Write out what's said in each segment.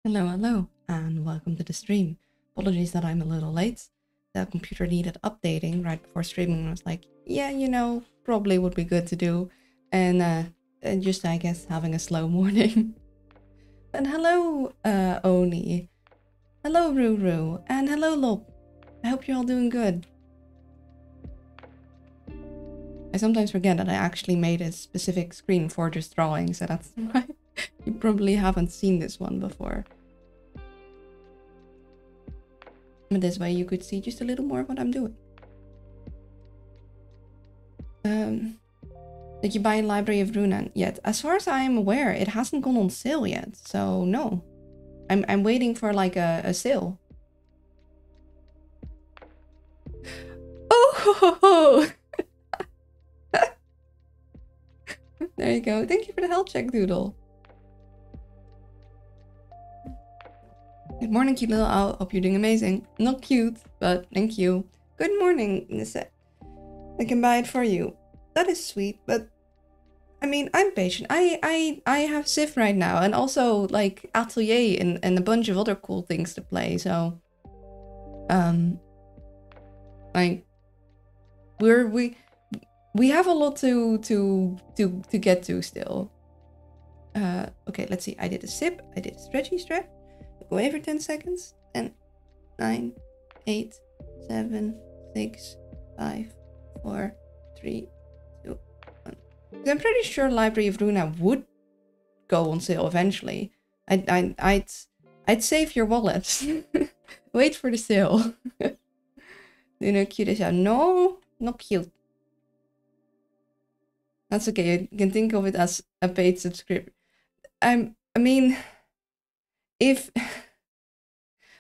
Hello, hello, and welcome to the stream. Apologies that I'm a little late. The computer needed updating right before streaming. I was like, yeah, probably would be good to do. And just, I guess, having a slow morning. And hello, Oni. Hello, Ruru. And hello, Lop. I hope you're all doing good. I sometimes forget that I actually made a specific screen for just drawing, so that's why you probably haven't seen this one before. But this way you could see just a little more of what I'm doing. Did you buy Library of Runan yet? As far as I'm aware, it hasn't gone on sale yet, so no. I'm waiting for like a sale. Oh ho, ho. There you go. Thank you for the health check, Doodle. Good morning, cute little owl. Hope you're doing amazing. Not cute, but thank you. Good morning, Nisse. I can buy it for you. That is sweet, but I mean, I'm patient. I have Civ right now, and also like Atelier and a bunch of other cool things to play. So, like we have a lot to get to still. Okay, let's see. I did a sip. I did a stretchy stretch. Go away for 10 seconds. 10, 9, 8, 7, 6, 5, 4, 3, 2, 1. I'm pretty sure Library of Runa would go on sale eventually. I'd save your wallet. Wait for the sale. Cute as hell. No, not cute. That's okay. You can think of it as a paid subscription. I mean, if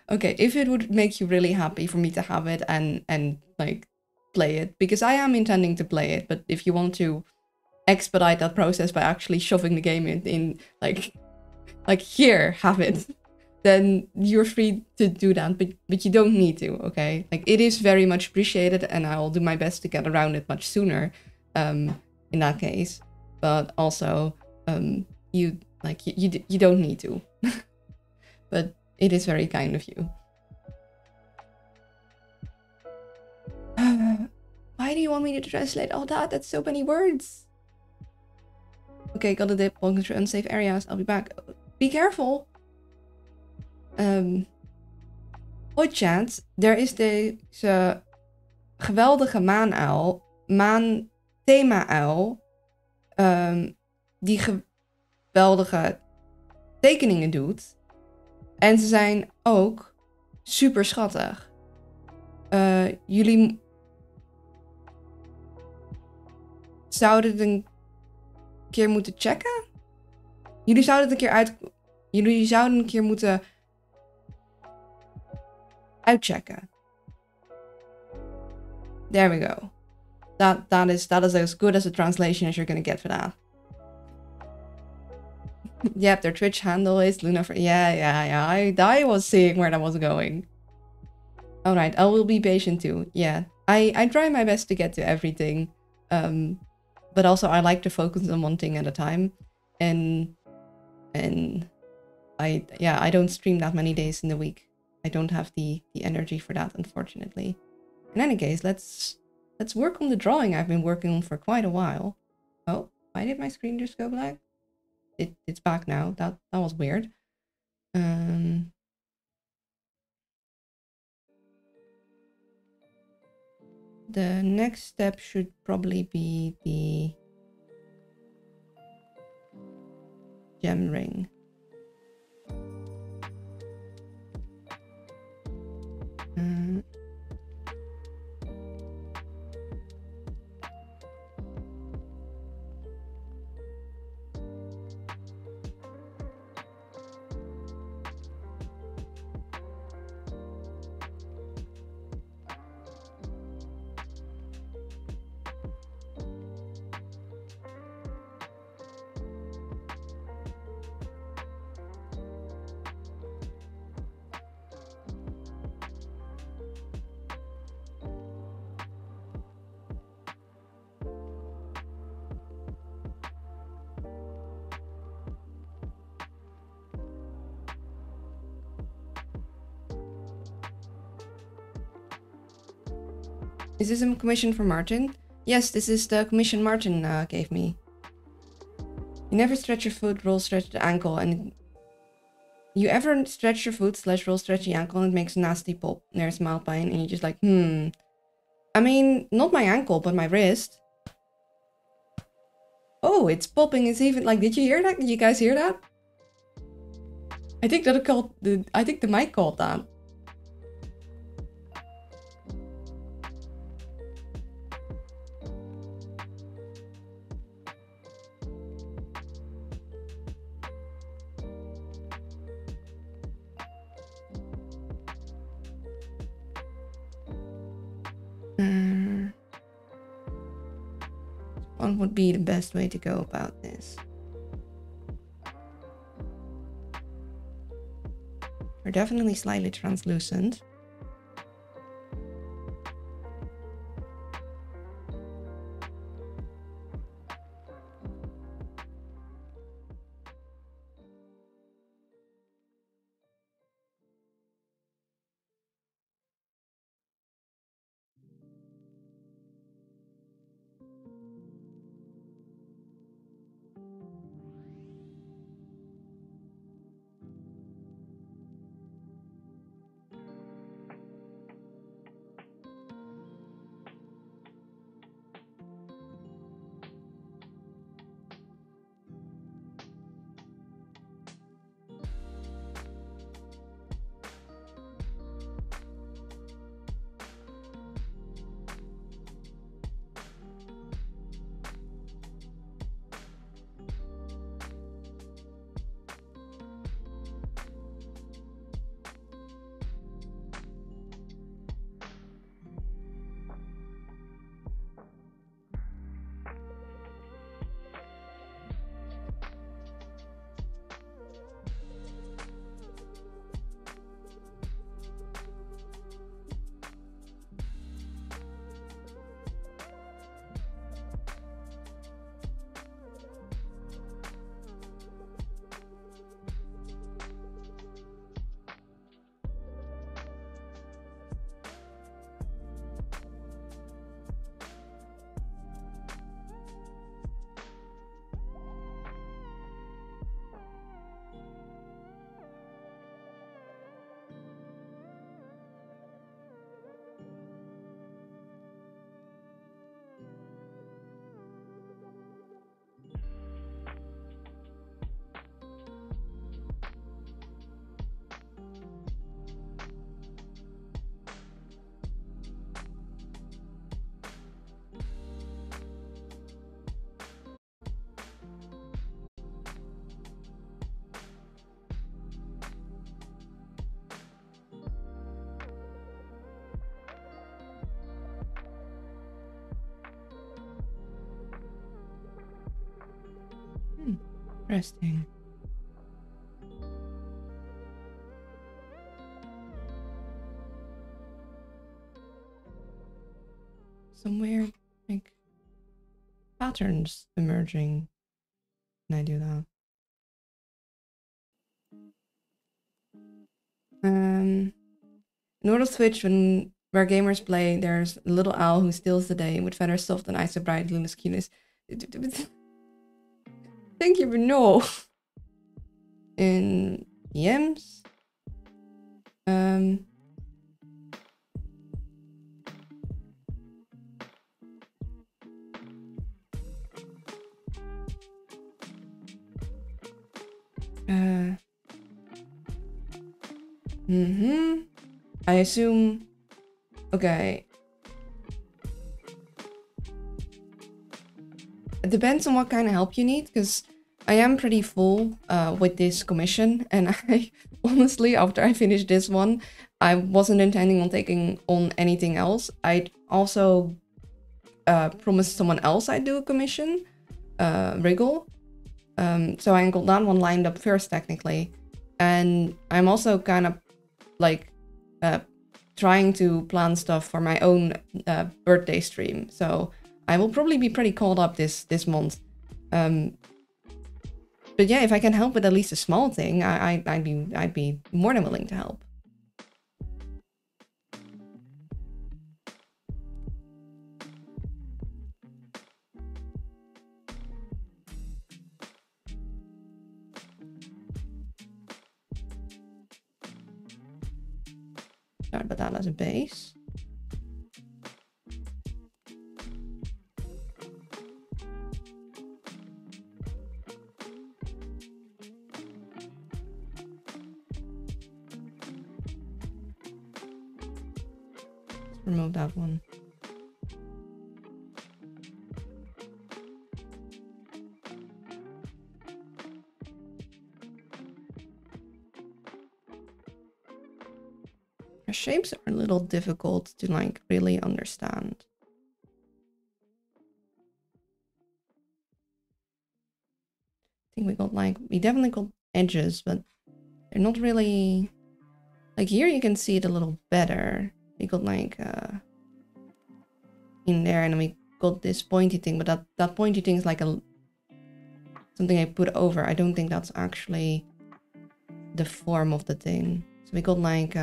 it would make you really happy for me to have it and like play it, because I am intending to play it, but if you want to expedite that process by actually shoving the game in like here, have it, then you're free to do that, but you don't need to, okay? Like, it is very much appreciated, and I'll do my best to get around it much sooner, in that case. But also, you don't need to. But it is very kind of you. Why do you want me to translate all that? That's so many words. Okay, got a dip. Walking through unsafe areas. I'll be back. Be careful. Hoi chat. Er is deze geweldige maanuil. Thema-uil. Die geweldige tekeningen doet. En ze zijn ook super schattig. Jullie zouden het een keer moeten checken? Jullie zouden een keer moeten uitchecken. There we go. That is as good as a translation as you're gonna get for that. Yep, their Twitch handle is Luna for... Yeah. I was seeing where that was going. Alright, I will be patient too. Yeah, I try my best to get to everything. But also I like to focus on one thing at a time. And I don't stream that many days in the week. I don't have the energy for that, unfortunately. In any case, let's work on the drawing I've been working on for quite a while. Oh, why did my screen just go black? It's back now. That was weird. The next step should probably be the gem ring. Is this a commission for Martin? Yes, this is the commission Martin gave me. You never stretch your foot, roll stretch the ankle, and you ever stretch your foot / roll stretch the ankle and it makes a nasty pop. There's mild pain, and you're just like, I mean, not my ankle, but my wrist. Oh, it's popping. It's even like, did you hear that? Did you guys hear that? I think that it called I think the mic called that. What would be the best way to go about this? They're definitely slightly translucent. Interesting. Some weird, like, patterns emerging when I do that. In North of Twitch, where gamers play, there's a little owl who steals the day with feathers soft and eyes so bright, luminous cuteness. Thank you, but no. In Yems, I assume. Okay. It depends on what kind of help you need, because I am pretty full with this commission, and I honestly, after I finished this one, I wasn't intending on taking on anything else. I'd also promised someone else I'd do a commission, Wriggle. So I got that one lined up first, technically. And I'm also kind of like trying to plan stuff for my own birthday stream. So I will probably be pretty caught up this month. But yeah, if I can help with at least a small thing, I'd be more than willing to help. Start with that as a base. Remove that one. The shapes are a little difficult to like really understand. I think we definitely got edges, but they're not really like here you can see it a little better. We got like in there, and then we got this pointy thing, but that pointy thing is like something I put over. I don't think that's actually the form of the thing. So we got like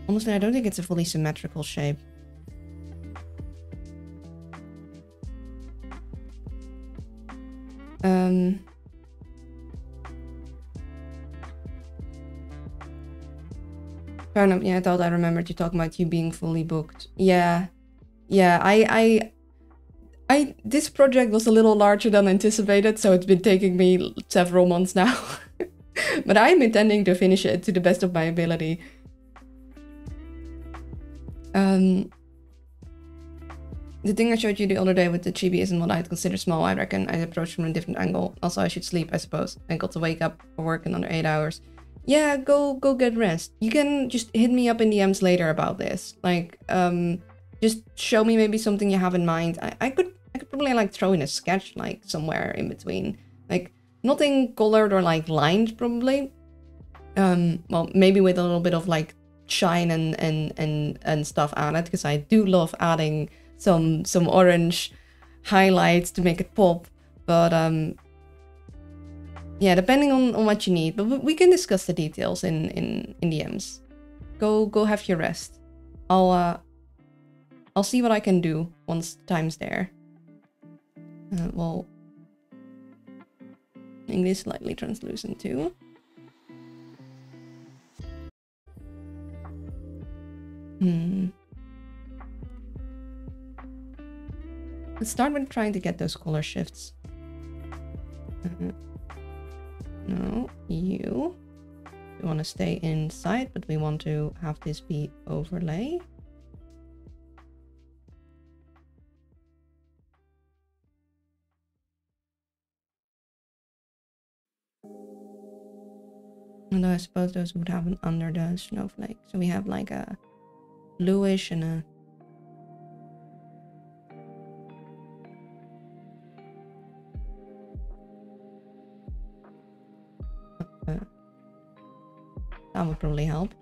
honestly, I don't think it's a fully symmetrical shape. Fair enough. Yeah, I thought I remembered you talking about you being fully booked. Yeah. This project was a little larger than anticipated, so it's been taking me several months now. But I'm intending to finish it to the best of my ability. The thing I showed you the other day with the chibi isn't what I'd consider small. I reckon I approached from a different angle. Also, I should sleep, I suppose. I got to wake up for work in under 8 hours. Yeah, go get rest. You can just hit me up in DMs later about this. Like, just show me maybe something you have in mind. I could probably like throw in a sketch like somewhere in between. Like nothing colored or like lined probably. Well, maybe with a little bit of like shine and stuff added, because I do love adding some orange highlights to make it pop. But yeah, depending on what you need. But we can discuss the details in DMs. Go have your rest. I'll see what I can do once the time's there. Well, make this slightly translucent too. Let's start with trying to get those color shifts. No, you. We want to stay inside, but we want to have this be overlay. Although I suppose those would happen under the snowflake. So we have like a bluish and a... that would probably help.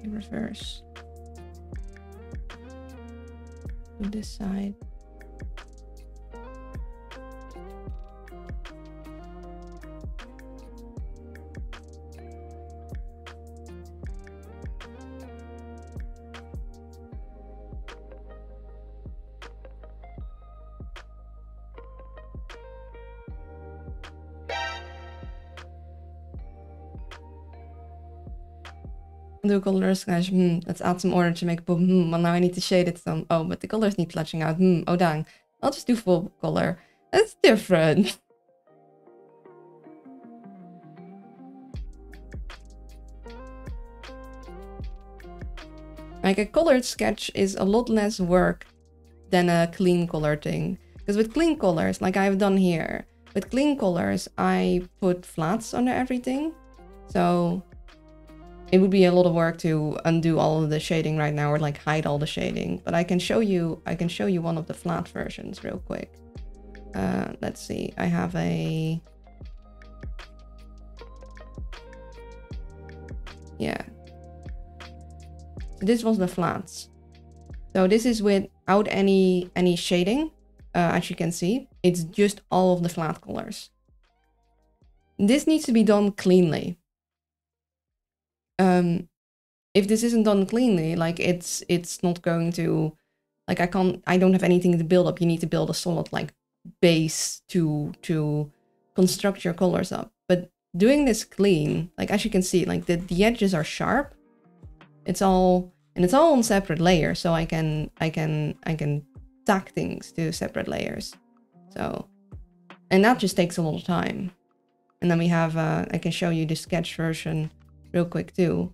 Reverse to this side. Do colors, guys. Let's add some orange to make it pop. Well, now I need to shade it some. Oh, but the colors need fleshing out. Oh, dang. I'll just do full color. That's different. Like a colored sketch is a lot less work than a clean color thing. Because with clean colors, like I've done here, with clean colors, I put flats under everything. So it would be a lot of work to undo all of the shading right now or like hide all the shading, but I can show you one of the flat versions real quick. Let's see, I have a, yeah, this was the flats. So this is without any shading, as you can see. It's just all of the flat colors. This needs to be done cleanly. If this isn't done cleanly, like it's not going to, like I don't have anything to build up. You need to build a solid like base to construct your colors up. But doing this clean, like as you can see, like the edges are sharp. It's all on separate layers, so I can tack things to separate layers. So, and that just takes a lot of time. And then we have I can show you the sketch version real quick too.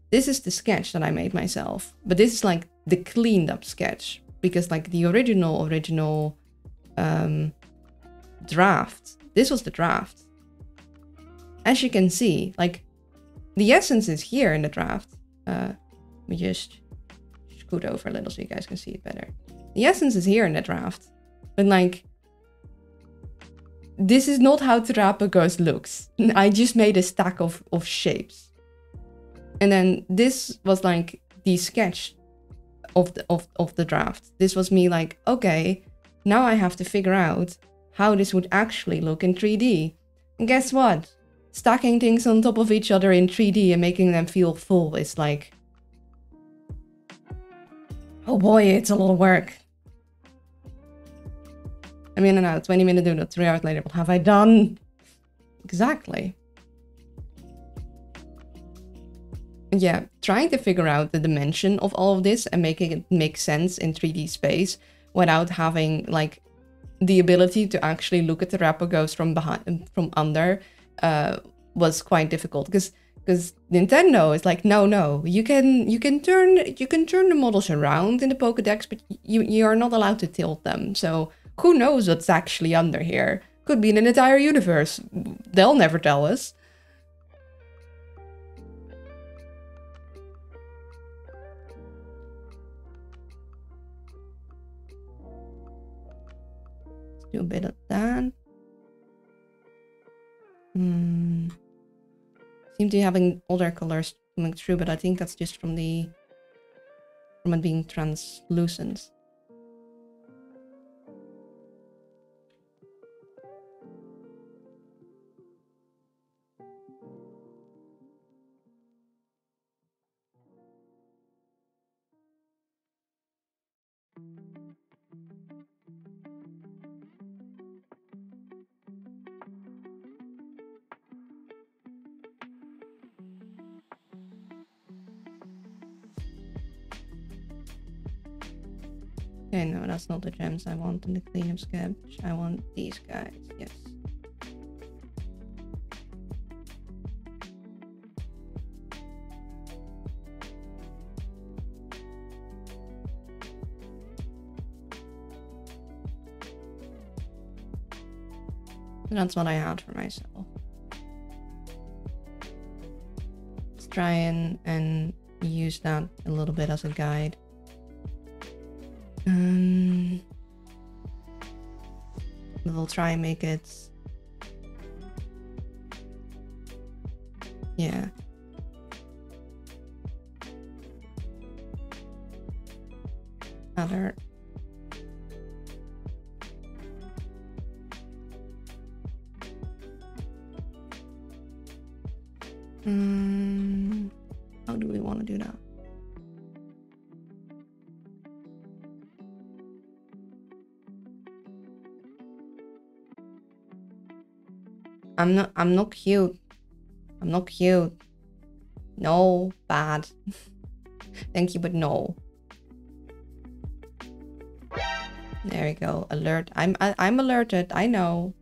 This is the sketch that I made myself, but this is like the cleaned up sketch, because like the original draft, this was the draft. As you can see, like the essence is here in the draft. Let me just scoot over a little so you guys can see it better. The essence is here in the draft, but like this is not how Terapagos looks. I just made a stack of shapes. And then this was like the sketch of the draft. This was me like, okay, now I have to figure out how this would actually look in 3D. And guess what? Stacking things on top of each other in 3D and making them feel full is like, oh boy, it's a lot of work. I mean, now 20 minutes doing it, 3 hours later, what have I done? Exactly. Yeah, trying to figure out the dimension of all of this and making it make sense in 3D space without having like the ability to actually look at the Terapagos from behind, from under, was quite difficult, because Nintendo is like, no, you can turn the models around in the Pokédex, but you are not allowed to tilt them. So who knows what's actually under here? Could be an entire universe. They'll never tell us. Let's do a bit of that. Seem to be having older colors coming through, but I think that's just from it being translucent. Okay, no, that's not the gems I want in the cleanup sketch. I want these guys, yes. And that's what I had for myself. Let's try and use that a little bit as a guide. We'll try and make it, yeah. Other. How do we want to do that? I'm not cute. I'm not cute. No, bad. Thank you, but no. There we go. Alert. I'm alerted. I know.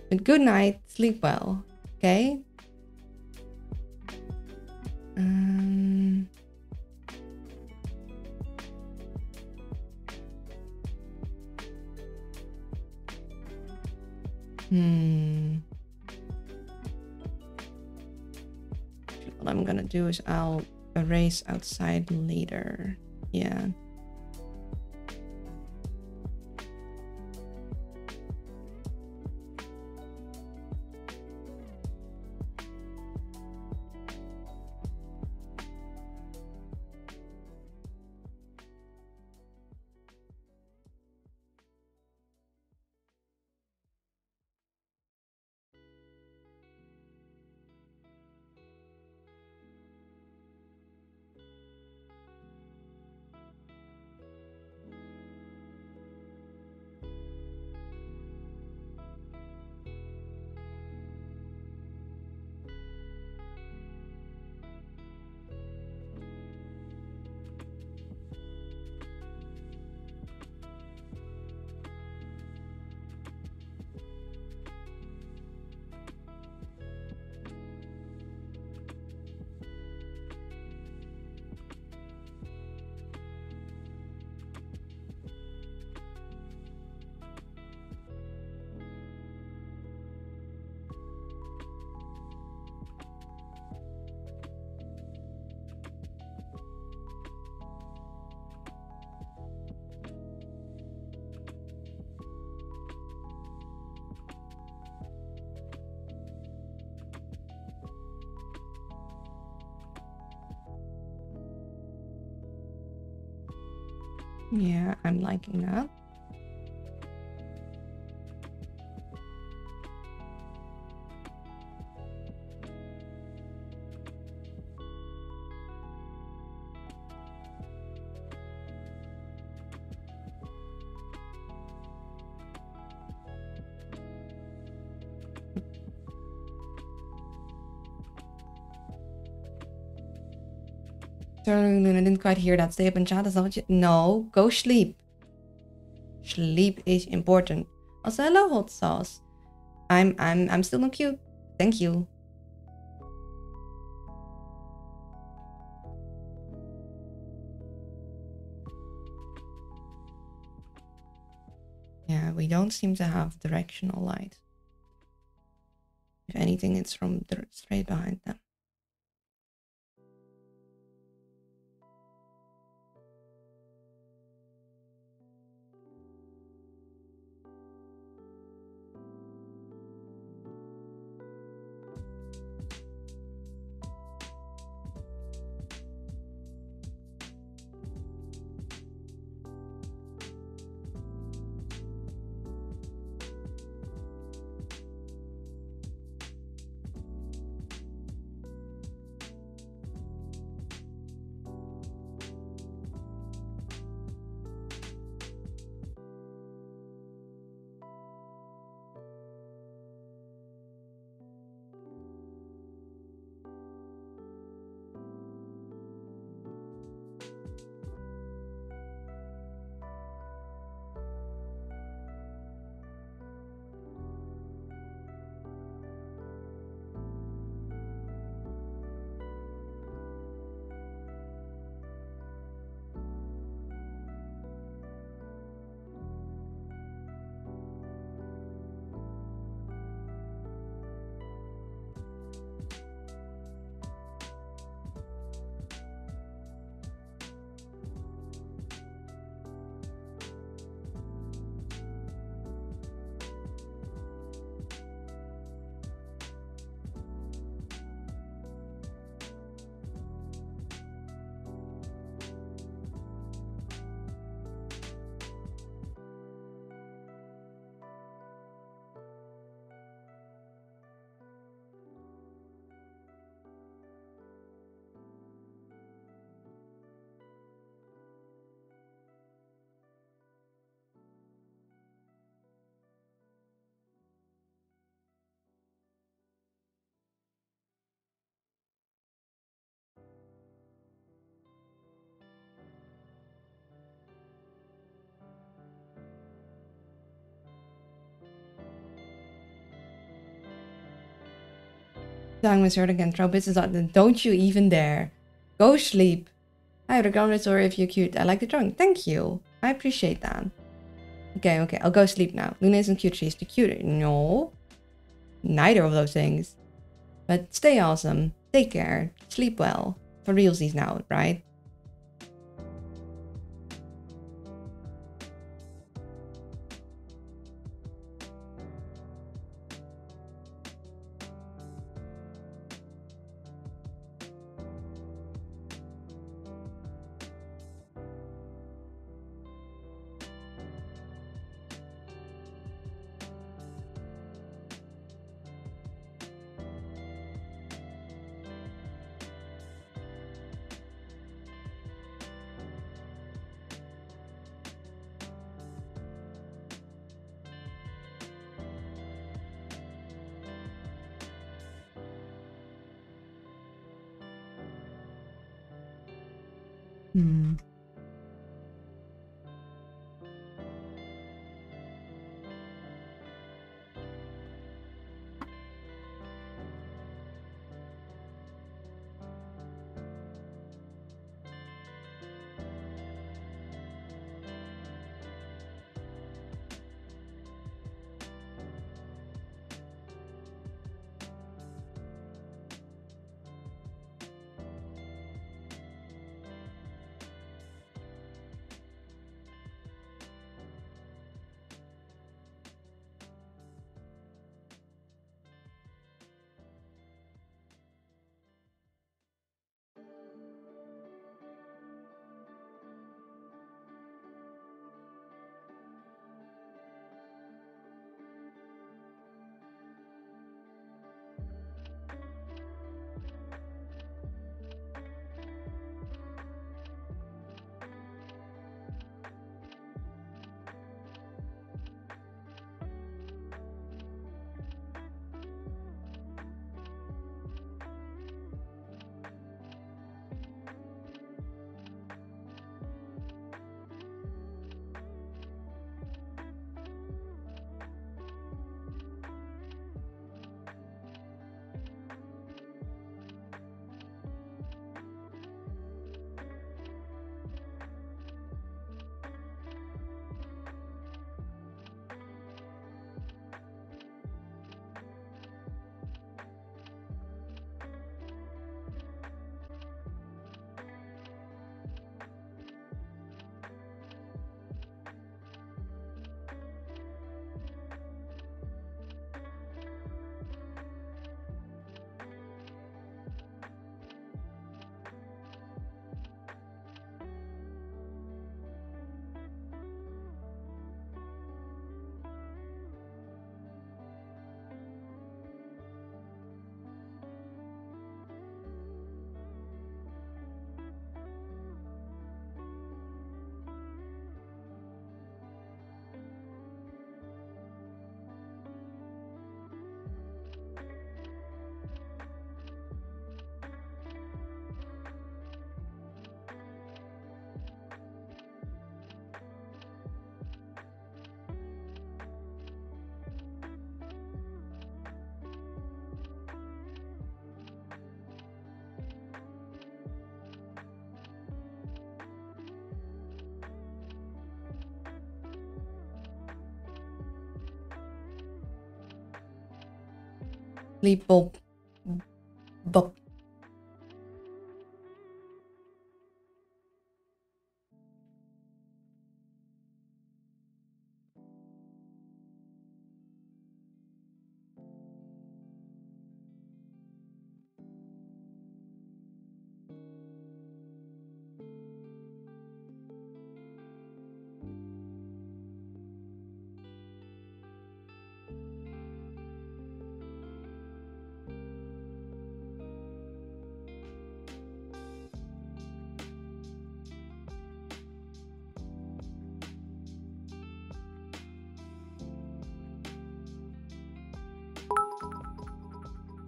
But good night. Sleep well. Okay? I'm gonna do is I'll erase outside later. Yeah. Yeah, I'm liking that. Sorry, Luna, I didn't quite hear that. Stay up and chat. Is that what you... No, go sleep. Sleep is important. Also, hello, hot sauce. I'm still not cute. Thank you. Yeah, we don't seem to have directional light. If anything, it's from straight behind them. Miss again, throw business out. Don't you even dare. Go sleep. Hi, regardless or if you're cute. I like the drawing. Thank you. I appreciate that. Okay. I'll go sleep now. Luna isn't cute. She's the cuter. No. Neither of those things. But stay awesome. Take care. Sleep well. For realsies now, right? Hmm. Sleep, Bob. Bob.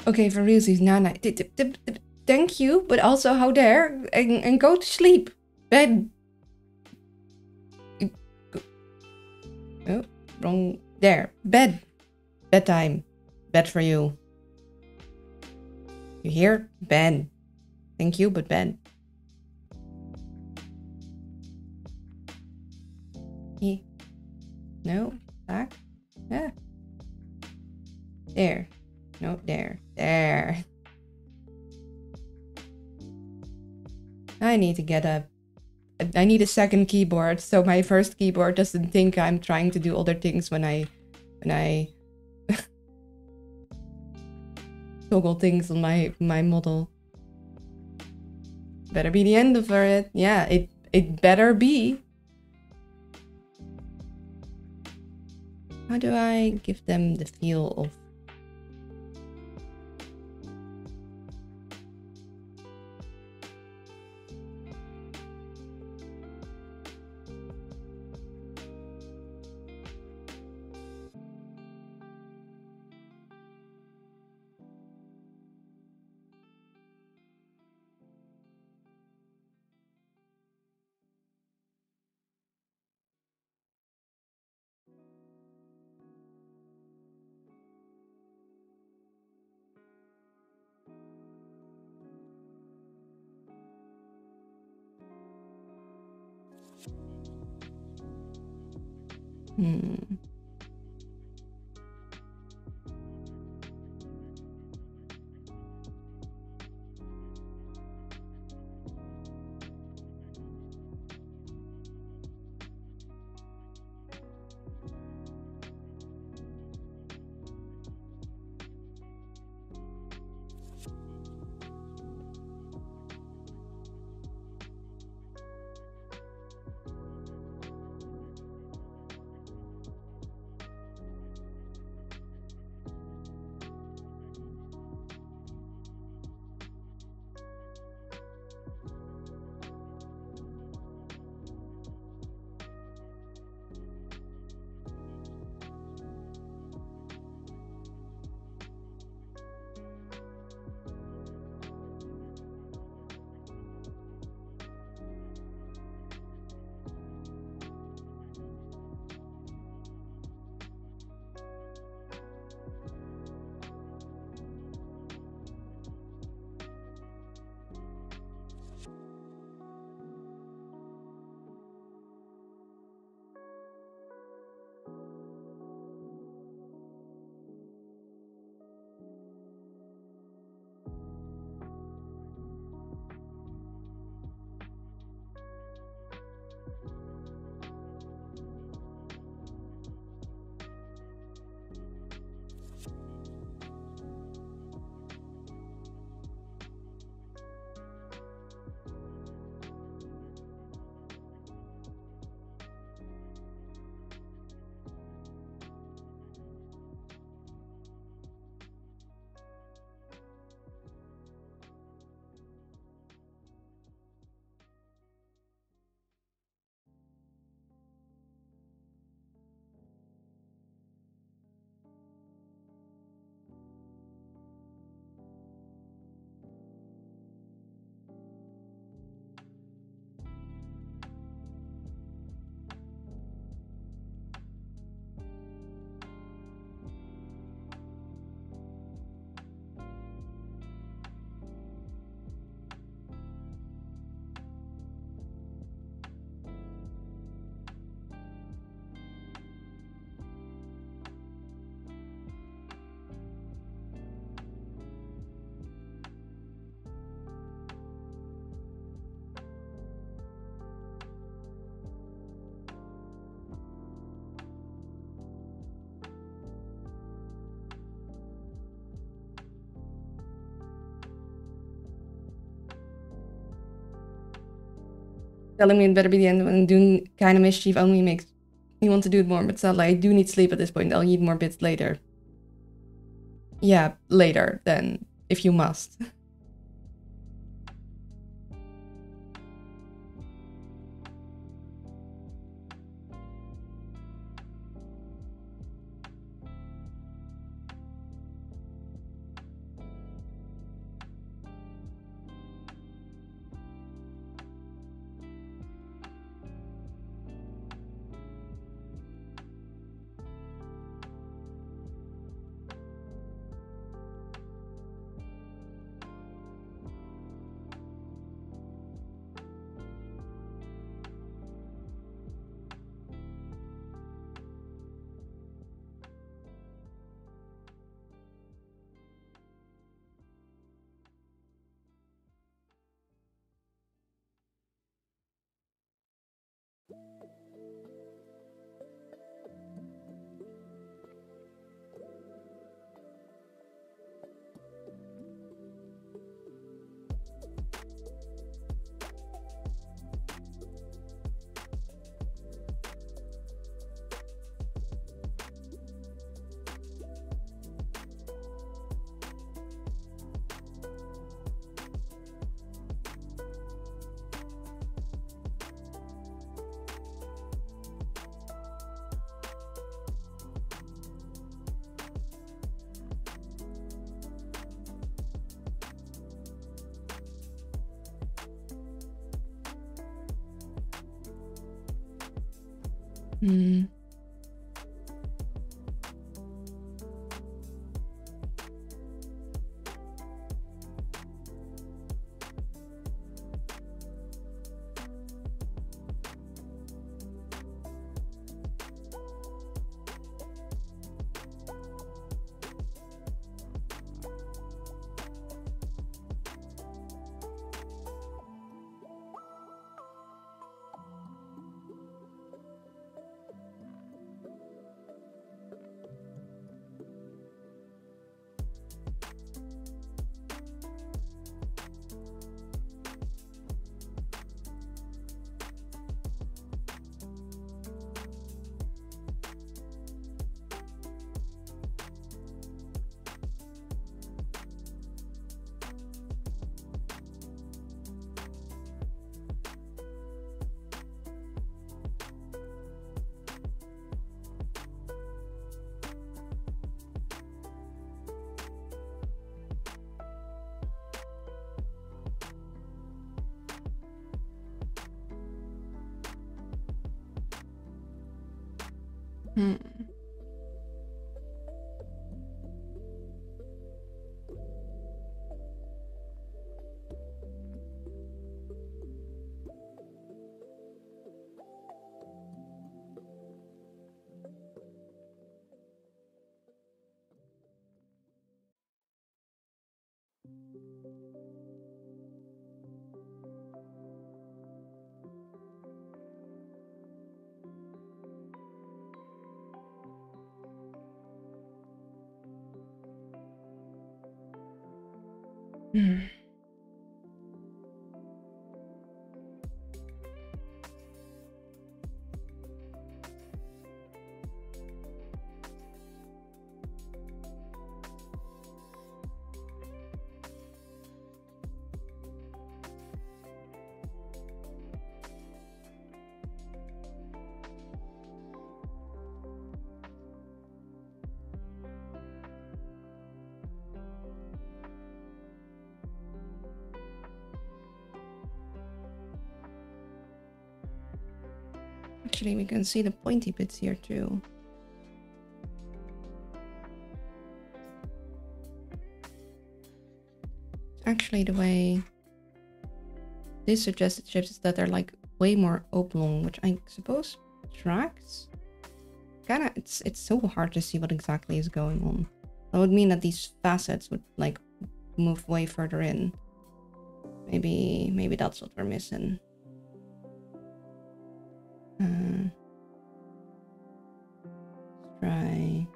Okay, for realsies, Nana. Thank you, but also how dare and go to sleep. Bed. Oh, wrong. There. Bed. Bedtime. Bed for you. You hear? Bed. Thank you, but bed. No. Back. Yeah. There. No, there. There. I need to get I need a second keyboard so my first keyboard doesn't think I'm trying to do other things when I toggle things on my model. Better be the end of it. Yeah, it better be. How do I give them the feel of... Telling me it better be the end when doing kind of mischief only makes me want to do it more, but sadly I do need sleep at this point. I'll need more bits later. Yeah, later then, if you must. Hmm. Hmm. Hmm. Actually, we can see the pointy bits here too. Actually, the way this suggested shapes is that they're like way more oblong, which I suppose tracks. Kinda, it's so hard to see what exactly is going on. That would mean that these facets would like move way further in. Maybe that's what we're missing. Let's try.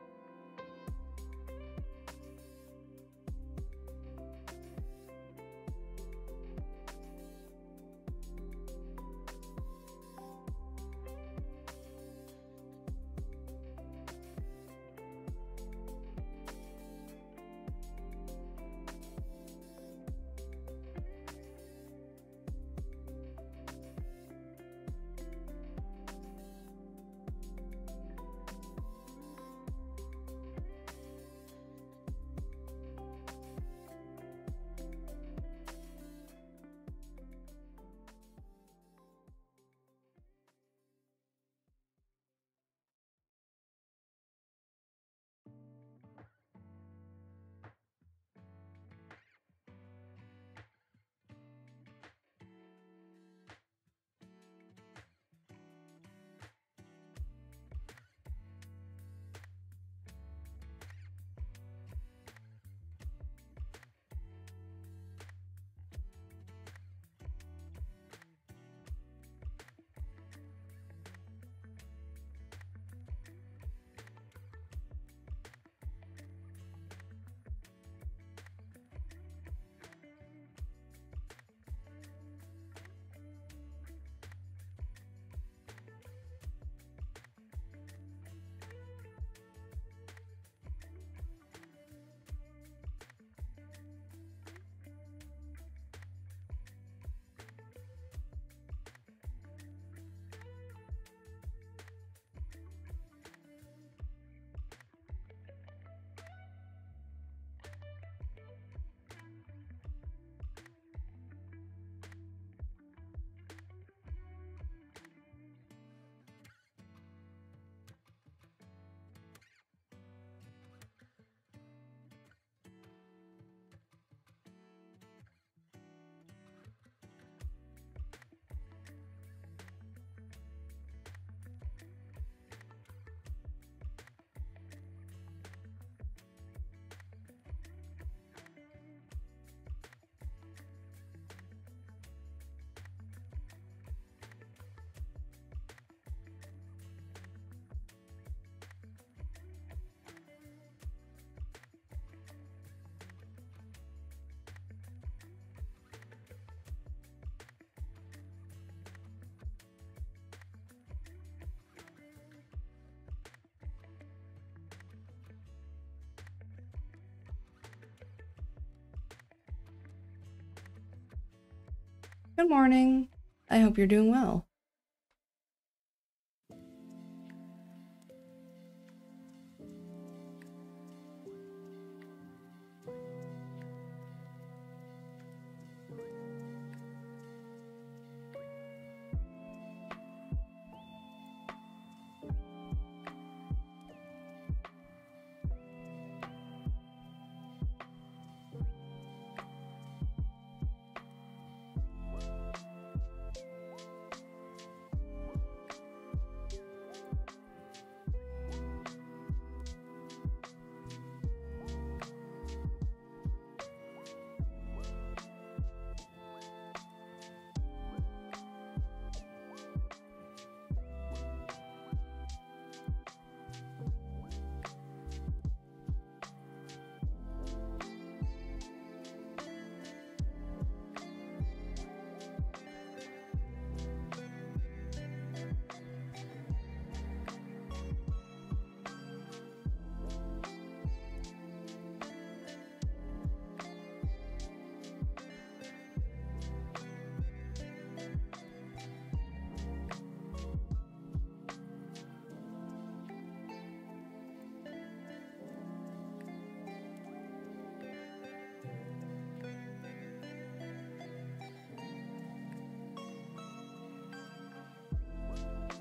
Good morning. I hope you're doing well.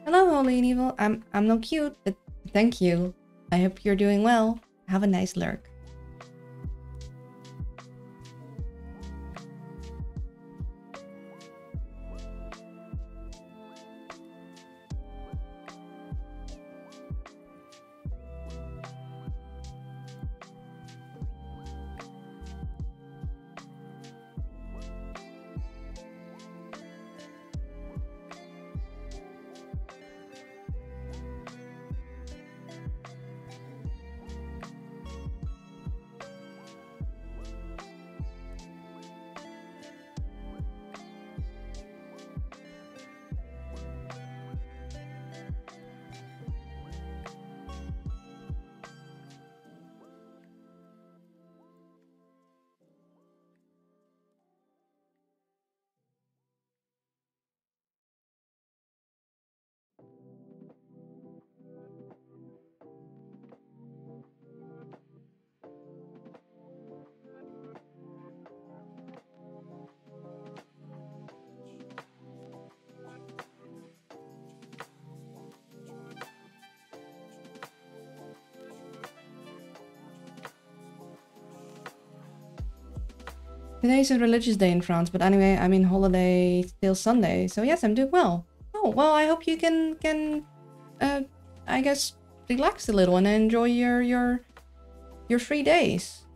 Hello, Holy and Evil. I'm not cute, but thank you. I hope you're doing well. Have a nice lurk. Today's a religious day in France, but anyway, I'm in holiday till Sunday, so yes, I'm doing well. Oh, well, I hope you can I guess, relax a little and enjoy your 3 days.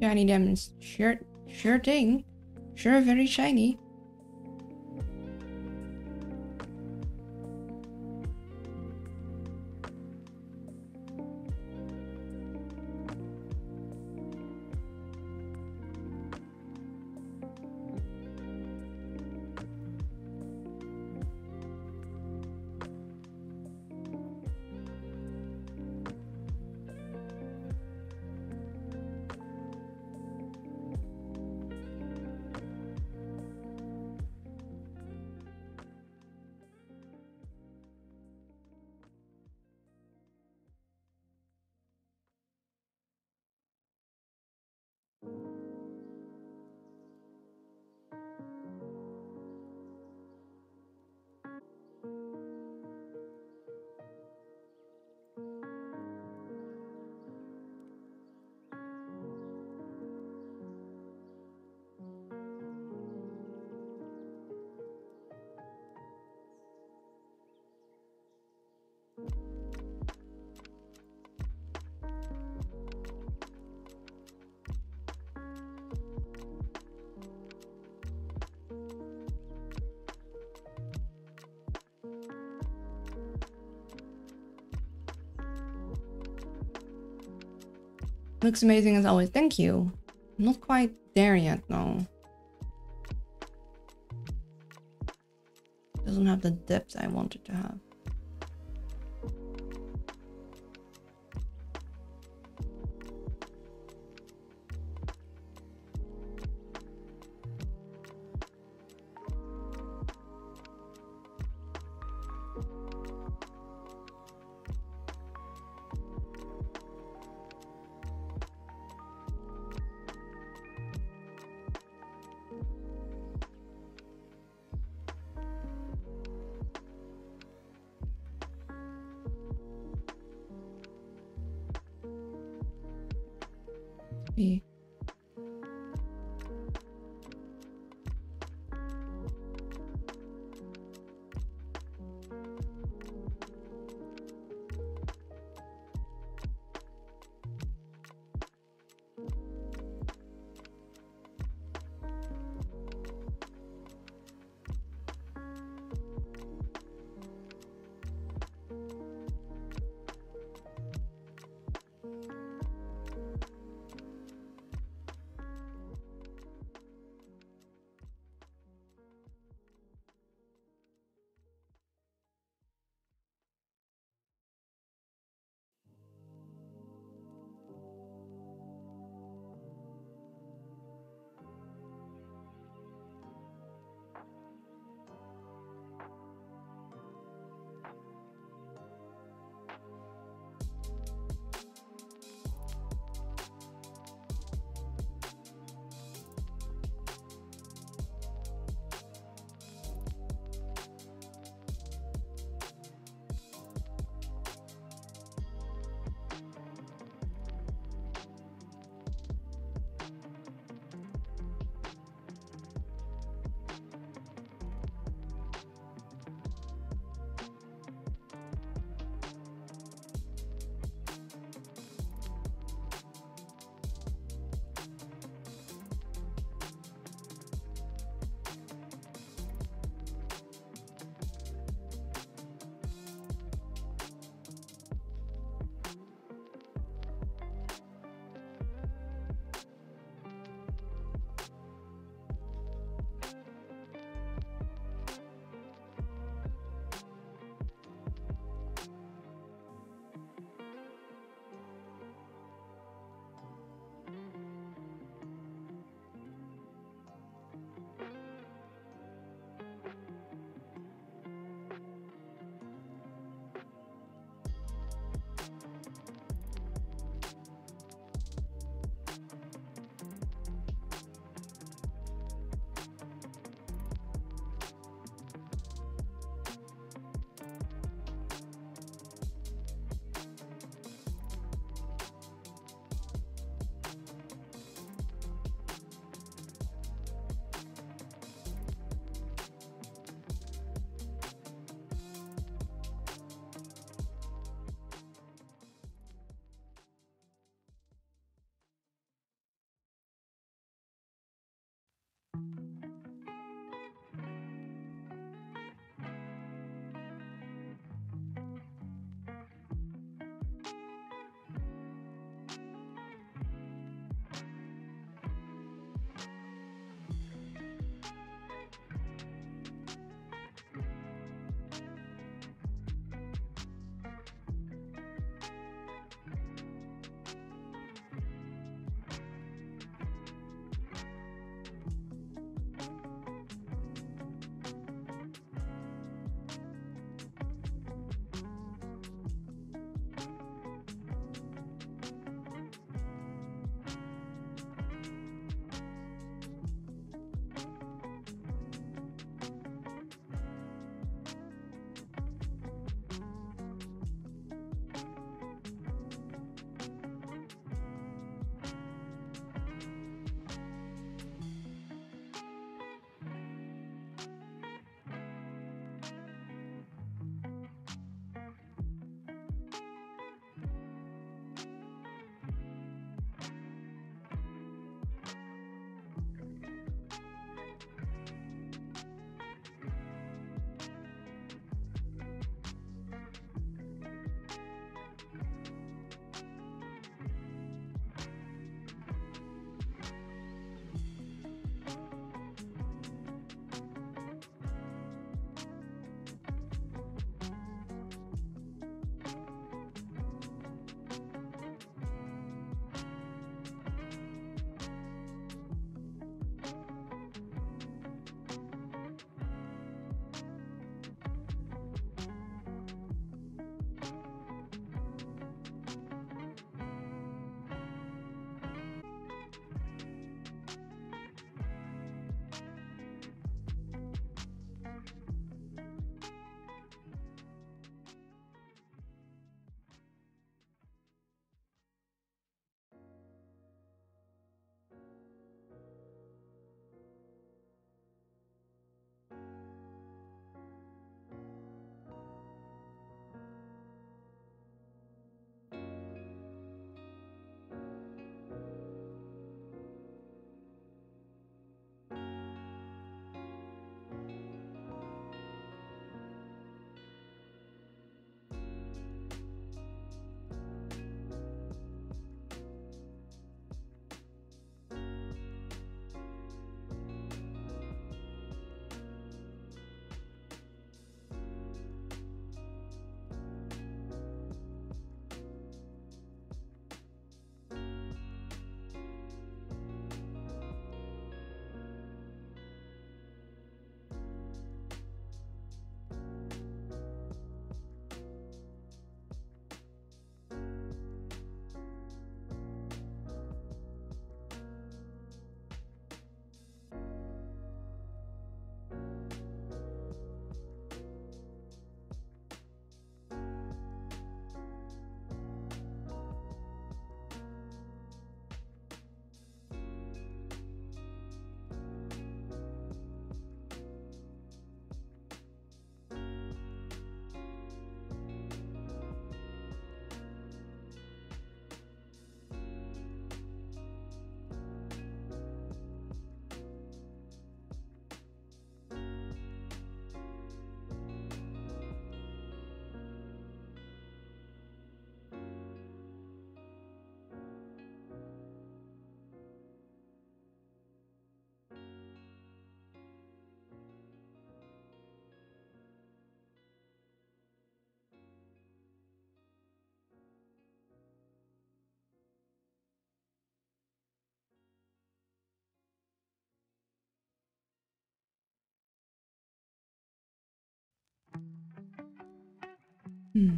Shiny diamonds. Sure thing. Sure, very shiny. Looks amazing as always. Thank you. Not quite there yet, no. Doesn't have the depth I wanted to have. Be. Hmm.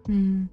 Hmm.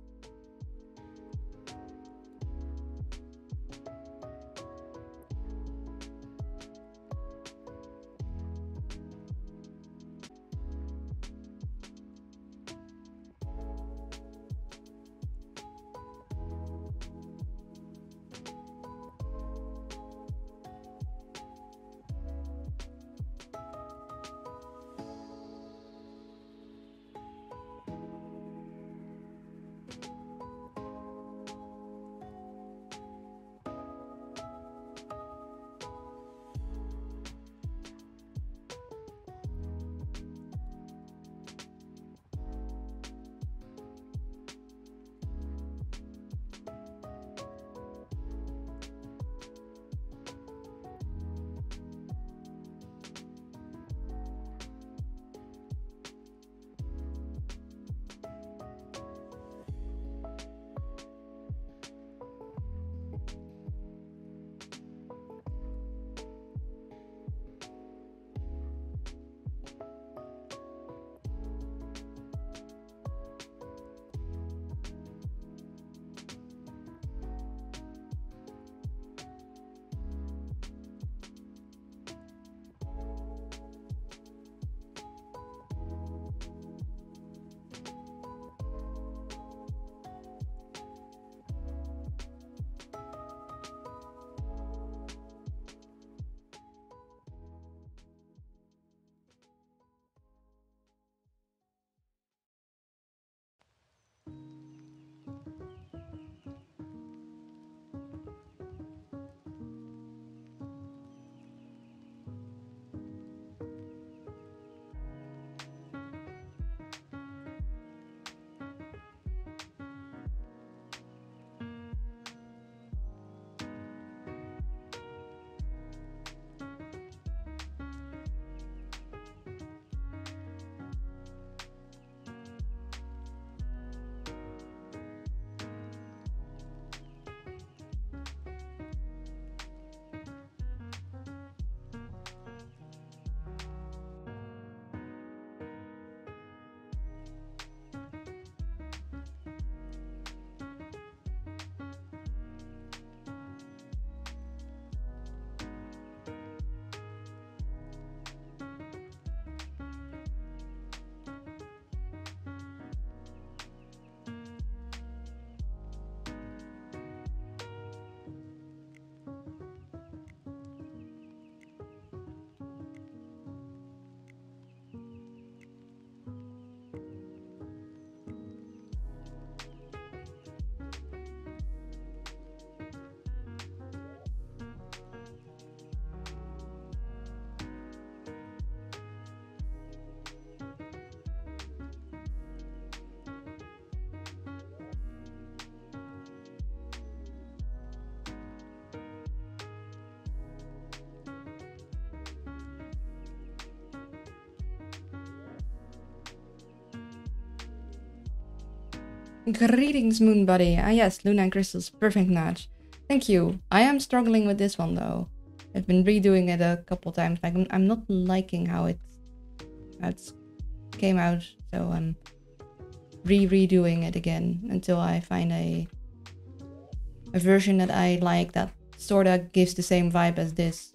Greetings, Moon Buddy. Ah yes, Luna and Crystal's perfect match. Thank you. I am struggling with this one though. I've been redoing it a couple times. Like I'm not liking how it's came out, so I'm redoing it again until I find a version that I like that sorta gives the same vibe as this.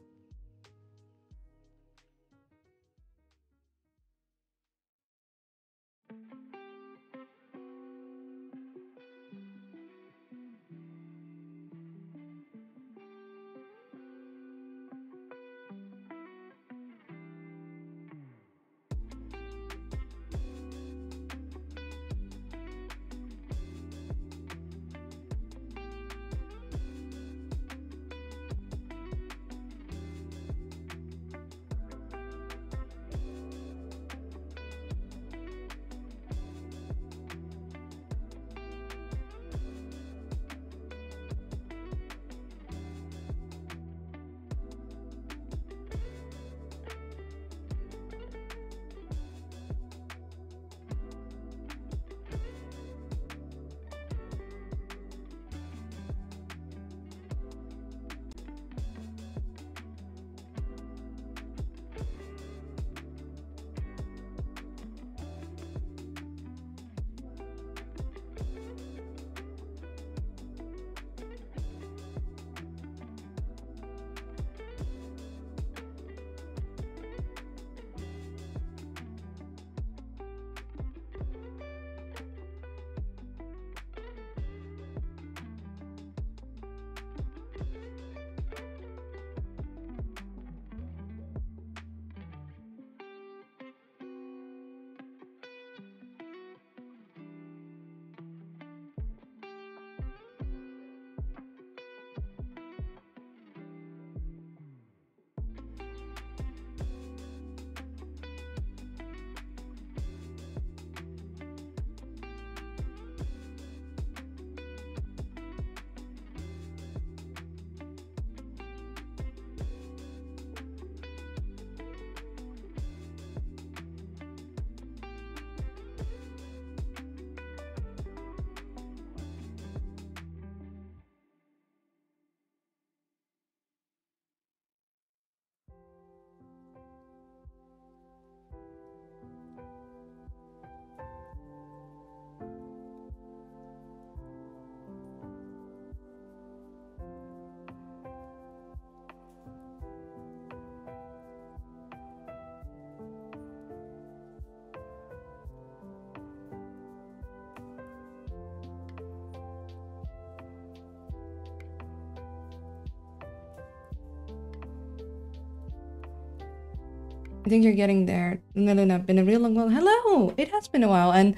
I think you're getting there. No, been a real long while. Hello! It has been a while, and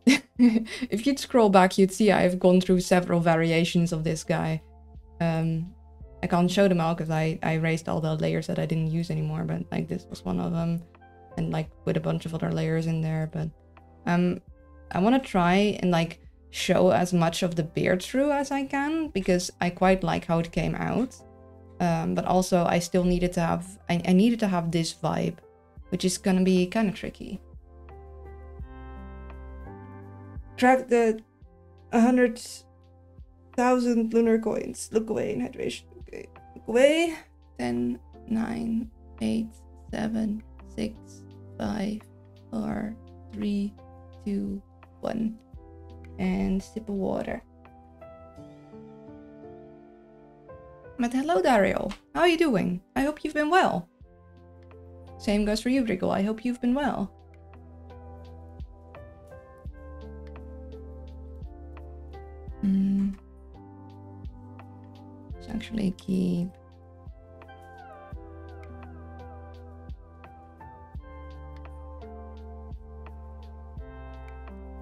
if you'd scroll back, you'd see I've gone through several variations of this guy. I can't show them all because I erased all the layers that I didn't use anymore, but like this was one of them, and like with a bunch of other layers in there. But I want to try and like show as much of the beard through as I can, because I quite like how it came out. But also I still needed to have, I needed to have this vibe, which is gonna be kind of tricky. Track the 100,000 lunar coins. Look away in hydration. Okay. Look away. 10, 9, 8, 7, 6, 5, 4, 3, 2, 1. And sip of water. But hello, Dario. How are you doing? I hope you've been well. Same goes for you, Wriggle. I hope you've been well. Let's actually keep...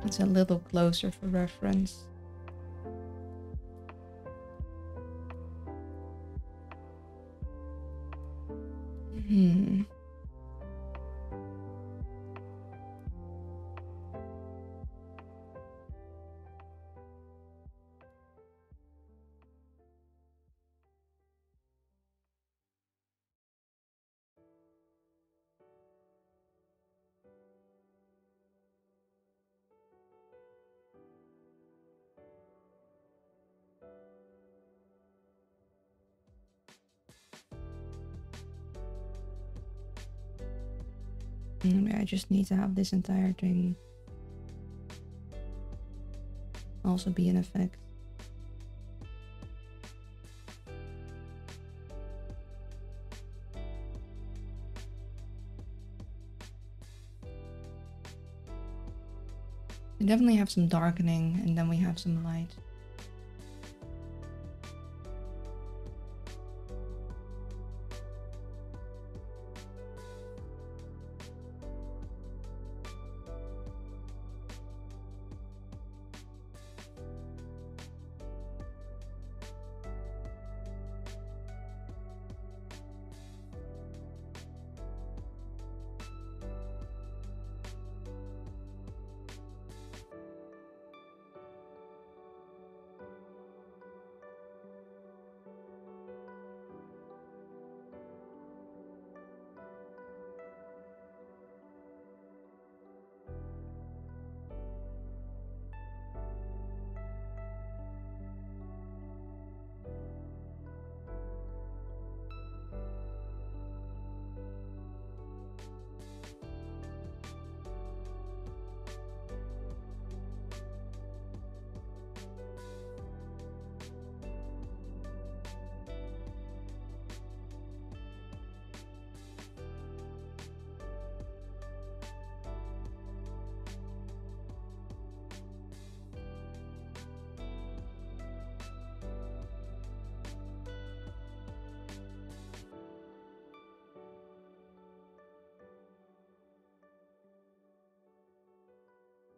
It's a little closer for reference. I just need to have this entire thing also be in effect. We definitely have some darkening, and then we have some light.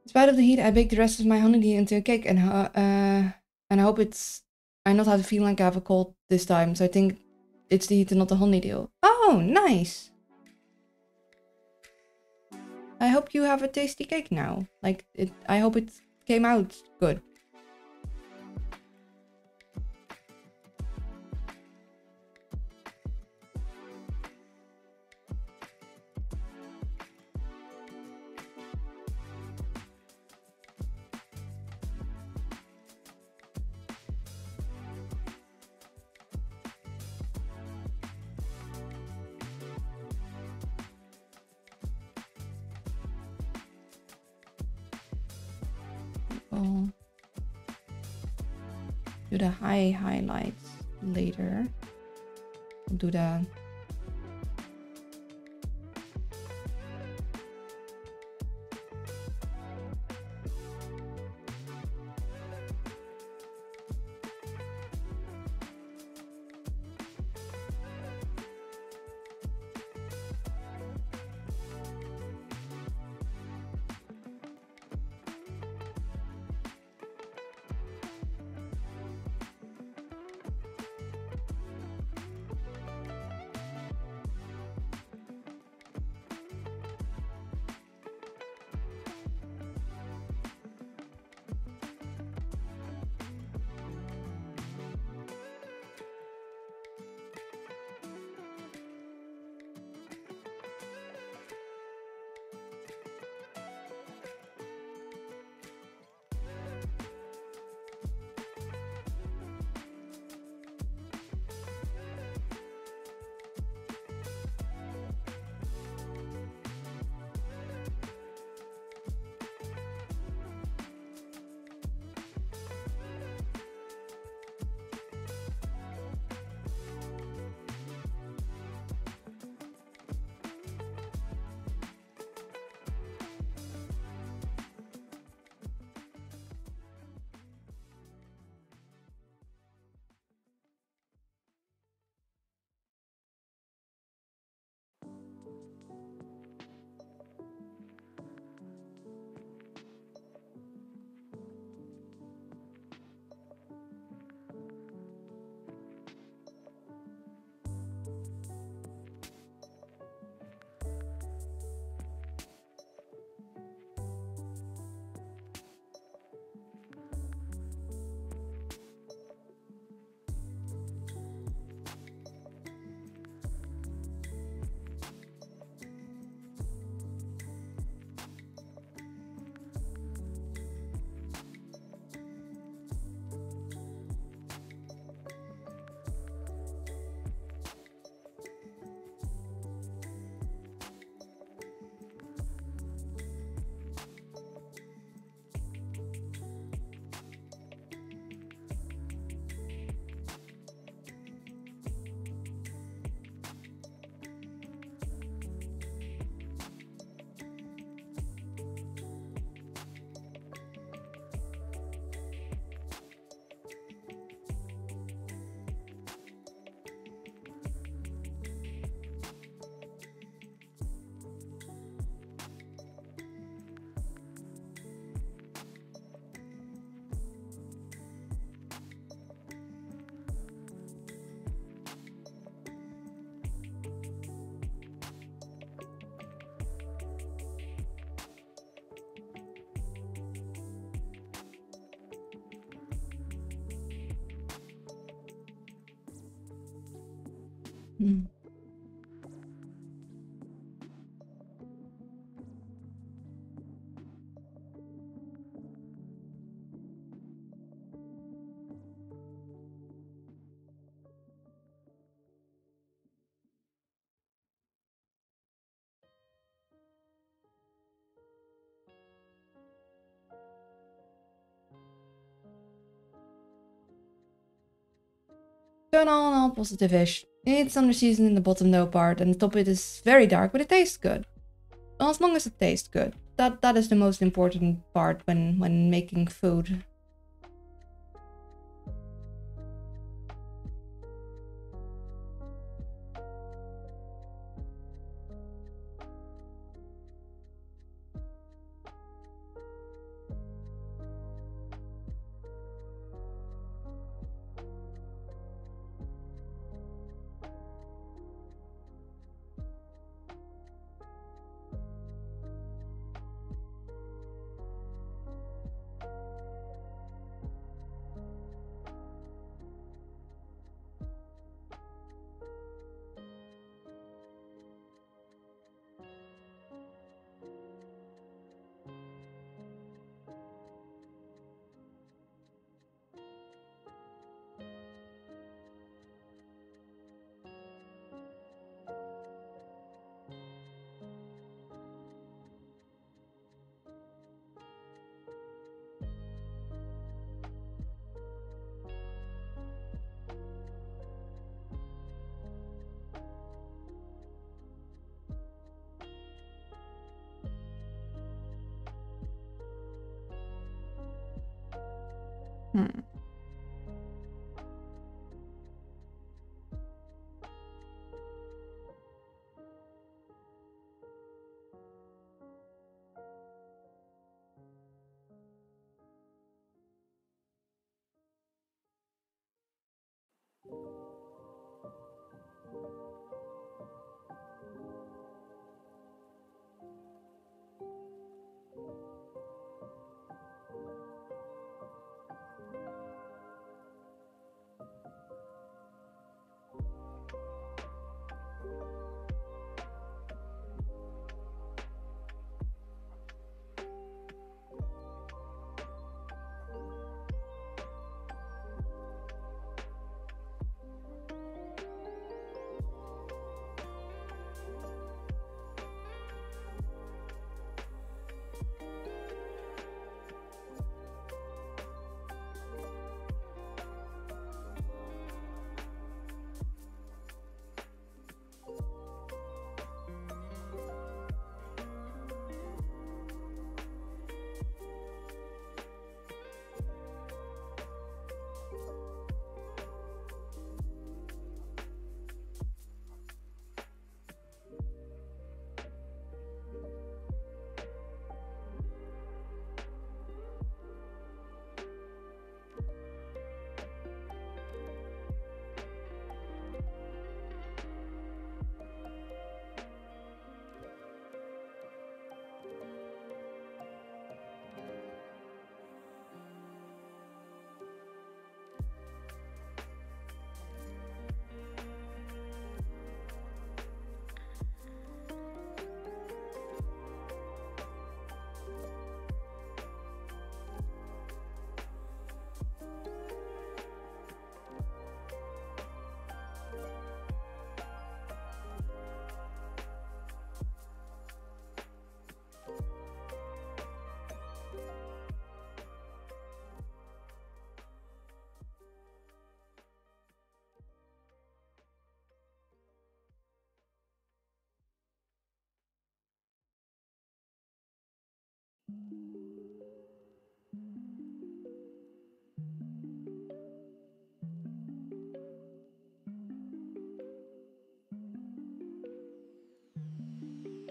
In spite of the heat, I baked the rest of my honeydew into a cake, and I hope it's... I not have to feel like I have a cold this time, so I think it's the heat and not the honeydew. Oh, nice! I hope you have a tasty cake now. Like, I hope it came out good. Do the high highlights later. We'll do the... Hmm. So all in all, positive-ish. It's under season in the bottom no part, and the top it is very dark, but it tastes good. Well, as long as it tastes good. That is the most important part when making food. Hmm.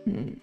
Hmm.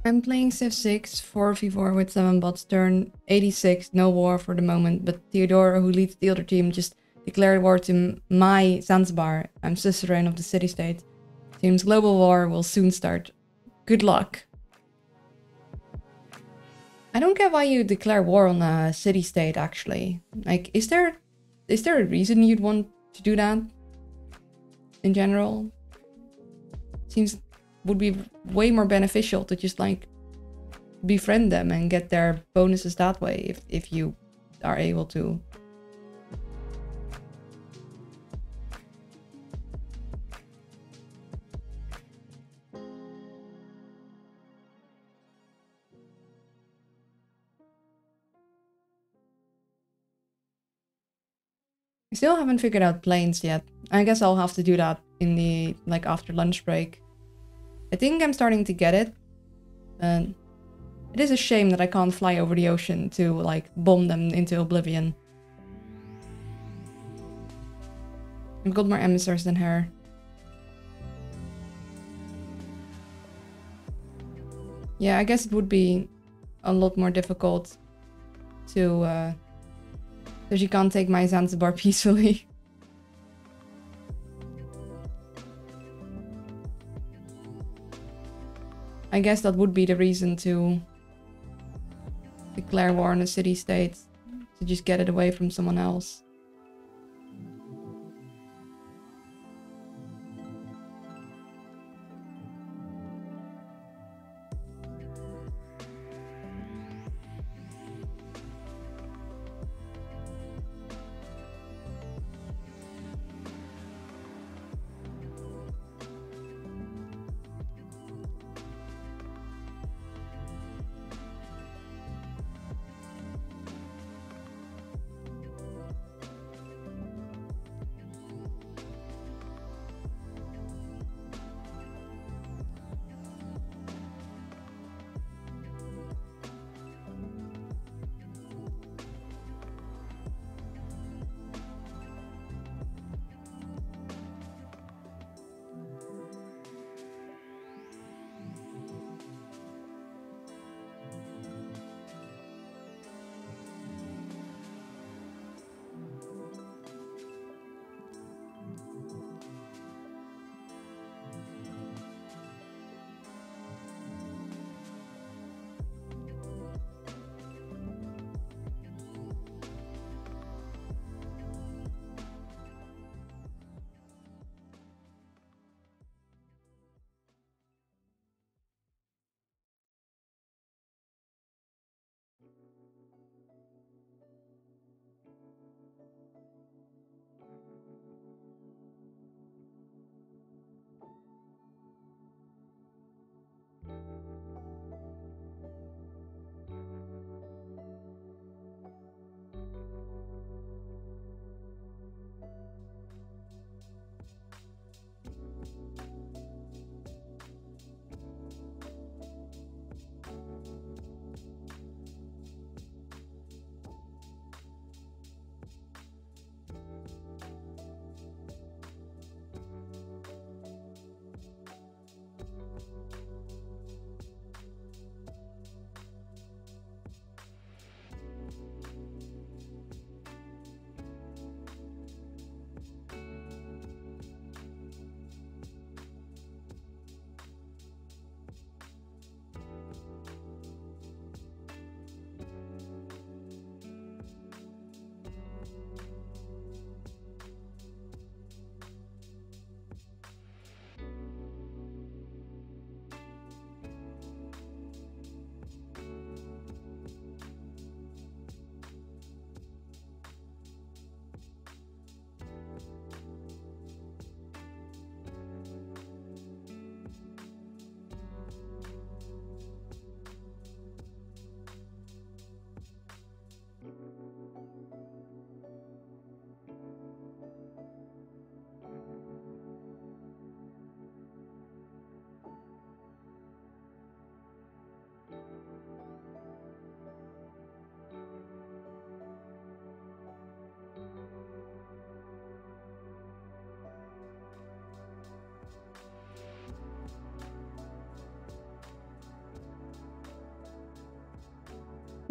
I'm playing Civ 6, 4v4 with 7 bots, turn 86, no war for the moment, but Theodora, who leads the other team, just declared war to my Zanzibar. I'm suzerain of the city-state. Team's global war will soon start. Good luck. I don't get why you declare war on a city-state, actually. Like, is there a reason you'd want to do that? In general? Seems would be way more beneficial to just like befriend them and get their bonuses that way if you are able to. I still haven't figured out planes yet. I guess I'll have to do that in the like after lunch break. I think I'm starting to get it. And it is a shame that I can't fly over the ocean to like bomb them into oblivion. I've got more emissaries than her. Yeah, I guess it would be a lot more difficult to so she can't take my Zanzibar peacefully. I guess that would be the reason to declare war on a city-state, to just get it away from someone else.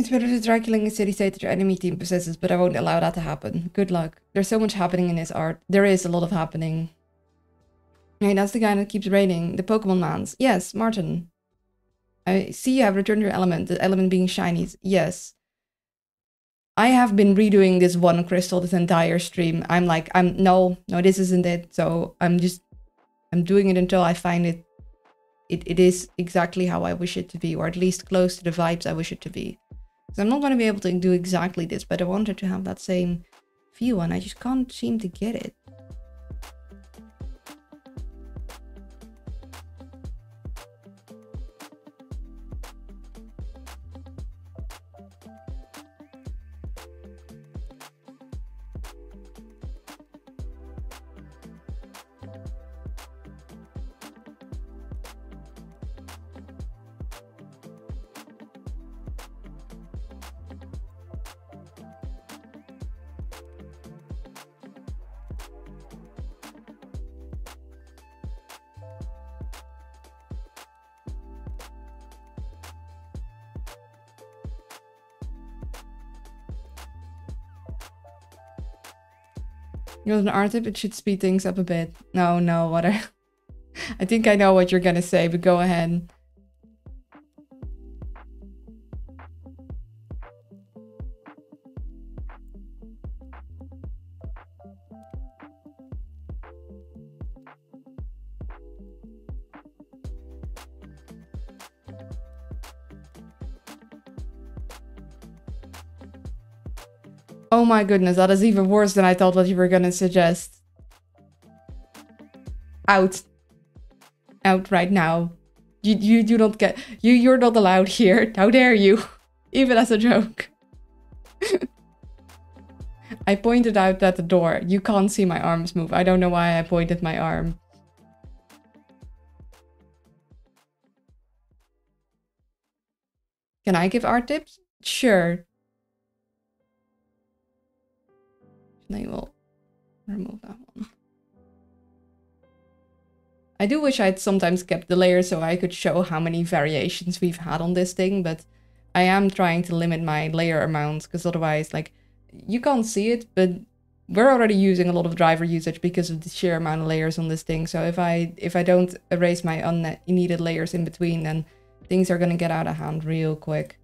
It's better to try killing a city state that your enemy team possesses, but I won't allow that to happen. Good luck. There's so much happening in this art. There is a lot of happening. Hey, that's the guy that keeps raiding. The Pokemon mans. Yes, Martin. I see you have returned your element. The element being shinies. Yes. I have been redoing this one crystal this entire stream. I'm like, no, this isn't it. So I'm doing it until I find it. It is exactly how I wish it to be, or at least close to the vibes I wish it to be. Because I'm not going to be able to do exactly this, but I wanted to have that same feel, and I just can't seem to get it. You want an art tip? It should speed things up a bit. No, what I think I know what you're gonna say, but go ahead. Oh my goodness, that is even worse than I thought what you were gonna suggest. Out. Out right now. You do not get... You're not allowed here. How dare you? Even as a joke. I pointed out at the door. You can't see my arms move. I don't know why I pointed my arm. Can I give art tips? Sure. I will remove that one. I do wish I'd sometimes kept the layer so I could show how many variations we've had on this thing, but I am trying to limit my layer amounts, because otherwise, like, you can't see it, but we're already using a lot of driver usage because of the sheer amount of layers on this thing. So if I don't erase my unneeded layers in between, then things are gonna get out of hand real quick.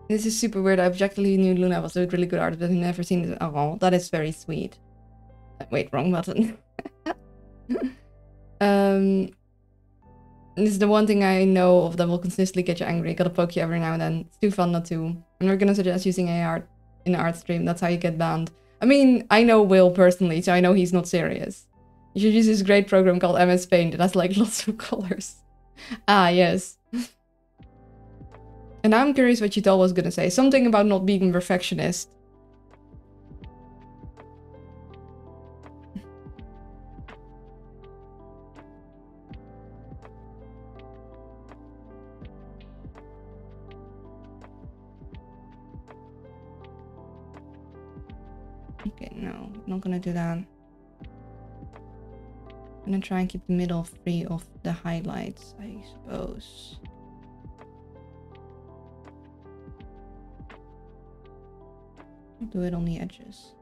This is super weird. I objectively knew Luna was a really good artist, but I've never seen it. Oh, that is very sweet. Wait, wrong button. This is the one thing I know of that will consistently get you angry. Gotta poke you every now and then. It's too fun not to. I'm never gonna suggest using AR in an art stream. That's how you get banned. I mean, I know Will personally, so I know he's not serious. You should use this great program called MS Paint. It has like lots of colors. Ah, yes. And I'm curious what Chital was gonna say. Something about not being a perfectionist. Okay, no, I'm not gonna do that. I'm gonna try and keep the middle free of the highlights, I suppose. I'll do it on the edges.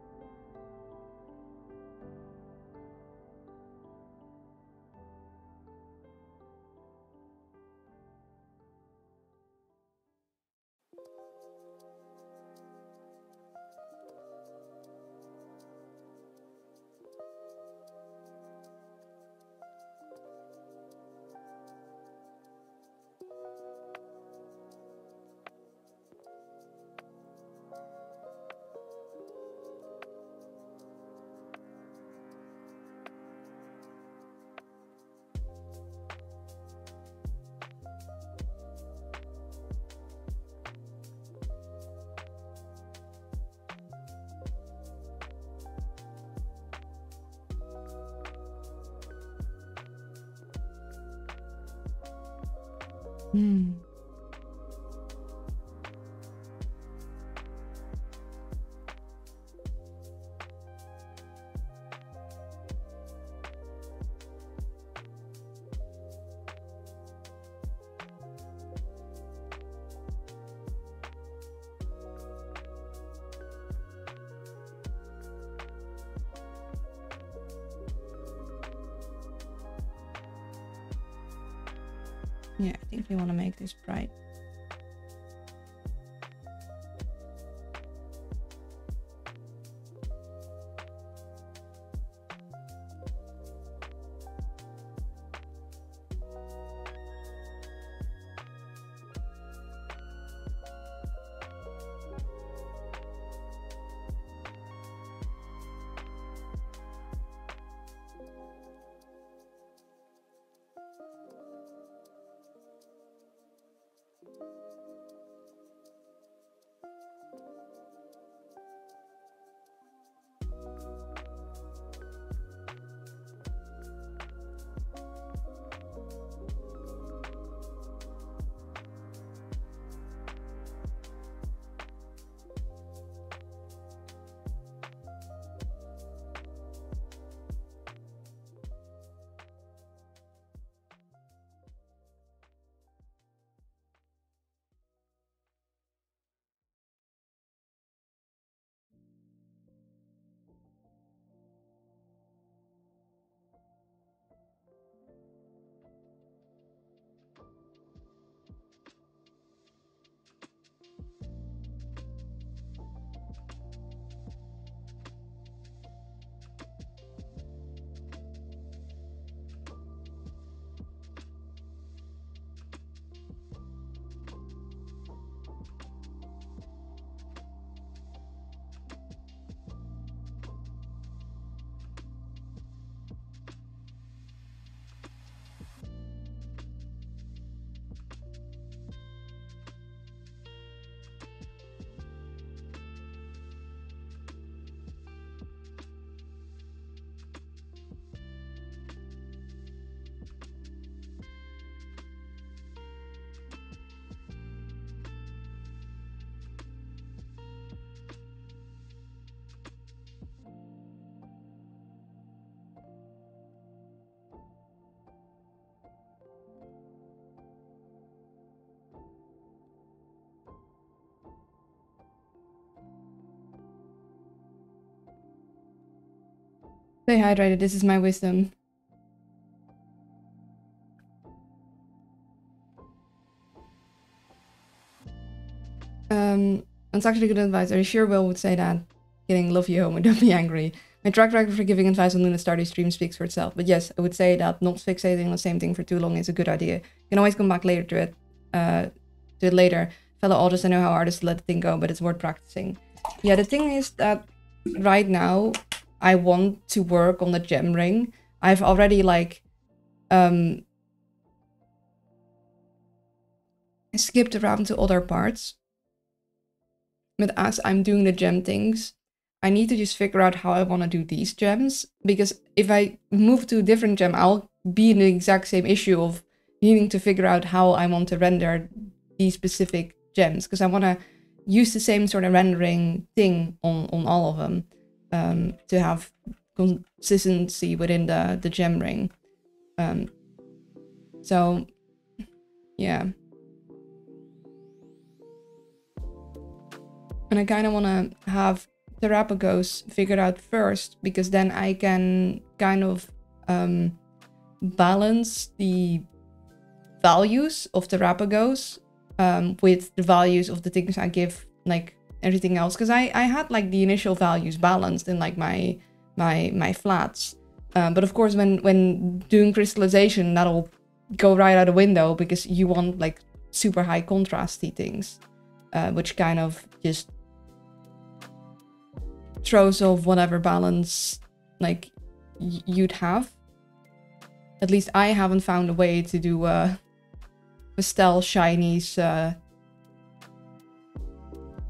Hmm. Yeah, I think we want to make this bright. Stay hydrated, this is my wisdom. That's actually good advice. Are you sure Will would say that? Kidding, love you home and don't be angry. My track record for giving advice on Luna Stardew stream speaks for itself. But yes, I would say that not fixating on the same thing for too long is a good idea. You can always come back later to it later. Fellow artists, I know how artists let the thing go, but it's worth practicing. Yeah, the thing is that right now I want to work on the gem ring. I've already like skipped around to other parts. But as I'm doing the gem things, I need to just figure out how I want to do these gems. Because if I move to a different gem, I'll be in the exact same issue of needing to figure out how I want to render these specific gems. Because I want to use the same sort of rendering thing on all of them to have consistency within the gem ring. So, yeah. And I kind of want to have Terapagos figured out first, because then I can kind of balance the values of Terapagos with the values of the things I give, like everything else. Because I had like the initial values balanced in like my flats. But of course, when doing crystallization, that'll go right out the window, because you want like super high contrasty things, which kind of just throws off whatever balance like you'd have. At least I haven't found a way to do pastel shinies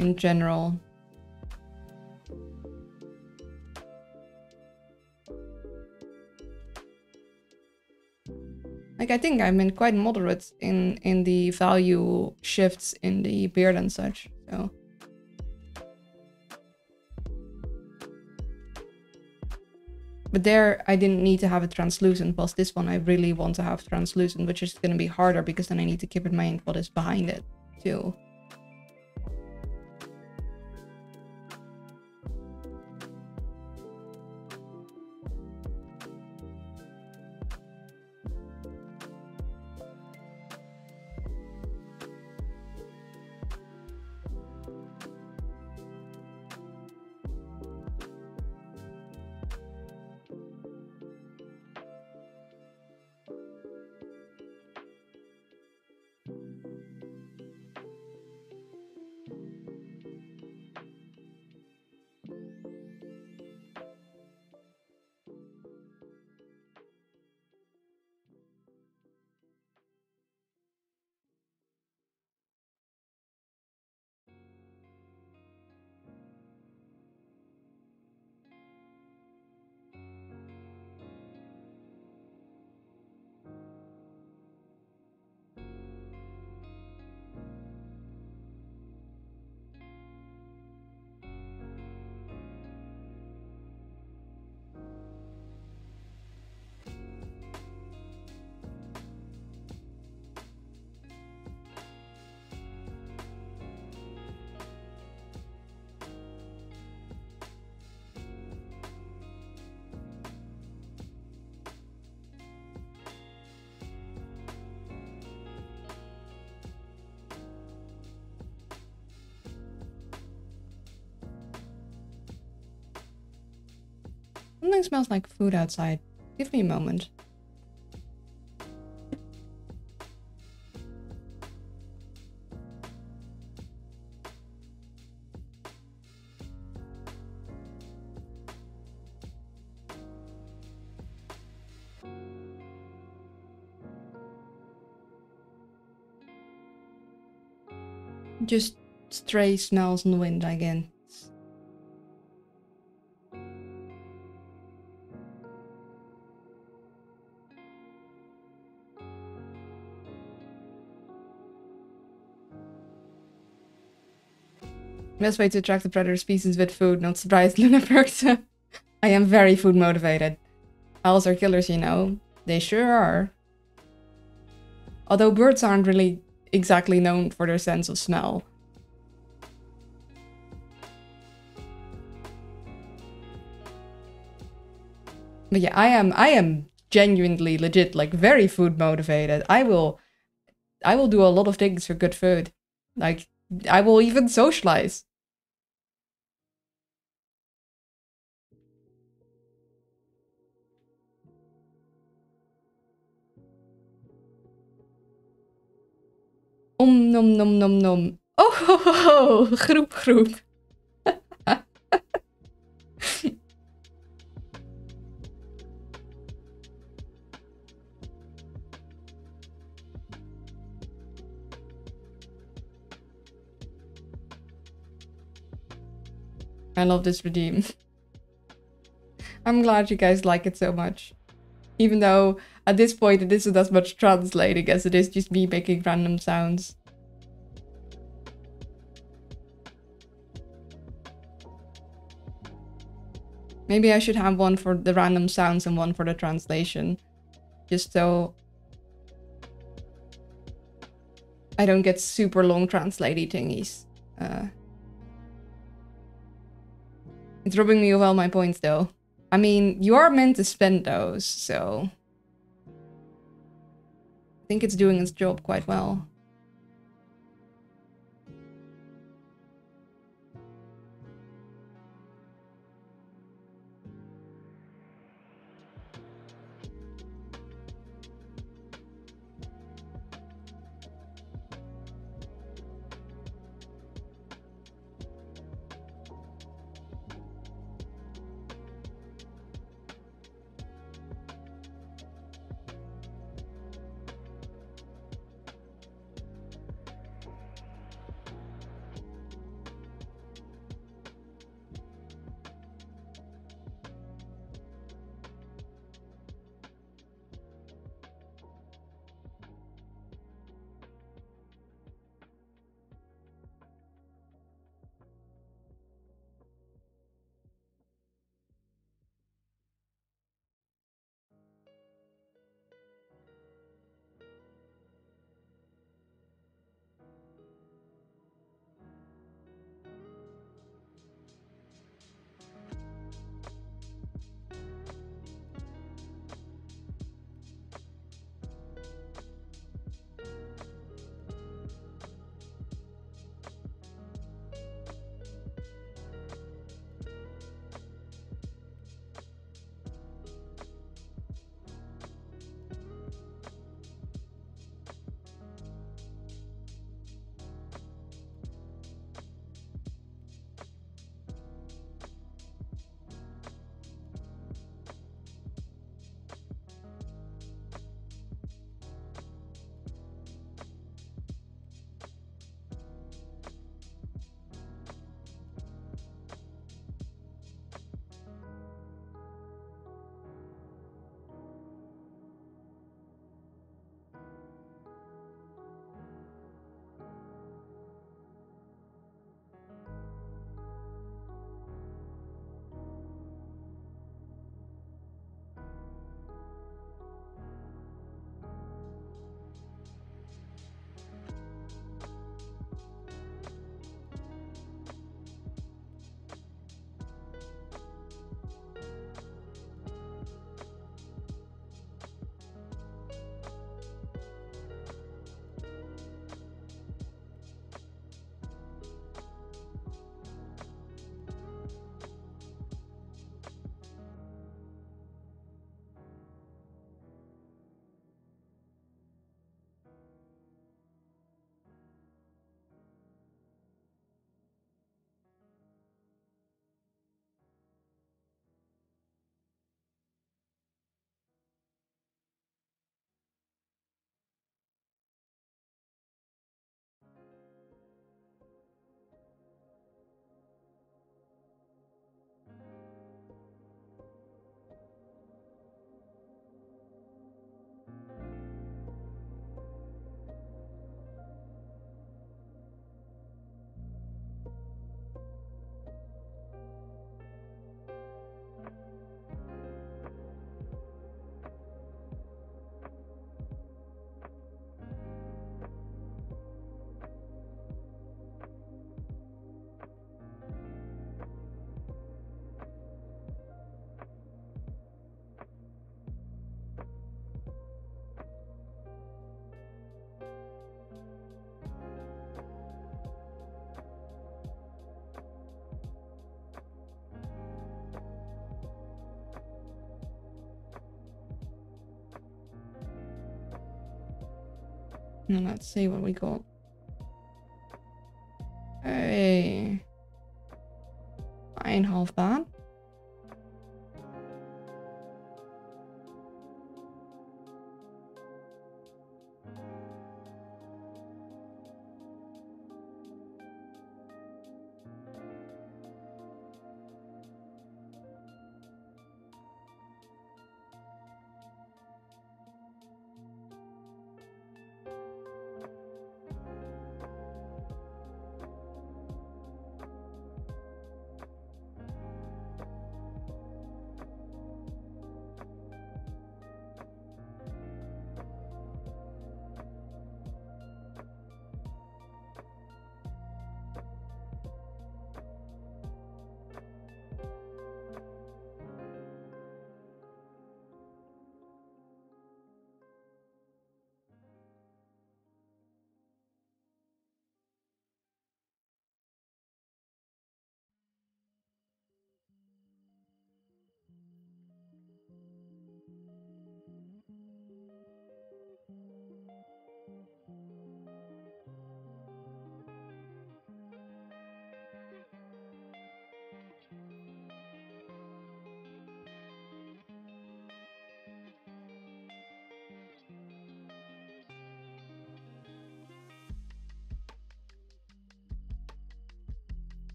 in general. Like, I think I'm in quite moderate in the value shifts in the beard and such, so. But there, I didn't need to have it translucent, whilst this one I really want to have translucent, which is going to be harder because then I need to keep in mind what is behind it, too. Something smells like food outside. Give me a moment. Just stray smells in the wind, I guess. Best way to attract the predator species with food, not surprised, Lunaperx. I am very food motivated. Owls are killers, you know. They sure are. Although birds aren't really exactly known for their sense of smell. But yeah, I am genuinely legit, like, very food motivated. I will do a lot of things for good food. Like, I will even socialize. Nom nom nom nom. Oh ho ho ho! Groep groep. I love this redeem. I'm glad you guys like it so much. Even though at this point it isn't as much translating as it is just me making random sounds. Maybe I should have one for the random sounds and one for the translation. Just so I don't get super long translating thingies. It's robbing me of all my points though. I mean, you are meant to spend those, so I think it's doing its job quite well. And let's see what we got. Hey. I ain't half bad.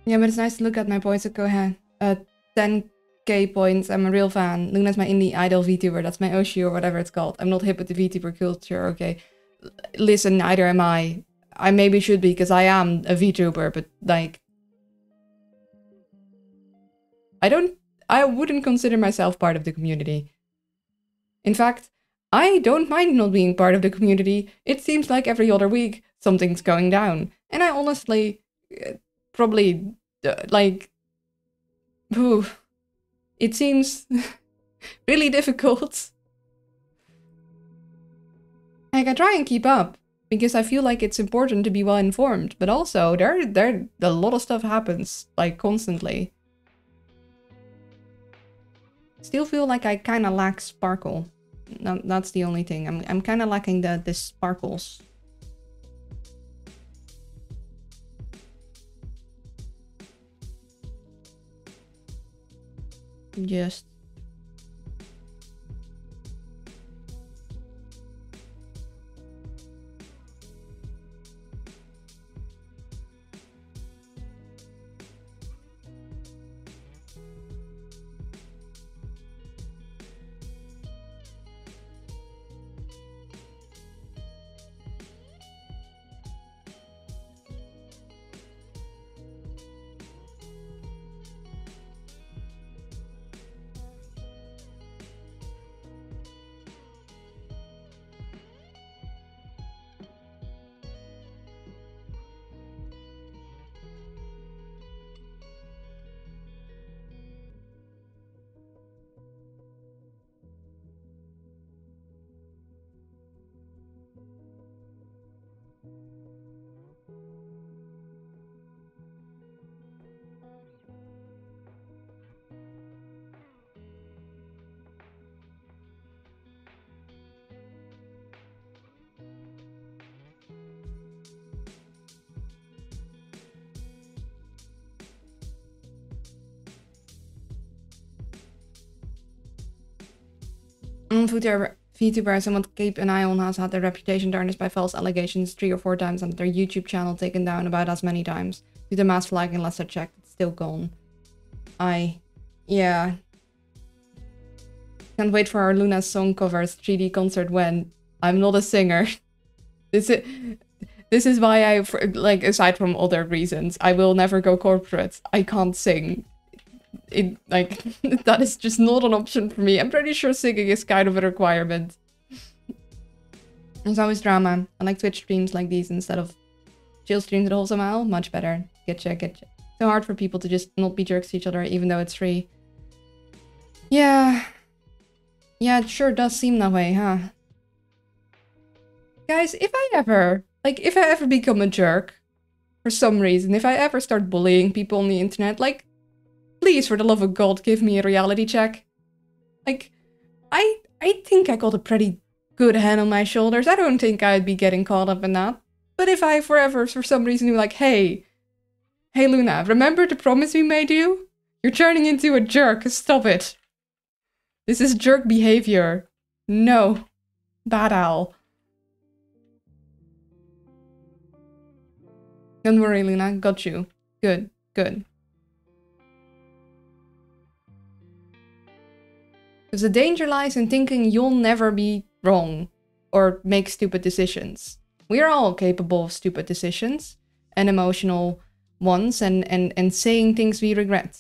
Yeah, but it's nice to look at my points. So go ahead. 10k points. I'm a real fan. Luna's my indie idol VTuber. That's my Oshi or whatever it's called. I'm not hip with the VTuber culture. Okay, listen, neither am I. I maybe should be because I am a VTuber, but like, I wouldn't consider myself part of the community. In fact, I don't mind not being part of the community. It seems like every other week something's going down, and I honestly probably like, ooh, it seems really difficult. Like, I try and keep up because I feel like it's important to be well informed, but also there a lot of stuff happens like constantly. Still feel like I kind of lack sparkle. That's the only thing. I'm kind of lacking the sparkles. Just VTuber someone to keep an eye on has had their reputation tarnished by false allegations 3 or 4 times and their YouTube channel taken down about as many times. Due to mass flag and lesser checked, it's still gone. Yeah. Can't wait for our Luna's song covers 3D concert when I'm not a singer. This is why I, like, aside from other reasons, I will never go corporate. I can't sing. Like, that is just not an option for me. I'm pretty sure singing is kind of a requirement. There's always drama. I like Twitch streams like these instead of chill streams at Wholesome Owl. Much better. Getcha. So hard for people to just not be jerks to each other, even though it's free. Yeah. Yeah, it sure does seem that way, huh? Guys, if I ever become a jerk, for some reason, if I ever start bullying people on the internet, like, please, for the love of God, give me a reality check. Like, I think I got a pretty good head on my shoulders. I don't think I'd be getting caught up in that. But if I forever, for some reason, be like, hey Luna, remember the promise we made you? You're turning into a jerk, stop it. This is jerk behavior. No. Bad owl. Don't worry, Luna, got you. Good. Because the danger lies in thinking you'll never be wrong or make stupid decisions. We are all capable of stupid decisions and emotional ones and saying things we regret.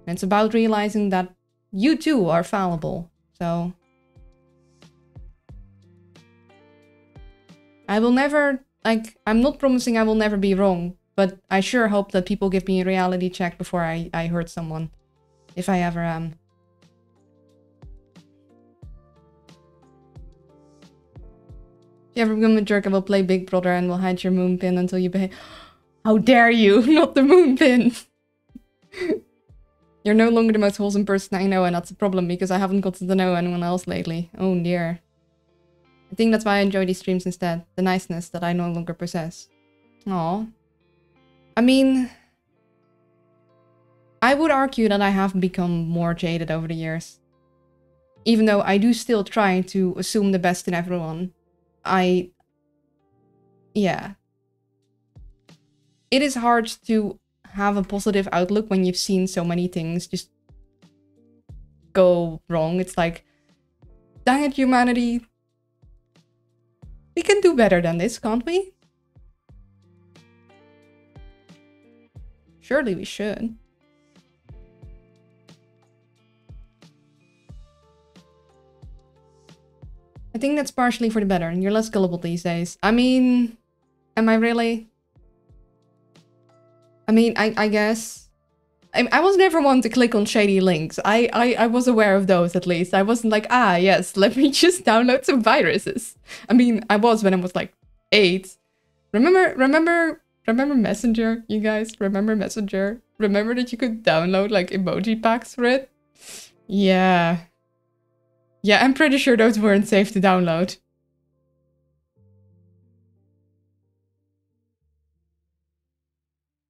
And it's about realizing that you too are fallible. So I will never, like, I'm not promising I will never be wrong, but I sure hope that people give me a reality check before I hurt someone. If I ever am. If you ever become a jerk, I will play Big Brother and will hide your moon pin until you behave. How dare you! Not the moon pin! You're no longer the most wholesome person I know, and that's a problem because I haven't gotten to know anyone else lately. Oh dear. I think that's why I enjoy these streams instead. The niceness that I no longer possess. Aw. I mean, I would argue that I have become more jaded over the years. Even though I do still try to assume the best in everyone. Yeah. It is hard to have a positive outlook when you've seen so many things just go wrong. It's like, dang it, humanity. We can do better than this, can't we? Surely we should. I think that's partially for the better, and you're less gullible these days. I mean, am I really? I mean, I guess. I was never one to click on shady links. I was aware of those, at least. I wasn't like, ah, yes, let me just download some viruses. I mean, I was when I was like 8. Remember Messenger, you guys? Remember Messenger? Remember that you could download like emoji packs for it? Yeah. Yeah, I'm pretty sure those weren't safe to download.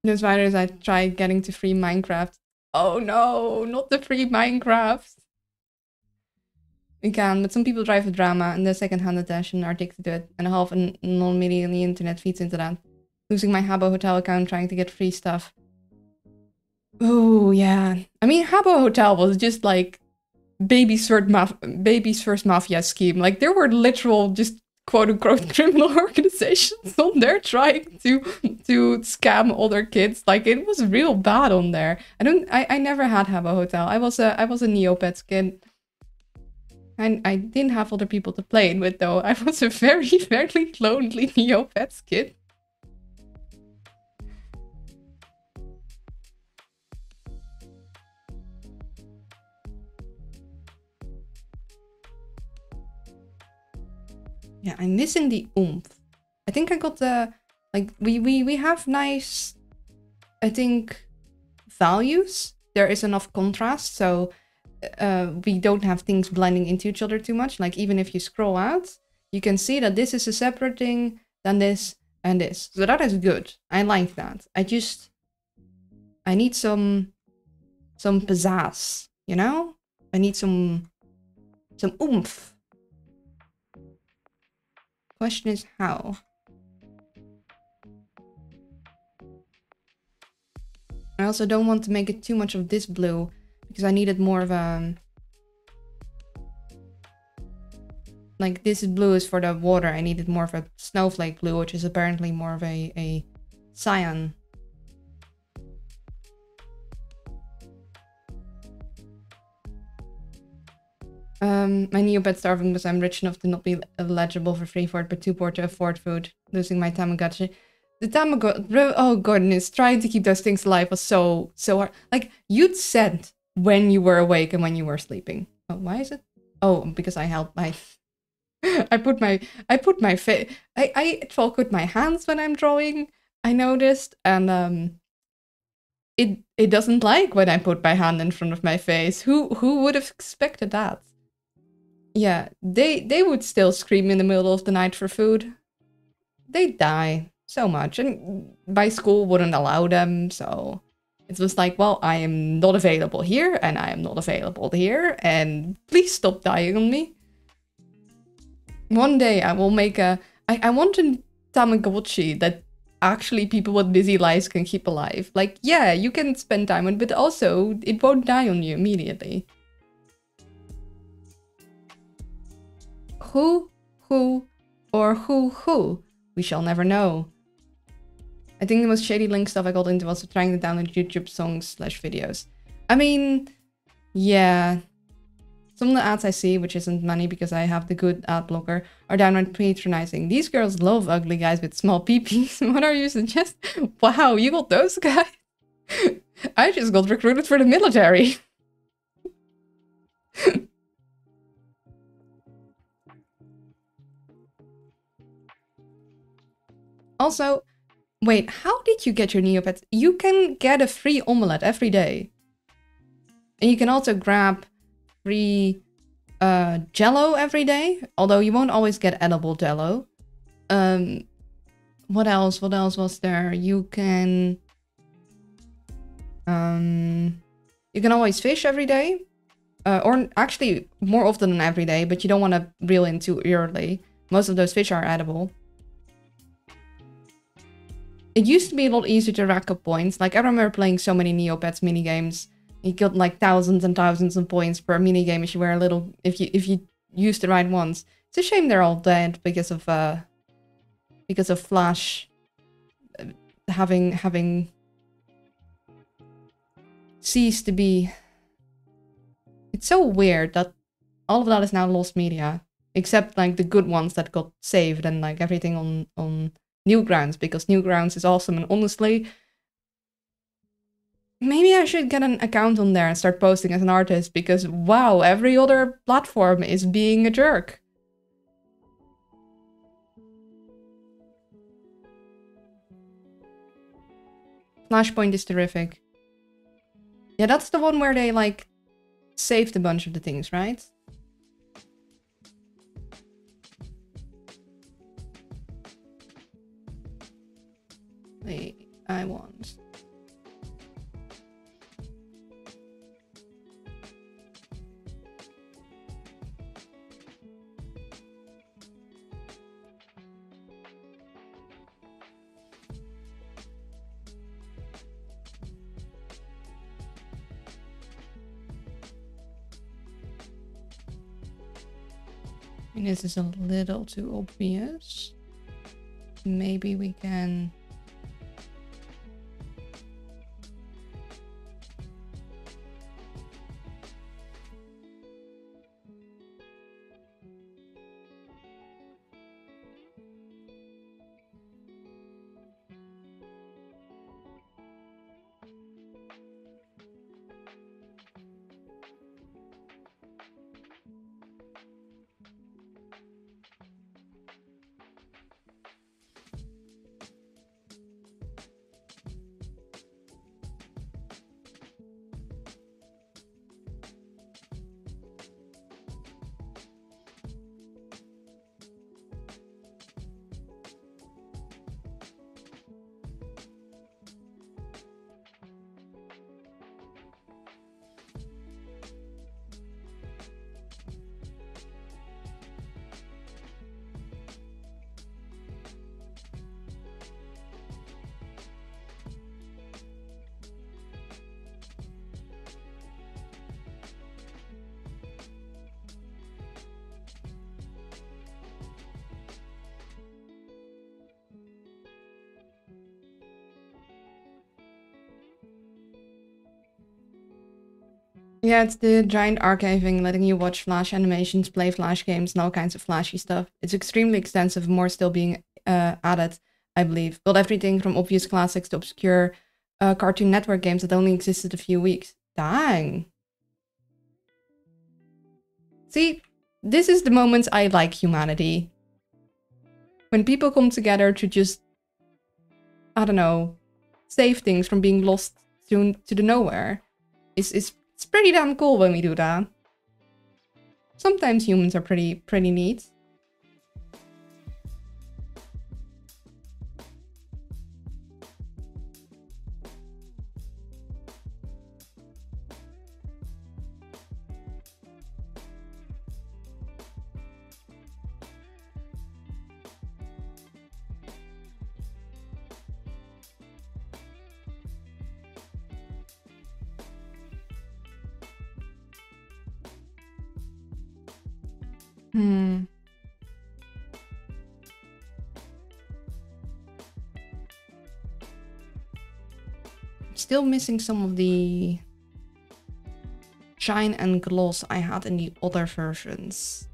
Those viruses I tried getting to free Minecraft. Oh no, not the free Minecraft. We can, but some people drive the drama and the second-hand attention are addicted to it, and half a non-media on the internet feeds into that. Losing my Habbo Hotel account trying to get free stuff. Oh yeah. I mean, Habbo Hotel was just like baby's first mafia scheme. Like, there were literal just quote-unquote criminal organizations on there trying to scam other kids. Like, it was real bad on there. I never had Habbo Hotel. I was a Neopets kid. I didn't have other people to play it with, though. I was a very, very lonely Neopets kid. Yeah, I'm missing the oomph. I think I got the, like, we have nice, I think, values. There is enough contrast, so we don't have things blending into each other too much. Like, even if you scroll out, you can see that this is a separate thing than this and this. So that is good. I like that. I need some pizzazz, you know? I need some oomph. Question is how. I also don't want to make it too much of this blue because I needed more of a... Like this blue is for the water. I needed more of a snowflake blue, which is apparently more of a cyan. My Neopet starving because I'm rich enough to not be eligible for free for it, but too poor to afford food. Losing my Tamagotchi. The Tamagotchi, oh goodness, trying to keep those things alive was so hard. Like, you'd said when you were awake and when you were sleeping. Oh, why is it? Oh, because I helped my... I put my face... I talk with my hands when I'm drawing, I noticed, and it doesn't like when I put my hand in front of my face. Who would have expected that? Yeah, they would still scream in the middle of the night for food. They'd die so much, and my school wouldn't allow them, so it was like, well, I am not available here, and I am not available here, and please stop dying on me. One day I will make a... I want a Tamagotchi that actually people with busy lives can keep alive. Like, yeah, you can spend time on it, but also it won't die on you immediately. Who, or who? We shall never know. I think the most shady link stuff I got into was trying to download YouTube songs / videos. I mean, yeah. Some of the ads I see, which isn't many because I have the good ad blocker, are downright patronizing. These girls love ugly guys with small peepees. What are you suggesting? Wow, you got those guys? I just got recruited for the military. Also, wait, how did you get your Neopets? You can get a free omelette every day. And you can also grab free Jello every day, although you won't always get edible Jello. What else was there? You can always fish every day, or actually more often than every day, but you don't want to reel in too early. Most of those fish are edible. It used to be a lot easier to rack up points. Like, I remember playing so many Neopets minigames. You got like thousands and thousands of points per minigame if you were a little... if you use the right ones. It's a shame they're all dead because of Flash having ceased to be... It's so weird that all of that is now lost media. Except like the good ones that got saved and like everything on Newgrounds, because Newgrounds is awesome, and honestly, maybe I should get an account on there and start posting as an artist, because wow, every other platform is being a jerk. Flashpoint is terrific. Yeah, that's the one where they like saved a bunch of the things, right? Wait, I want... And this is a little too obvious. Maybe we can... Yeah, it's the giant archiving, letting you watch Flash animations, play Flash games, and all kinds of flashy stuff. It's extremely extensive, more still being added, I believe. Built everything from obvious classics to obscure Cartoon Network games that only existed a few weeks. Dang. See, this is the moments I like humanity. When people come together to just, I don't know, save things from being lost to the nowhere. It's pretty damn cool when we do that. Sometimes humans are pretty neat. Still missing some of the shine and gloss I had in the other versions.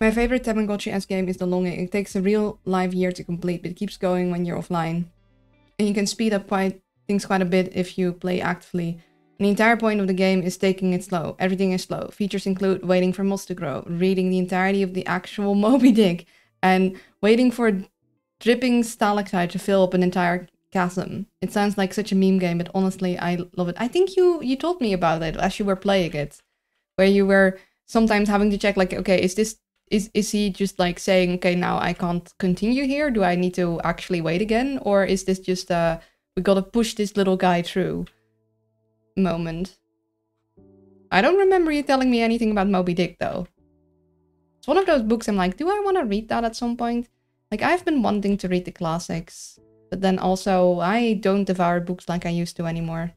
My favorite Tamagotchi-esque game is The Longing. It takes a real live year to complete, but it keeps going when you're offline. And you can speed up things quite a bit if you play actively. And the entire point of the game is taking it slow. Everything is slow. Features include waiting for moss to grow, reading the entirety of the actual Moby Dick, and waiting for a dripping stalactite to fill up an entire chasm. It sounds like such a meme game, but honestly, I love it. I think you told me about it as you were playing it, where you were sometimes having to check, like, okay, is he just like saying, okay, now I can't continue here? Do I need to actually wait again? Or is this just we gotta push this little guy through moment? I don't remember you telling me anything about Moby Dick, though. It's one of those books I'm like, do I want to read that at some point? Like, I've been wanting to read the classics, but then also I don't devour books like I used to anymore.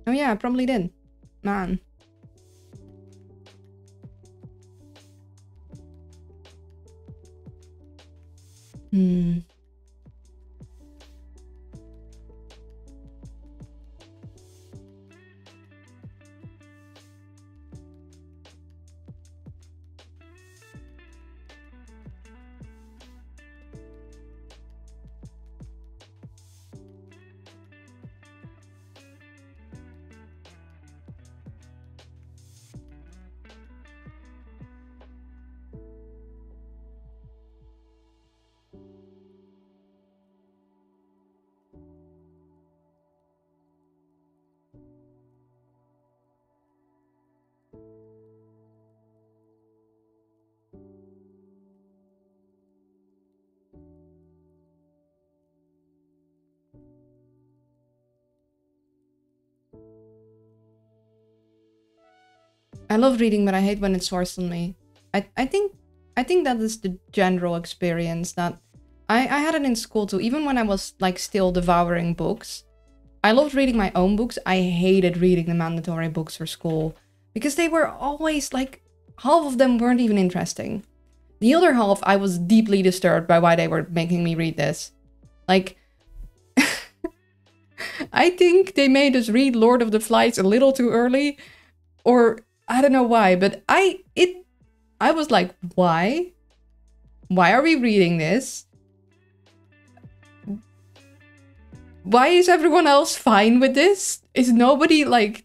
Oh yeah, I probably did. Man. I love reading, but I hate when it's forced on me. I think that is the general experience that I had it in school too. Even when I was like still devouring books, I loved reading my own books. I hated reading the mandatory books for school because they were always like, half of them weren't even interesting. The other half, I was deeply disturbed by why they were making me read this. Like, I think they made us read Lord of the Flies a little too early, or I don't know why, but I was like, why? Why are we reading this? Why is everyone else fine with this? Is nobody like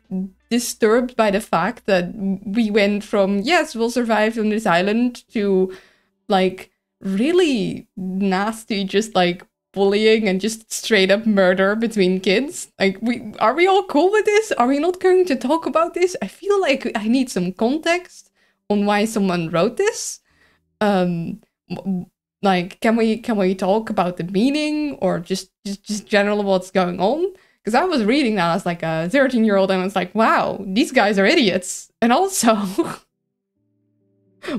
disturbed by the fact that we went from, yes, we'll survive on this island, to like really nasty, just like bullying and just straight up murder between kids? Like, are we all cool with this? Are we not going to talk about this? I feel like I need some context on why someone wrote this. Like, can we talk about the meaning, or just general what's going on? Because I was reading that as like a 13-year-old and I was like, wow, these guys are idiots. And also,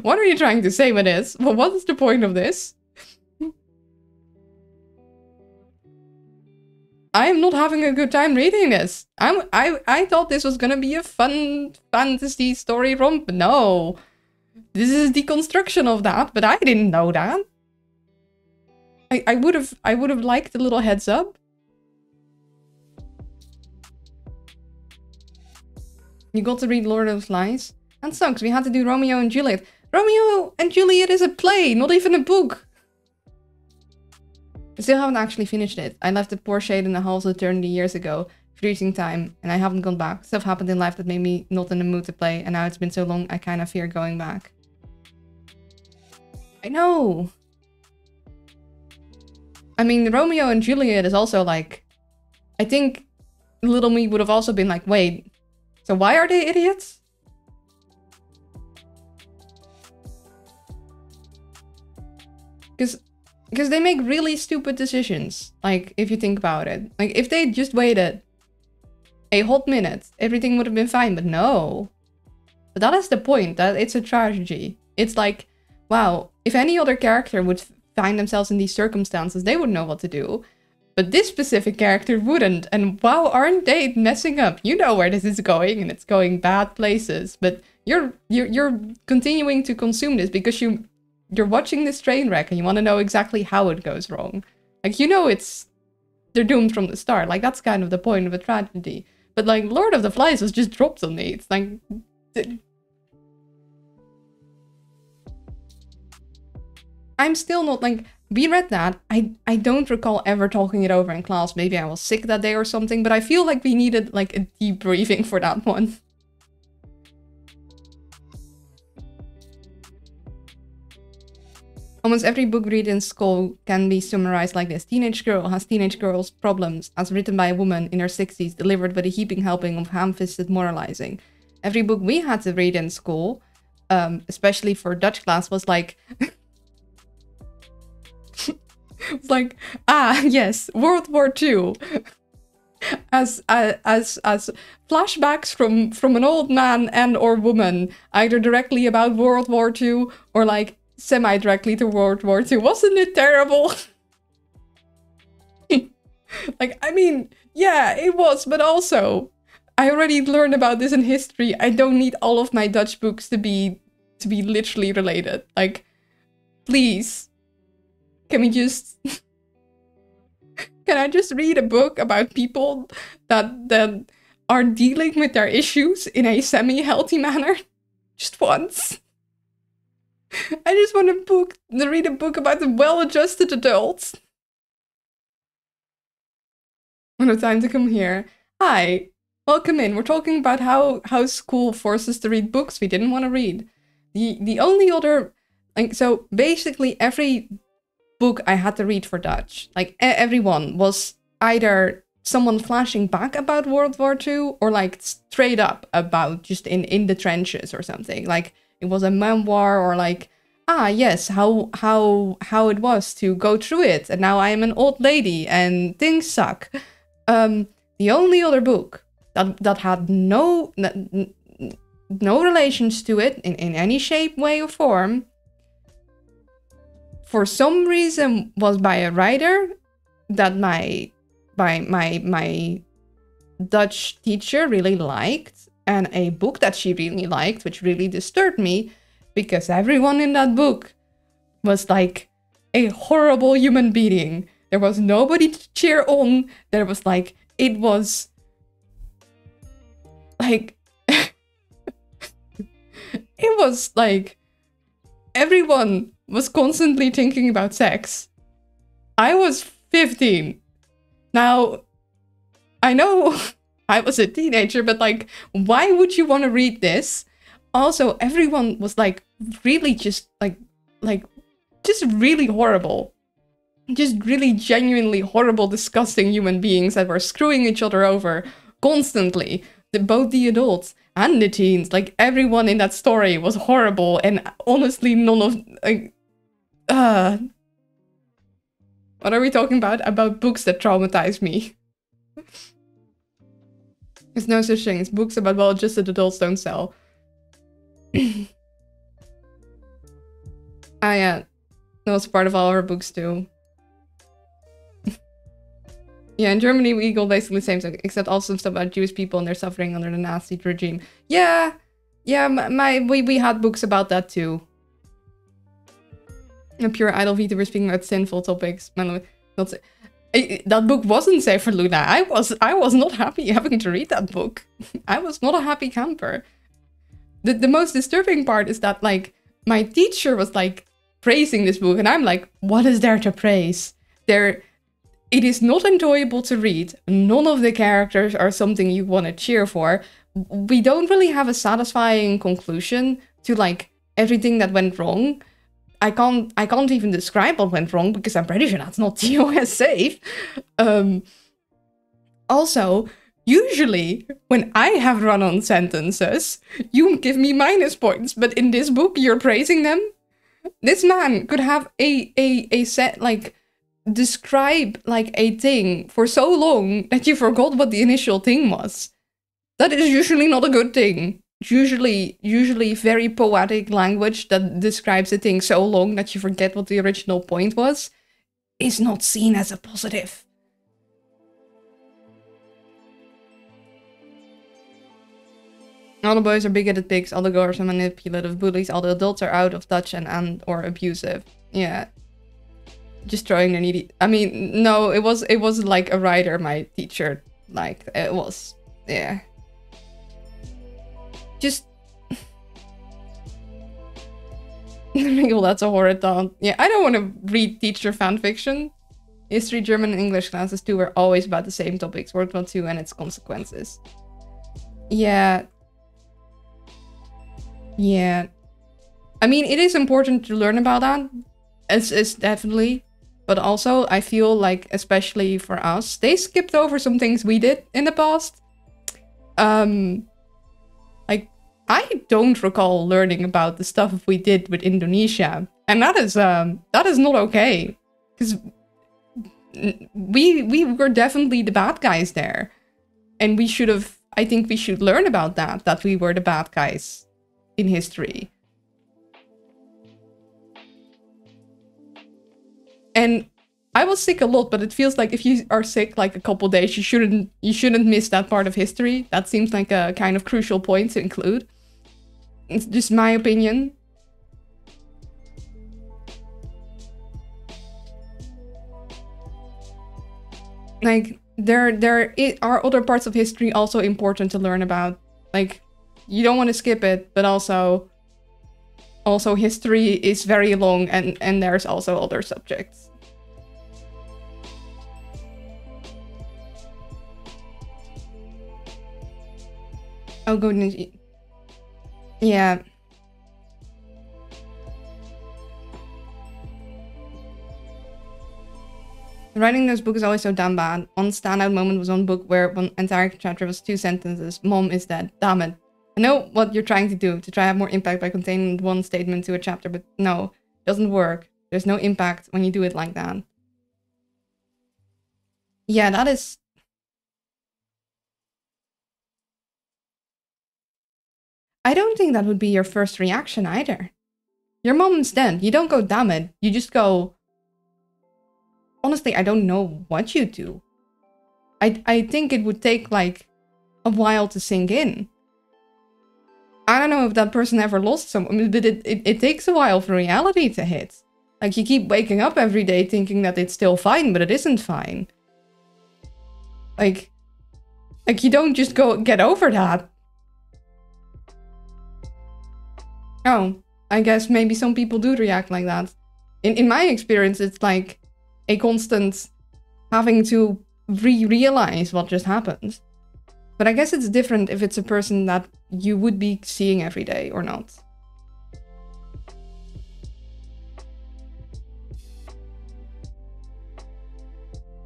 what are you trying to say with this? Well, what is the point of this? I am not having a good time reading this. I thought this was gonna be a fun fantasy story romp, but no. This is deconstruction of that, but I didn't know that. I would have liked a little heads up. You got to read Lord of the Flies? That sucks. We had to do Romeo and Juliet. Romeo and Juliet is a play, not even a book. I still haven't actually finished it. I left the poor shade in the halls of eternity years ago, freezing time, and I haven't gone back. Stuff happened in life that made me not in the mood to play, and now it's been so long I kind of fear going back. I know. I mean, Romeo and Juliet is also like, I think little me would have also been like, wait, so why are they idiots? Because they make really stupid decisions, like, if you think about it. Like, if they just waited a hot minute, everything would have been fine, but no. But that is the point, that it's a tragedy. It's like, wow, if any other character would find themselves in these circumstances, they would know what to do. But this specific character wouldn't, and wow, aren't they messing up? You know where this is going, and it's going bad places. But you're continuing to consume this because you're watching this train wreck and you want to know exactly how it goes wrong. Like, you know, they're doomed from the start. Like, that's kind of the point of a tragedy. But like, Lord of the Flies was just dropped on me. It's like, I'm still not like, we read that. I don't recall ever talking it over in class. Maybe I was sick that day or something, but I feel like we needed like a debriefing for that one. Almost every book read in school can be summarized like this. Teenage girl has teenage girl's problems, as written by a woman in her 60s, delivered with a heaping helping of ham-fisted moralizing. Every book we had to read in school, especially for Dutch class, was like... It's like, ah, yes, World War II. As flashbacks from an old man and or woman, either directly about World War II or like semi-directly to World War II. Wasn't it terrible? Like, I mean, yeah, it was, but also, I already learned about this in history. I don't need all of my Dutch books to be literally related. Like, please. Can we just... Can I just read a book about people that are dealing with their issues in a semi-healthy manner? Just once. I just want to read a book about a well-adjusted adult. When it's time to come here. Hi, welcome in. We're talking about how school forced us to read books we didn't want to read. The only other... Like, so basically every book I had to read for Dutch, like everyone, was either someone flashing back about World War II or like straight up about just in the trenches or something. Like it was a memoir or like, ah yes, how it was to go through it, and now I am an old lady and things suck. The only other book that had no relations to it in any shape, way, or form, for some reason, was by a writer that my Dutch teacher really liked, and a book that she really liked, which really disturbed me, because everyone in that book was like a horrible human being. There was nobody to cheer on. There was like, it was like it was like everyone was constantly thinking about sex. I was 15. Now, I know I was a teenager, but like, why would you want to read this? Also, everyone was like really just like just really horrible. Just really genuinely horrible, disgusting human beings that were screwing each other over constantly. Both the adults and the teens. Like, everyone in that story was horrible, and honestly, none of... like, what are we talking about? About books that traumatize me. There's no such thing. It's books about well-adjusted adults don't sell. Ah, yeah. That was part of all our books, too. Yeah, in Germany, we go basically the same thing, except also some stuff about Jewish people and their suffering under the Nazi regime. Yeah, yeah, we had books about that too. A pure idle Vita, we're speaking about sinful topics. That book wasn't safe for Luna. I was not happy having to read that book. I was not a happy camper. The most disturbing part is that, like, my teacher was like praising this book, and I'm like, what is there to praise? It is not enjoyable to read. None of the characters are something you want to cheer for. We don't really have a satisfying conclusion to like everything that went wrong. I can't even describe what went wrong because I'm pretty sure that's not TOS safe. Also, usually when I have run-on sentences, you give me minus points, but in this book you're praising them. This man could have a set like describe like a thing for so long that you forgot what the initial thing was. That is usually not a good thing. Usually very poetic language that describes a thing so long that you forget what the original point was is not seen as a positive. All the boys are bigoted pigs, all the girls are manipulative bullies, all the adults are out of touch and or abusive. Yeah. Just throwing their needy... I mean, no, it was like a writer, my teacher. Like, it was... yeah. Just... well, that's a horrid thought. Yeah, I don't want to read teacher fanfiction. History, German, and English classes too were always about the same topics. World War II and its consequences. Yeah. Yeah. I mean, it is important to learn about that. It's definitely... But also, I feel like, especially for us, they skipped over some things we did in the past. Like, I don't recall learning about the stuff we did with Indonesia. And that is not okay. Because we were definitely the bad guys there. And we should have, I think we should learn about that we were the bad guys in history. And I was sick a lot, but it feels like if you are sick like a couple days, you shouldn't miss that part of history. That seems like a kind of crucial point to include. It's just my opinion. Like, there are other parts of history also important to learn about. Like, you don't want to skip it, but also history is very long and there's also other subjects. Oh, goodness. Yeah. Writing those books is always so damn bad. One standout moment was one book where one entire chapter was 2 sentences. Mom is dead. Damn it. I know what you're trying to do, to try to have more impact by containing one statement to a chapter, but no, it doesn't work. There's no impact when you do it like that. Yeah, that is... I don't think that would be your first reaction either. Your mom's dead. You don't go, damn it. You just go... Honestly, I don't know what you do. I think it would take, like, a while to sink in. I don't know if that person ever lost someone, but it takes a while for reality to hit. Like, you keep waking up every day thinking that it's still fine, but it isn't fine. Like you don't just go get over that. Oh, I guess maybe some people do react like that. In my experience, it's like a constant having to realize what just happened. But I guess it's different if it's a person that you would be seeing every day or not.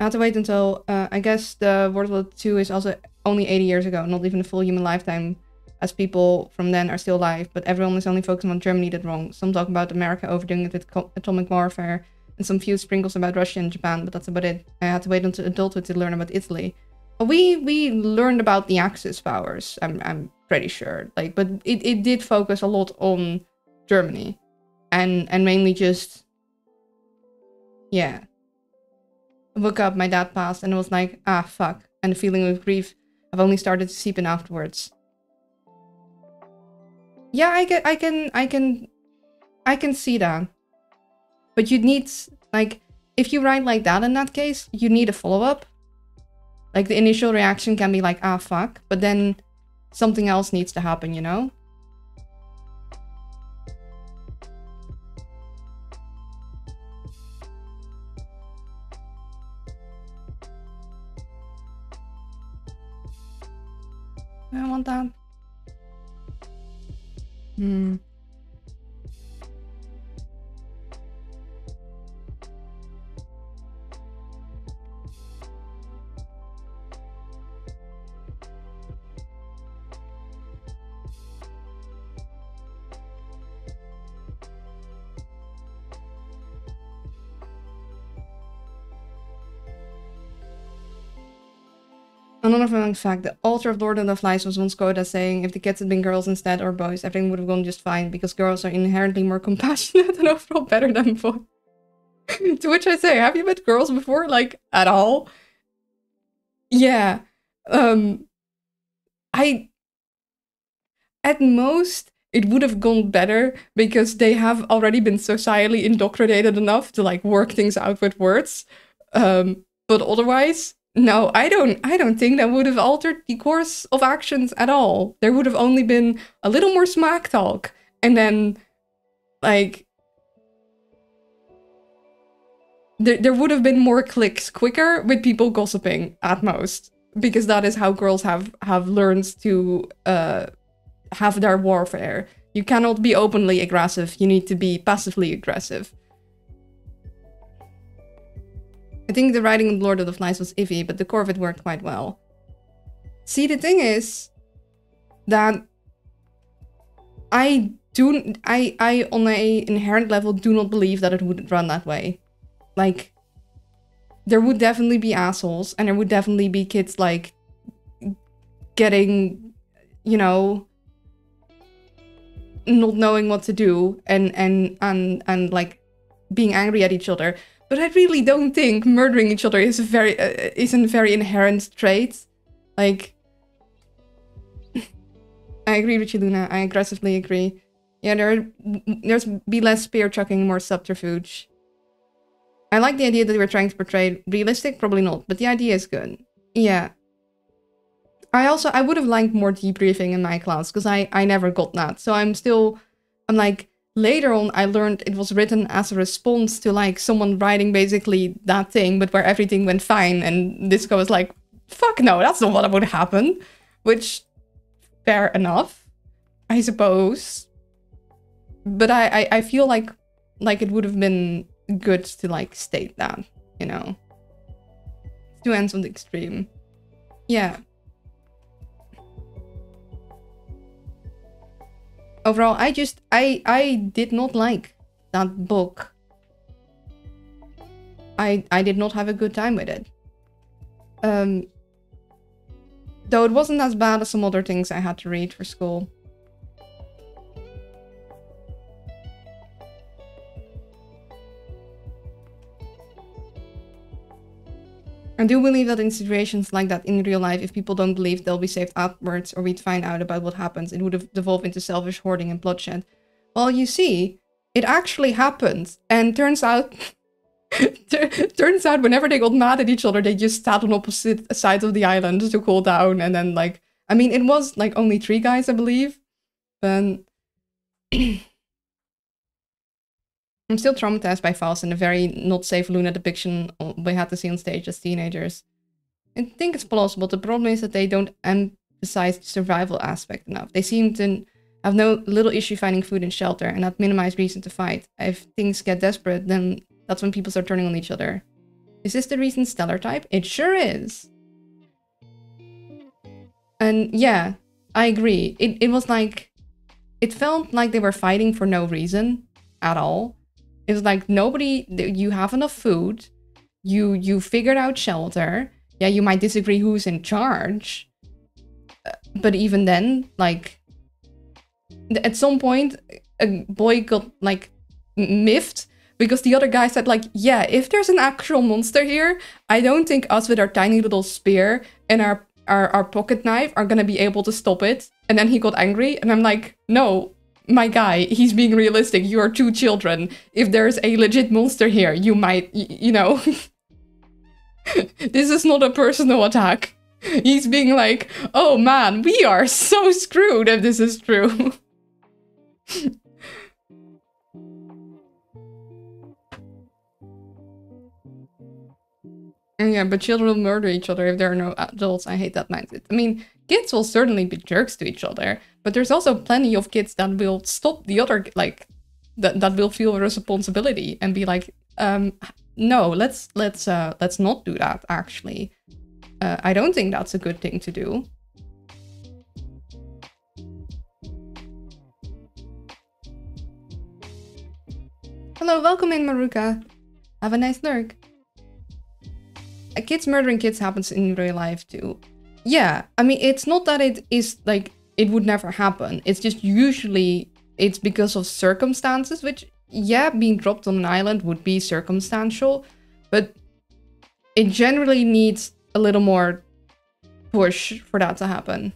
I had to wait until, I guess the World War II is also only 80 years ago, not even a full human lifetime, as people from then are still alive, but everyone is only focusing on Germany did wrong. Some talk about America overdoing it with atomic warfare, and some few sprinkles about Russia and Japan, but that's about it. I had to wait until adulthood to learn about Italy. We learned about the Axis powers, I'm pretty sure. Like, but it did focus a lot on Germany. And mainly just, yeah. I woke up, my dad passed, and it was like, ah, fuck. And the feeling of grief have only started to seep in afterwards. Yeah, I can see that. But you'd need, like, if you write like that in that case, you need a follow-up. Like, the initial reaction can be like, ah, fuck. But then something else needs to happen, you know? I want that. Another fun fact, the author of Lord of the Flies was once quoted as saying, if the kids had been girls instead or boys, everything would have gone just fine, because girls are inherently more compassionate and overall better than boys. To which I say, have you met girls before? Like, at all? Yeah. At most, it would have gone better, because they have already been socially indoctrinated enough to, like, work things out with words. But otherwise... No, I don't think that would have altered the course of actions at all. There would have only been a little more smack talk. And then, like... There would have been more clicks quicker with people gossiping, at most. Because that is how girls have learned to have their warfare. You cannot be openly aggressive, you need to be passively aggressive. I think the writing of Lord of the Flies was iffy, but the core of it worked quite well. See, the thing is that I on a inherent level do not believe that it would run that way. Like, there would definitely be assholes, and there would definitely be kids, like, getting, you know, not knowing what to do, and like, being angry at each other. But I really don't think murdering each other is a very inherent trait. Like, I agree with you, Luna. I aggressively agree. Yeah, there's be less spear chucking, more subterfuge. I like the idea that we're trying to portray realistic, probably not, but the idea is good. Yeah. I would have liked more debriefing in my class, because I never got that. So I'm like, later on, I learned it was written as a response to, like, someone writing basically that thing, but where everything went fine, and Disco was like, fuck no, that's not what would happen. Which, fair enough, I suppose. But I feel like it would have been good to, like, state that, you know? Two ends on the extreme. Yeah. Overall, I did not like that book. I did not have a good time with it. Though it wasn't as bad as some other things I had to read for school. I do believe that in situations like that in real life, if people don't believe they'll be saved afterwards, or we'd find out about what happens, it would have devolved into selfish hoarding and bloodshed. Well, you see, it actually happened, and turns out whenever they got mad at each other, they just sat on opposite sides of the island to cool down, and then, like, I mean, it was, like, only 3 guys, I believe, but I'm still traumatized by Faust and the very not safe Luna depiction we had to see on stage as teenagers. I think it's plausible. The problem is that they don't emphasize the survival aspect enough. They seem to have no little issue finding food and shelter and not minimize reason to fight. If things get desperate, then that's when people start turning on each other. Is this the reason stellar type? It sure is. And yeah, I agree. It was like, it felt like they were fighting for no reason at all. It was like nobody, you have enough food, you figured out shelter. Yeah, you might disagree who's in charge. But even then, like, at some point, a boy got, like, miffed because the other guy said, like, yeah, if there's an actual monster here, I don't think us with our tiny little spear and our pocket knife are gonna be able to stop it. And then he got angry, and I'm like, no, my guy, he's being realistic. You are 2 children. If there's a legit monster here, you might, you know... This is not a personal attack. He's being like, oh man, we are so screwed if this is true. Yeah, but children will murder each other if there are no adults. I hate that mindset. I mean, kids will certainly be jerks to each other, but there's also plenty of kids that will stop the other, like, that will feel responsibility and be like, no, let's not do that, actually. I don't think that's a good thing to do. Hello, welcome in, Maruka. Have a nice lurk. Kids murdering kids happens in real life too. Yeah, I mean, it's not that it is, like, it would never happen. It's just usually it's because of circumstances, which, yeah, being dropped on an island would be circumstantial, but it generally needs a little more push for that to happen.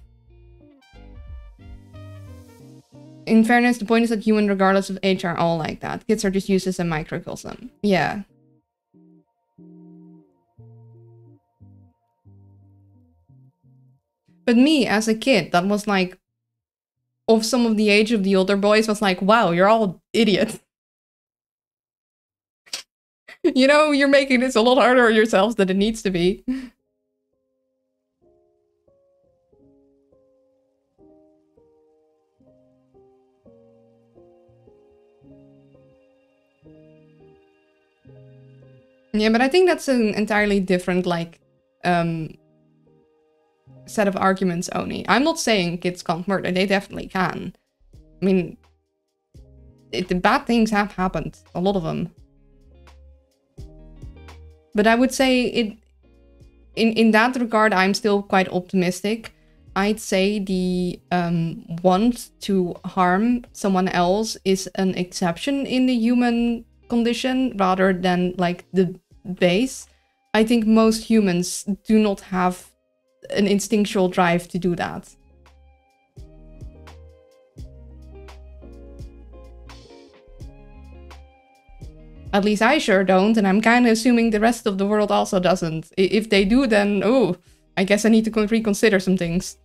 In fairness, the point is that humans, regardless of age, are all like that. Kids are just used as a microcosm. Yeah. But me, as a kid, that was like, of some of the age of the older boys, was like, wow, you're all idiots. You know, you're making this a lot harder on yourselves than it needs to be. Yeah, but I think that's an entirely different, like, set of arguments, Oni. I'm not saying kids can't murder. They definitely can. I mean, the bad things have happened. A lot of them. But I would say in that regard, I'm still quite optimistic. I'd say the want to harm someone else is an exception in the human condition rather than, like, the base. I think most humans do not have an instinctual drive to do that. At least I sure don't, and I'm kind of assuming the rest of the world also doesn't. If they do, then, oh, I guess I need to reconsider some things.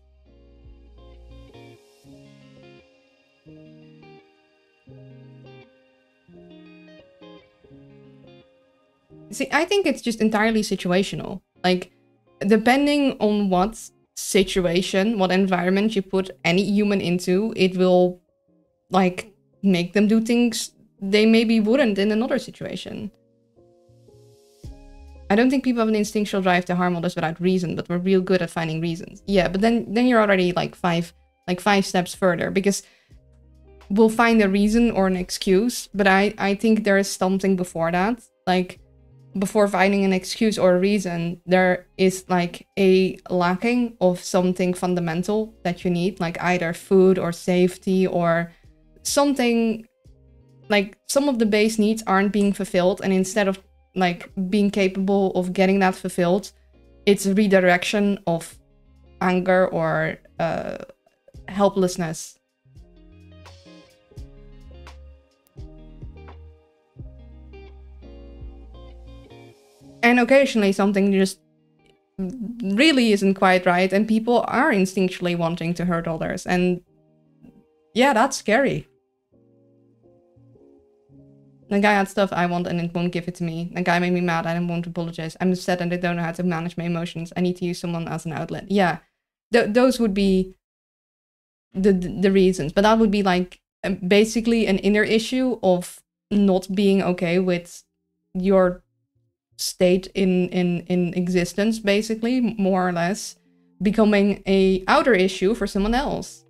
See, I think it's just entirely situational. Like, depending on what situation, what environment you put any human into, it will, like, make them do things they maybe wouldn't in another situation. I don't think people have an instinctual drive to harm others without reason, but we're real good at finding reasons. Yeah, but then you're already like five steps further, because we'll find a reason or an excuse, but I think there is something before that. Like, before finding an excuse or a reason, there is like a lacking of something fundamental that you need, like either food or safety or something. Like, some of the base needs aren't being fulfilled, and instead of like being capable of getting that fulfilled, it's a redirection of anger or helplessness. And occasionally something just really isn't quite right, and people are instinctually wanting to hurt others, and yeah, that's scary. The guy had stuff I want and it won't give it to me. The guy made me mad and I won't apologize. I'm upset and I don't know how to manage my emotions. I need to use someone as an outlet. Yeah, those would be the reasons. But that would be like basically an inner issue of not being okay with your state in existence, basically, more or less, becoming a outer issue for someone else.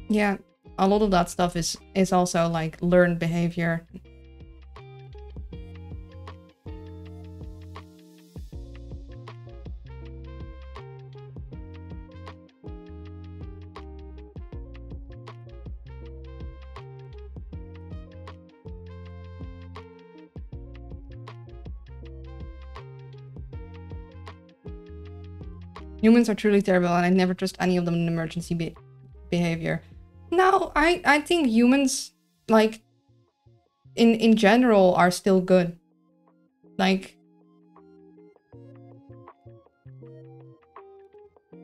Yeah, a lot of that stuff is also like learned behavior. Humans are truly terrible and I never trust any of them in emergency behavior. No, I think humans, like, in general, are still good. Like,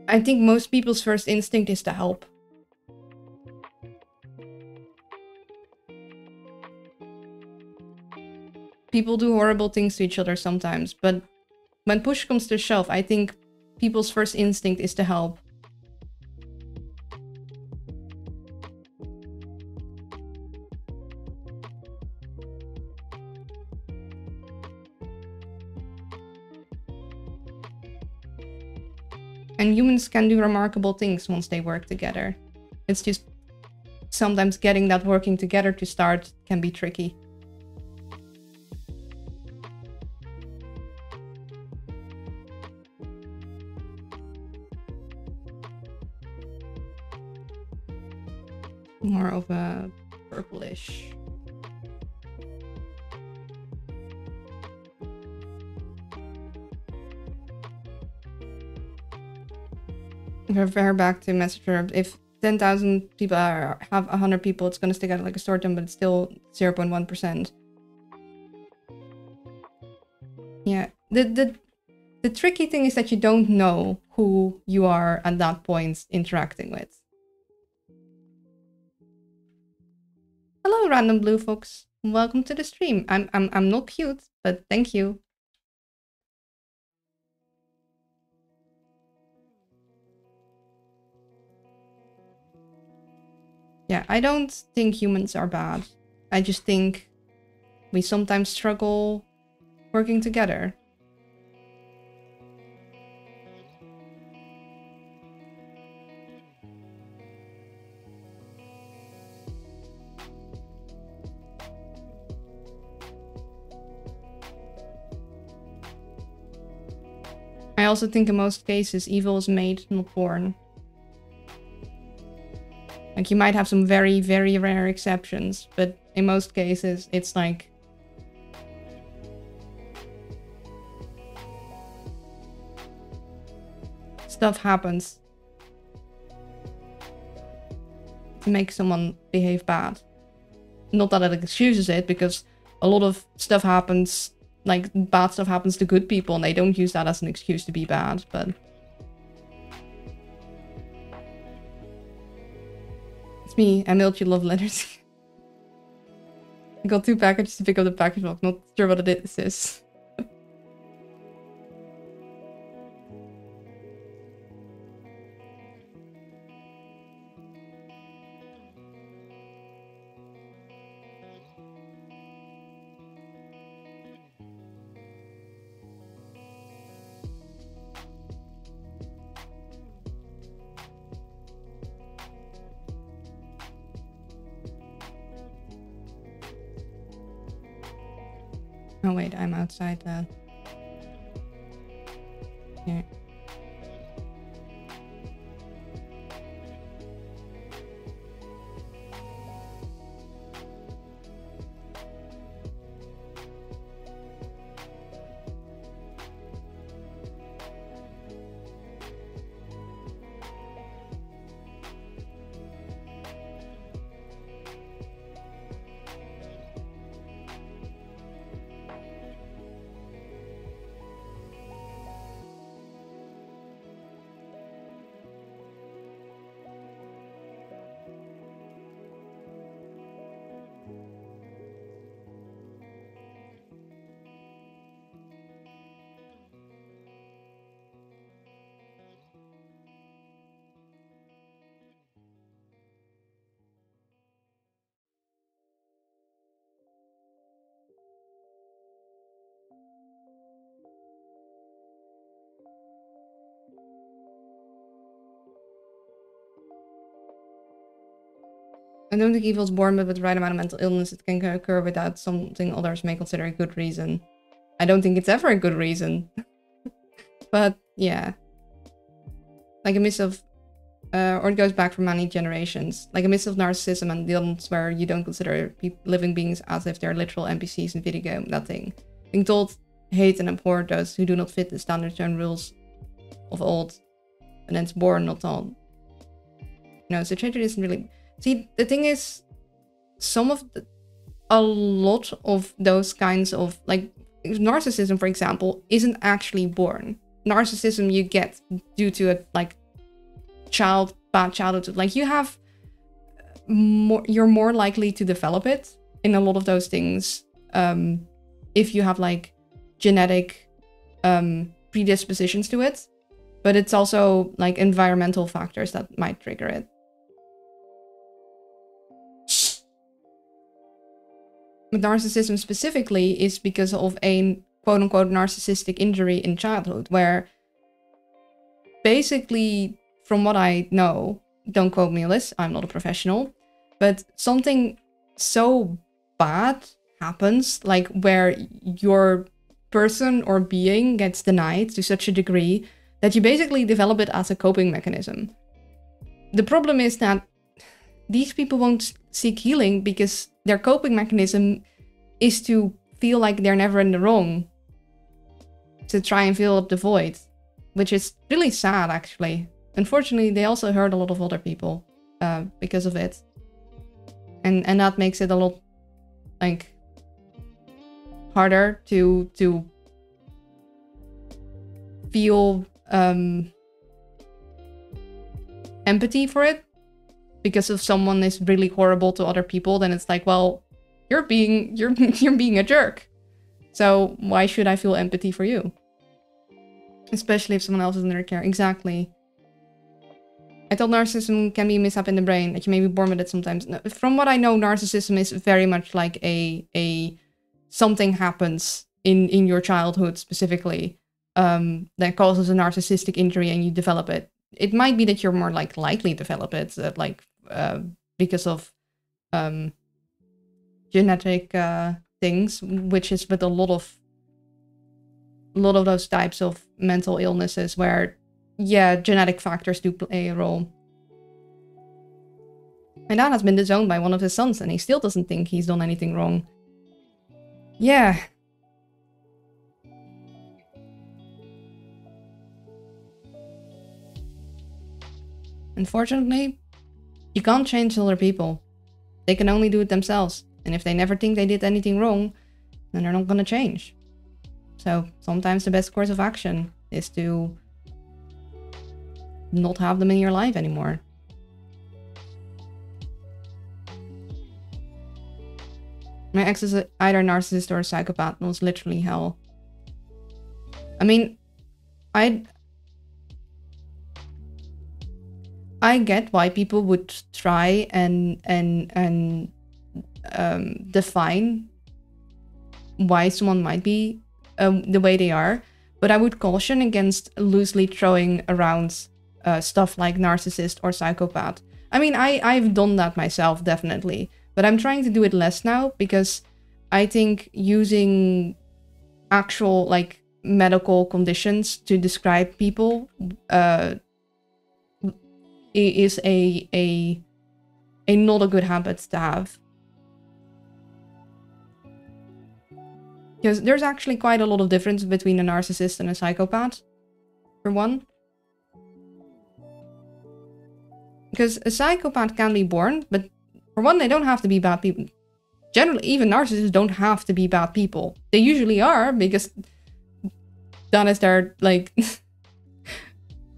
I think most people's first instinct is to help. People do horrible things to each other sometimes, but when push comes to shove, I think people's first instinct is to help. And humans can do remarkable things once they work together. It's just sometimes getting that working together to start can be tricky. More of a purplish. Refer back to Messenger. If 10,000 people have 100 people, it's going to stick out like a sore thumb, but it's still 0.1%. Yeah. The tricky thing is that you don't know who you are at that point interacting with. Hello, random blue folks. Welcome to the stream. I'm not cute, but thank you. Yeah, I don't think humans are bad. I just think we sometimes struggle working together. I also think in most cases, evil is made, not born. Like, you might have some very, very rare exceptions, but in most cases, it's like... stuff happens to make someone behave bad. Not that it excuses it, because a lot of stuff happens, like, bad stuff happens to good people, and they don't use that as an excuse to be bad, but... It's me, I mailed you love letters. I got 2 packages to pick up the package box, not sure what it is. Oh wait, I'm outside here. I don't think evil is born, but with the right amount of mental illness, it can occur without something others may consider a good reason. I don't think it's ever a good reason. But, yeah. Like a mix of... or it goes back for many generations. Like a mix of narcissism and the ones where you don't consider living beings as if they're literal NPCs in video game, that thing. Being told, hate and abhor those who do not fit the standards and rules of old. And then it's born, not taught. No, so traitor isn't really... See, the thing is, a lot of those kinds of, like, narcissism, for example, isn't actually born. Narcissism you get due to a, like, bad childhood. Like, you have you're more likely to develop it in a lot of those things if you have, like, genetic predispositions to it. But it's also, like, environmental factors that might trigger it. But narcissism specifically is because of a quote-unquote narcissistic injury in childhood, where basically, from what I know, don't quote me on this, I'm not a professional, but something so bad happens, like where your person or being gets denied to such a degree that you basically develop it as a coping mechanism. The problem is that these people won't seek healing because their coping mechanism is to feel like they're never in the wrong, to try and fill up the void, which is really sad, actually. Unfortunately, they also hurt a lot of other people because of it. And that makes it a lot, like, harder to feel empathy for it. Because if someone is really horrible to other people, then it's like, well, you're being a jerk. So why should I feel empathy for you? Especially if someone else is in their care. Exactly. I thought narcissism can be a mishap in the brain, that you may be born with it sometimes. No, from what I know, narcissism is very much like a something happens in your childhood specifically that causes a narcissistic injury and you develop it. It might be that you're more like likely to develop it, because of genetic things, which is with a lot of those types of mental illnesses where, yeah, genetic factors do play a role. My dad has been disowned by one of his sons and he still doesn't think he's done anything wrong. Yeah. Unfortunately, you can't change other people. They can only do it themselves. And if they never think they did anything wrong, then they're not gonna change. So sometimes the best course of action is to not have them in your life anymore. My ex is either a narcissist or a psychopath, and it was literally hell. I mean, I get why people would try and define why someone might be the way they are, but I would caution against loosely throwing around stuff like narcissist or psychopath. I mean, I've done that myself, definitely, but I'm trying to do it less now because I think using actual, like, medical conditions to describe people is a not a good habit to have. Because there's actually quite a lot of difference between a narcissist and a psychopath, for one. Because a psychopath can be born, but for one, they don't have to be bad people. Generally, even narcissists don't have to be bad people. They usually are, because that is their, like...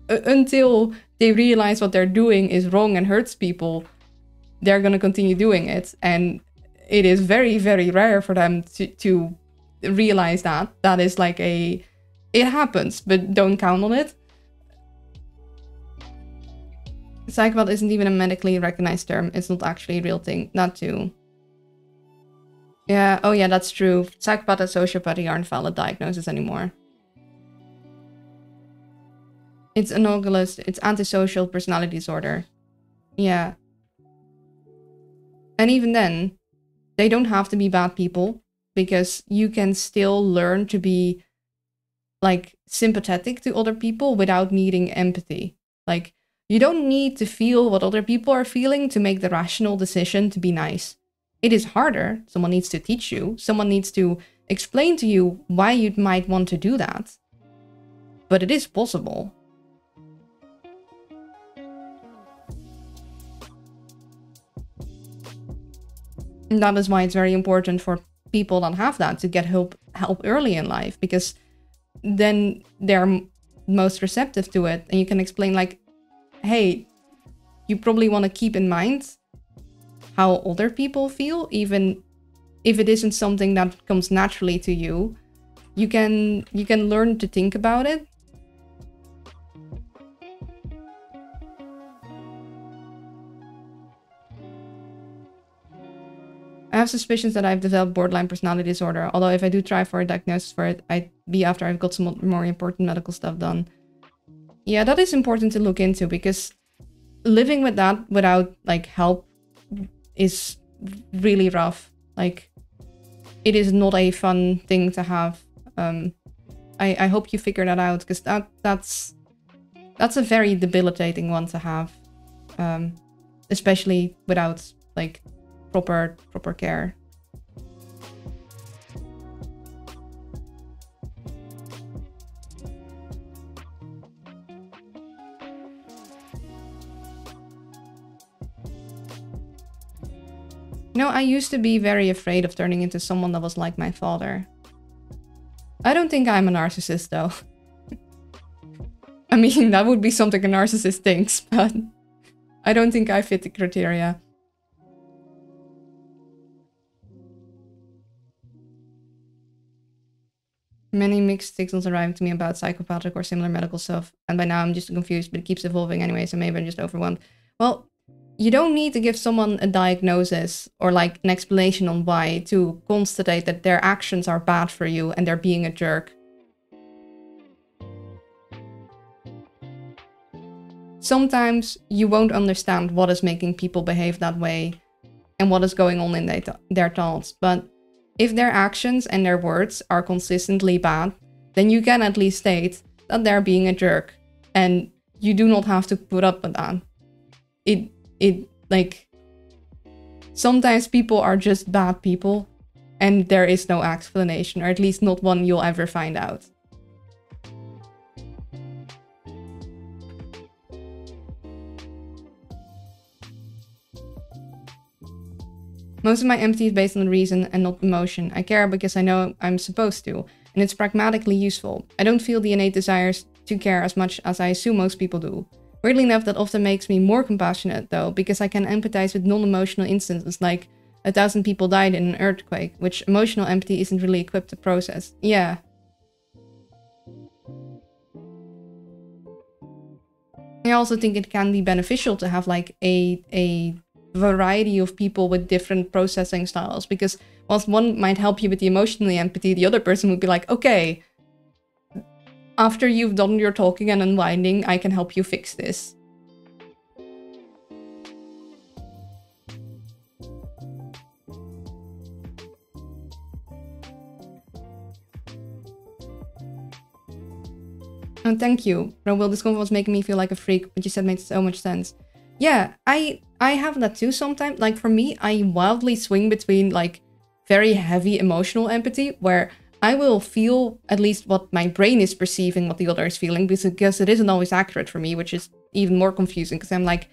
until they realize what they're doing is wrong and hurts people, they're gonna continue doing it. And it is very, very rare for them to realize that. That is like it happens, but don't count on it. Psychopath isn't even a medically recognized term. It's not actually a real thing. That too. Yeah, oh yeah, that's true. Psychopath and sociopathy aren't valid diagnoses anymore. It's anomalous. It's antisocial personality disorder. Yeah. And even then, they don't have to be bad people, because you can still learn to be like sympathetic to other people without needing empathy. Like, you don't need to feel what other people are feeling to make the rational decision to be nice. It is harder. Someone needs to teach you. Someone needs to explain to you why you might want to do that. But it is possible. And that is why it's very important for people that have that to get help early in life, because then they're most receptive to it. And you can explain like, hey, you probably want to keep in mind how other people feel, even if it isn't something that comes naturally to you. You can learn to think about it. I have suspicions that I've developed borderline personality disorder, although if I do try for a diagnosis for it, I'd be after I've got some more important medical stuff done. Yeah, that is important to look into, because living with that without like help is really rough. Like, it is not a fun thing to have. I hope you figure that out, because that's a very debilitating one to have, especially without like proper care. You know, I used to be very afraid of turning into someone that was like my father. I don't think I'm a narcissist, though. I mean, that would be something a narcissist thinks, but I don't think I fit the criteria. Many mixed signals arriving to me about psychopathic or similar medical stuff, and by now I'm just confused, but it keeps evolving anyway, so maybe I'm just overwhelmed. Well, you don't need to give someone a diagnosis or like an explanation on why to constate that their actions are bad for you and they're being a jerk. Sometimes you won't understand what is making people behave that way and what is going on in their thoughts, but if their actions and their words are consistently bad, then you can at least state that they're being a jerk, and you do not have to put up with that. Like, sometimes people are just bad people, and there is no explanation, or at least not one you'll ever find out. Most of my empathy is based on reason and not emotion. I care because I know I'm supposed to, and it's pragmatically useful. I don't feel the innate desires to care as much as I assume most people do. Weirdly enough, that often makes me more compassionate, though, because I can empathize with non-emotional instances like 1,000 people died in an earthquake, which emotional empathy isn't really equipped to process. Yeah. I also think it can be beneficial to have like a variety of people with different processing styles, because whilst one might help you with the emotional empathy, the other person would be like, okay, after you've done your talking and unwinding, I can help you fix this. And thank you, Raoul. This convo was making me feel like a freak, but you said made so much sense. Yeah, I have that too sometimes. Like, for me, I wildly swing between like very heavy emotional empathy, where I will feel at least what my brain is perceiving what the other is feeling, because it isn't always accurate for me, which is even more confusing, because I'm like,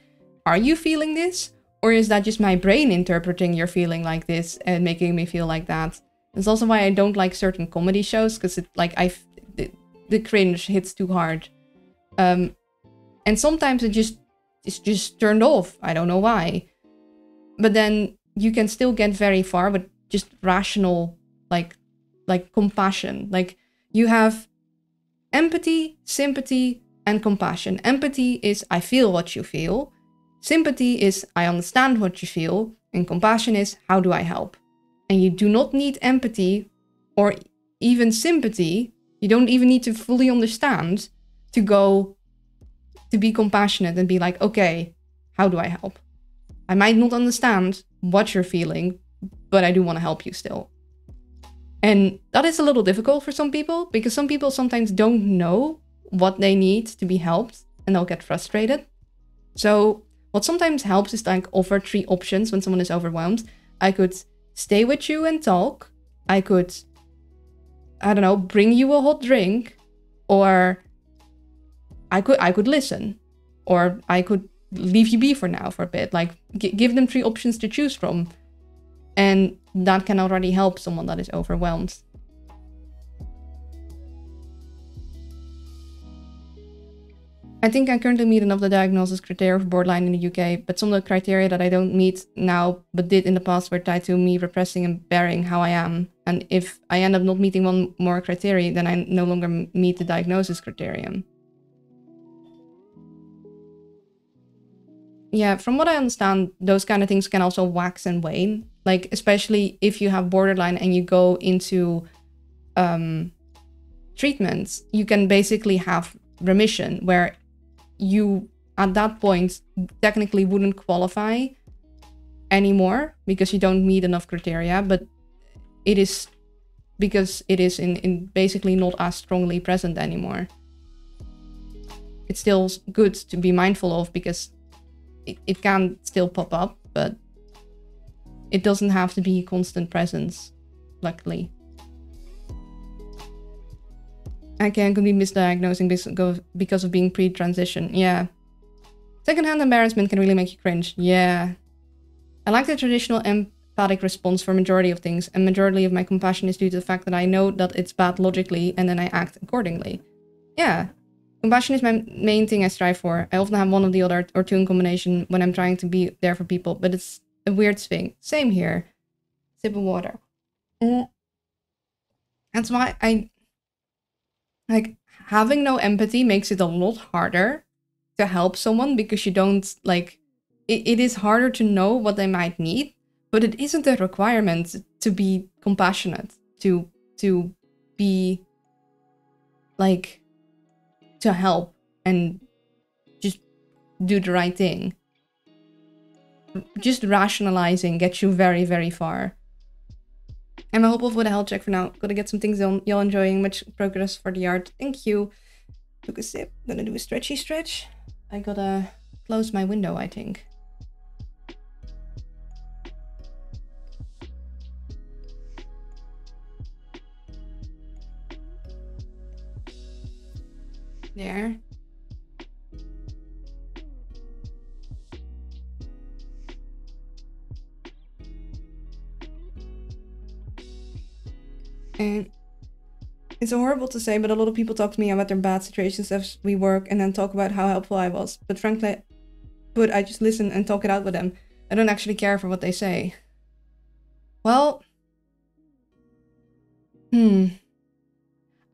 are you feeling this? Or is that just my brain interpreting you're feeling like this and making me feel like that? That's also why I don't like certain comedy shows, because it like the cringe hits too hard. And sometimes it's just turned off. I don't know why. But then you can still get very far with just rational, like compassion. Like, you have empathy, sympathy, and compassion. Empathy is I feel what you feel. Sympathy is I understand what you feel. And compassion is how do I help? And you do not need empathy or even sympathy. You don't even need to fully understand to be compassionate and be like, okay, how do I help? I might not understand what you're feeling, but I do want to help you still. And that is a little difficult for some people, because some people sometimes don't know what they need to be helped, and they'll get frustrated. So what sometimes helps is like offer 3 options when someone is overwhelmed. I could stay with you and talk. I could, I don't know, bring you a hot drink, or I could listen, or I could leave you be for now for a bit. Like give them 3 options to choose from, and that can already help someone that is overwhelmed. I think I currently meet enough of the diagnosis criteria for borderline in the UK, but some of the criteria that I don't meet now but did in the past were tied to me repressing and bearing how I am. And if I end up not meeting one more criteria, then I no longer meet the diagnosis criterion. Yeah, from what I understand, those kind of things can also wax and wane. Like, especially if you have borderline and you go into treatments, you can basically have remission, where you, at that point, technically wouldn't qualify anymore because you don't meet enough criteria, but it is because it is in basically not as strongly present anymore. It's still good to be mindful of, because it can still pop up, but it doesn't have to be constant presence, luckily. I can be misdiagnosing because of being pre-transition. Yeah. Secondhand embarrassment can really make you cringe. Yeah. I like the traditional empathic response for majority of things, and majority of my compassion is due to the fact that I know that it's bad logically, and then I act accordingly. Yeah. Compassion is my main thing I strive for. I often have one of the other or 2 in combination when I'm trying to be there for people, but it's a weird thing. Same here. Sip of water. That's why like, having no empathy makes it a lot harder to help someone, because you don't, like, it is harder to know what they might need, but it isn't a requirement to be compassionate, to be, like, to help and just do the right thing. Just rationalizing gets you very, very far. I'm hopeful for the health check for now. Gotta get some things done. Y'all enjoying. Much progress for the art. Thank you. Took a sip. Gonna do a stretchy stretch. I gotta close my window, I think. There. And it's horrible to say, but a lot of people talk to me about their bad situations as we work, and then talk about how helpful I was. But frankly, I just listen and talk it out with them. I don't actually care for what they say. Well,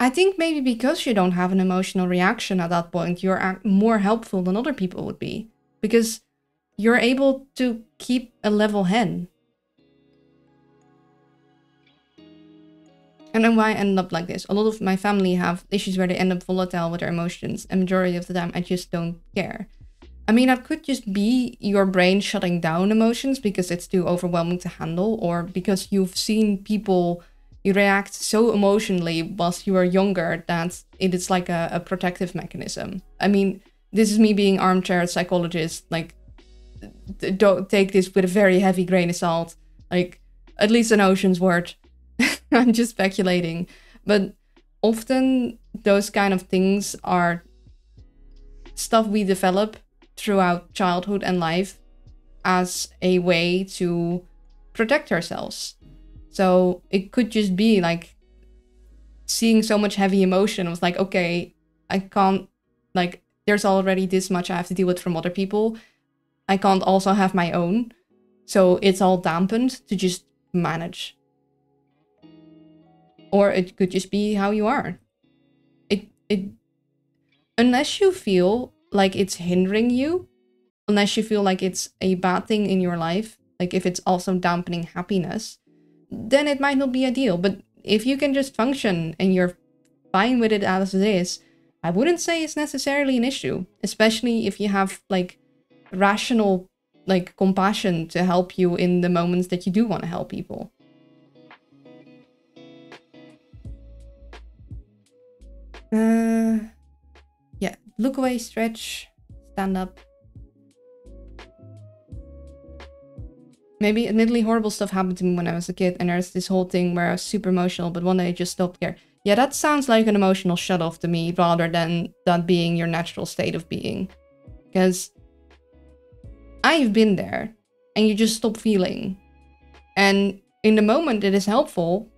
I think maybe because you don't have an emotional reaction at that point, you're more helpful than other people would be. Because you're able to keep a level head. And then why I ended up like this. A lot of my family have issues where they end up volatile with their emotions, and majority of the time I just don't care. I mean, that could just be your brain shutting down emotions because it's too overwhelming to handle, or because you've seen people react so emotionally whilst you were younger that it is like a protective mechanism. I mean, this is me being armchair psychologist, like, don't take this with a very heavy grain of salt, like, at least an ocean's worth. I'm just speculating, but often those kind of things are stuff we develop throughout childhood and life as a way to protect ourselves. So it could just be like seeing so much heavy emotion. I was like, okay, I can't, like, there's already this much I have to deal with from other people. I can't also have my own. So it's all dampened to just manage. Or it could just be how you are. Unless you feel like it's hindering you, unless you feel like it's a bad thing in your life, like if it's also dampening happiness, then it might not be ideal. But if you can just function and you're fine with it as it is, I wouldn't say it's necessarily an issue, especially if you have like rational like compassion to help you in the moments that you do want to help people. Yeah, look away, stretch, stand up. Maybe admittedly horrible stuff happened to me when I was a kid, and there's this whole thing where I was super emotional, but one day I just stopped care. Yeah, that sounds like an emotional shut-off to me, rather than that being your natural state of being. Because I've been there, and you just stop feeling. And in the moment it is helpful,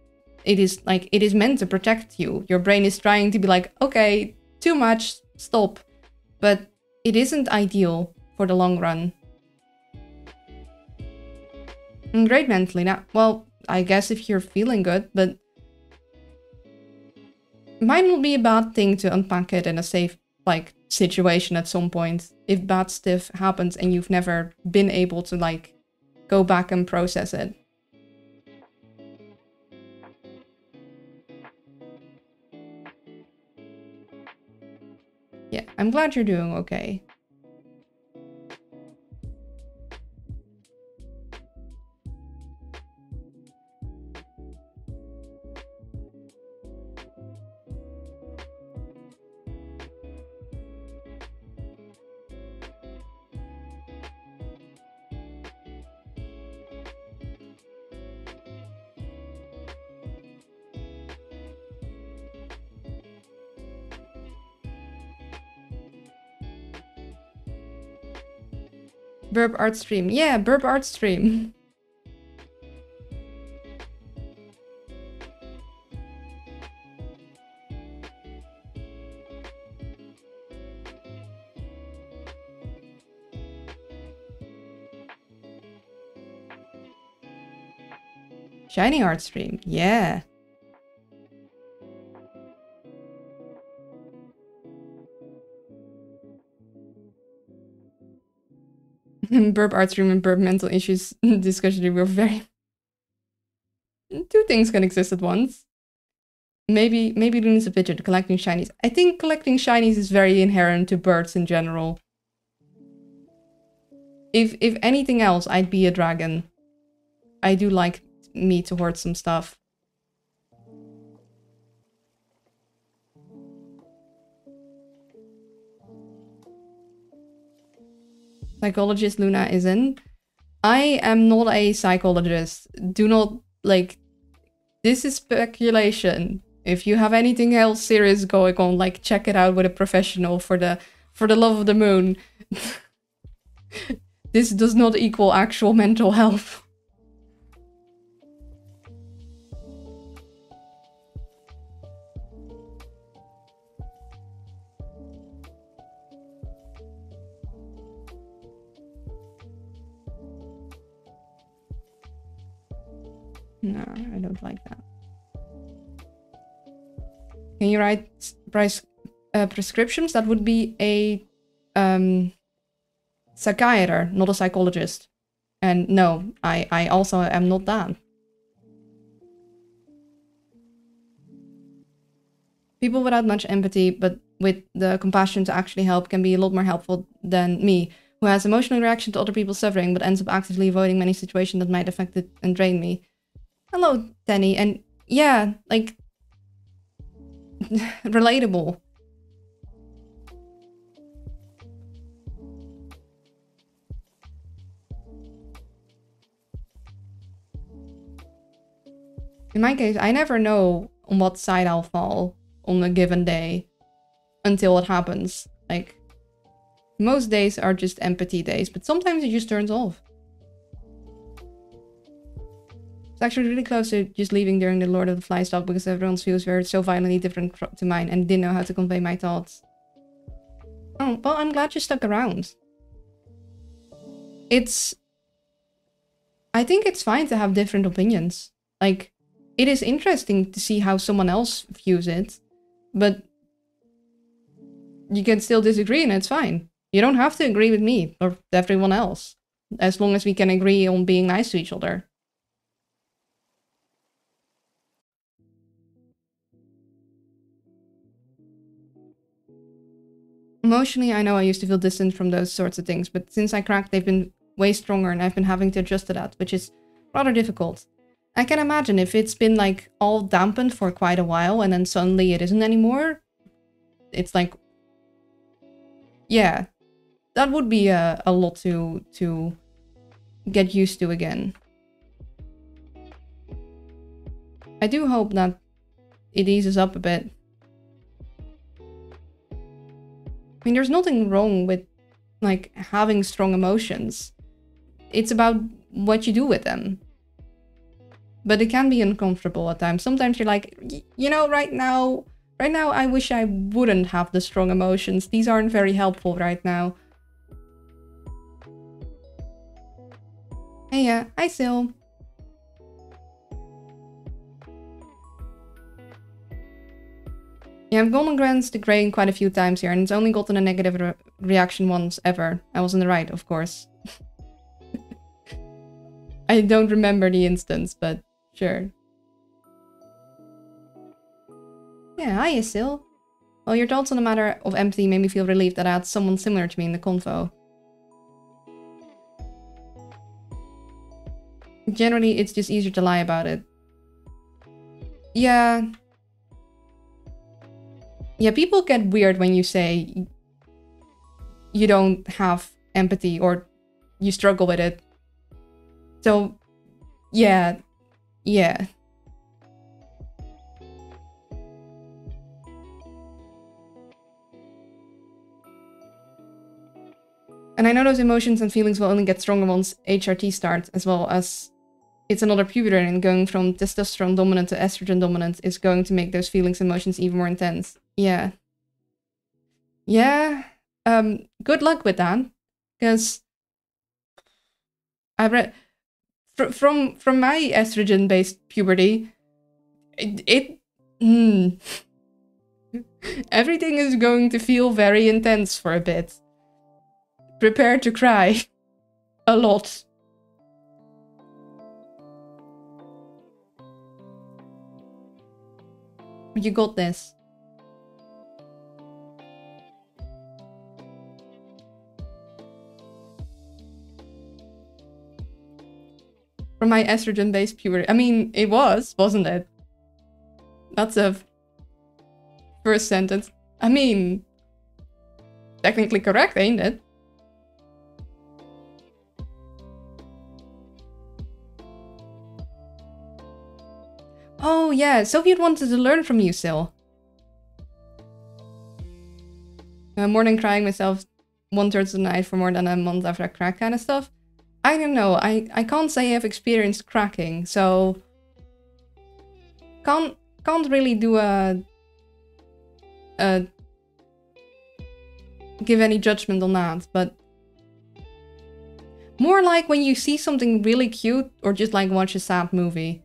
it is meant to protect you. Your brain is trying to be like, okay, too much, stop. But it isn't ideal for the long run. I'm great mentally now. Well, I guess if you're feeling good, but it might not be a bad thing to unpack it in a safe, like, situation at some point. If bad stuff happens and you've never been able to, like, go back and process it. Yeah, I'm glad you're doing okay. Burp art stream. Yeah, burp art stream. Shiny art stream. Yeah. Burp art stream and burp mental issues discussion were very... Two things can exist at once. Maybe Luna's a fidget, collecting shinies. I think collecting shinies is very inherent to birds in general. If anything else, I'd be a dragon. I do like me to hoard some stuff. Psychologist Luna is in. I am not a psychologist. Do not, like... This is speculation. If you have anything else serious going on, like, check it out with a professional for the love of the moon. This does not equal actual mental health. No, I don't like that. Can you write prescriptions? That would be a psychiater, not a psychologist. And no, I also am not that. People without much empathy, but with the compassion to actually help, can be a lot more helpful than me, who has emotional reaction to other people's suffering, but ends up actively avoiding many situations that might affect it and drain me. Hello, Danny. And yeah, like... relatable. In my case, I never know on what side I'll fall on a given day until it happens. Like, most days are just empathy days, but sometimes it just turns off. It's actually really close to just leaving during the Lord of the Flies talk because everyone's views were so violently different to mine and didn't know how to convey my thoughts. Oh, well, I'm glad you stuck around. I think it's fine to have different opinions. Like, it is interesting to see how someone else views it, but you can still disagree and it's fine. You don't have to agree with me or everyone else, as long as we can agree on being nice to each other. Emotionally, I know I used to feel distant from those sorts of things, but since I cracked, they've been way stronger, and I've been having to adjust to that, which is rather difficult. I can imagine if it's been like all dampened for quite a while and then suddenly it isn't anymore. It's like, yeah, that would be a lot to get used to again. I do hope that it eases up a bit. I mean, there's nothing wrong with like having strong emotions. It's about what you do with them. But it can be uncomfortable at times. Sometimes you're like, you know, right now I wish I wouldn't have the strong emotions. These aren't very helpful right now. Hey, hi Sil. Yeah, I've gone against the grain quite a few times here, and it's only gotten a negative reaction once ever. I was in the right, of course. I don't remember the instance, but sure. Yeah, hi Sil. Well, your thoughts on the matter of empathy made me feel relieved that I had someone similar to me in the convo. Generally, it's just easier to lie about it. Yeah. Yeah, people get weird when you say you don't have empathy or you struggle with it. So, yeah. Yeah. And I know those emotions and feelings will only get stronger once HRT starts, as well as it's another puberty, and going from testosterone dominant to estrogen dominant is going to make those feelings and emotions even more intense. Yeah. Yeah. Good luck with that. Because I read from my estrogen-based puberty, everything is going to feel very intense for a bit. Prepare to cry. A lot. You got this. From my estrogen-based puberty. I mean, it was, wasn't it? That's a first sentence. I mean, technically correct, ain't it? Oh yeah, Soviet wanted to learn from you, Sil. More than crying myself 1/3 of the night for more than a month after a crack kind of stuff. I don't know, I can't say I've experienced cracking, so... Can't really do give any judgment on that, but... More like when you see something really cute, or just like watch a sad movie.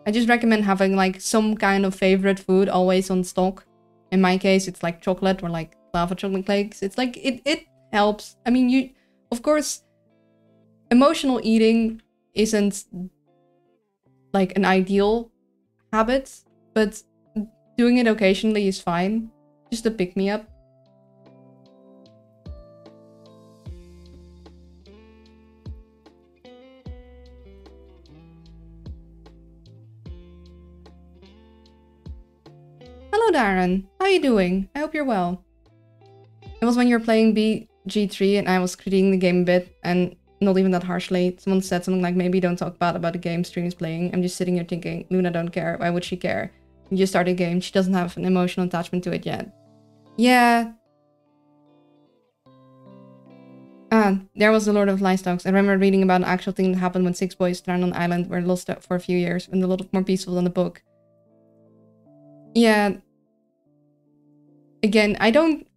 I just recommend having like some kind of favorite food always on stock. In my case, it's like chocolate or like lava chocolate cakes. It's like, it helps. I mean, of course, emotional eating isn't like an ideal habit, but doing it occasionally is fine. Just to pick me up. Hello Darren, how are you doing? I hope you're well. It was when you were playing BG3 and I was critiquing the game a bit, and not even that harshly. Someone said something like, maybe don't talk bad about the game stream is playing. I'm just sitting here thinking, Luna don't care, why would she care? You just start a game, she doesn't have an emotional attachment to it yet. Yeah. There was the Lord of Livestock. I remember reading about an actual thing that happened when 6 boys stranded on an island were lost for a few years, and a lot more peaceful than the book. Yeah. Again, I don't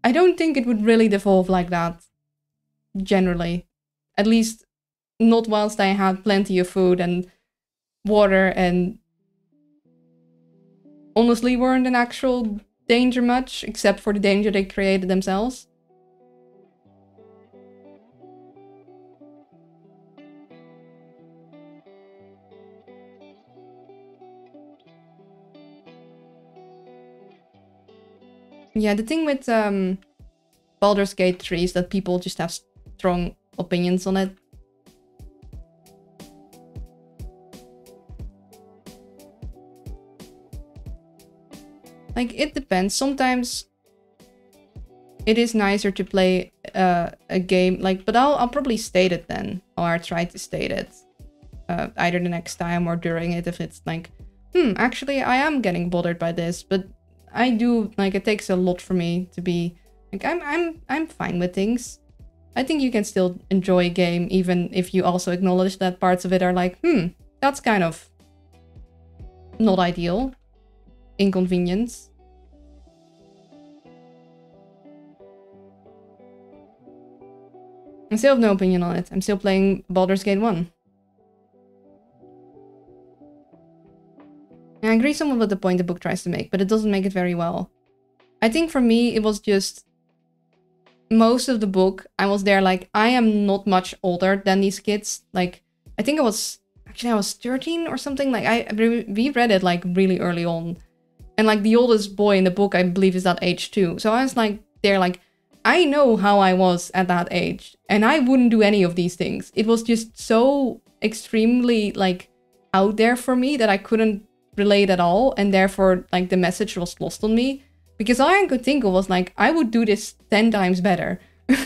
think it would really devolve like that. Generally. At least not whilst I had plenty of food and water and honestly weren't in actual danger much, except for the danger they created themselves. Yeah, the thing with Baldur's Gate 3 is that people just have strong opinions on it. Like, it depends. Sometimes it is nicer to play a game, like, but I'll probably state it then, or I'll try to state it either the next time or during it if it's like, actually I am getting bothered by this, but I do, like, it takes a lot for me to be like, I'm fine with things. I think you can still enjoy a game even if you also acknowledge that parts of it are like, that's kind of not ideal. Inconvenience. I still have no opinion on it. I'm still playing Baldur's Gate 1. I agree somewhat with the point the book tries to make, but it doesn't make it very well. I think for me, it was just... most of the book, I was there like, I am not much older than these kids. Like, I think I was... actually, I was 13 or something. Like, we read it like really early on. And like the oldest boy in the book, I believe, is that age too. So I was like, there like, I know how I was at that age. And I wouldn't do any of these things. It was just so extremely like out there for me that I couldn't relate at all. And therefore, like the message was lost on me. Because all I could think of was like, I would do this 10 times better.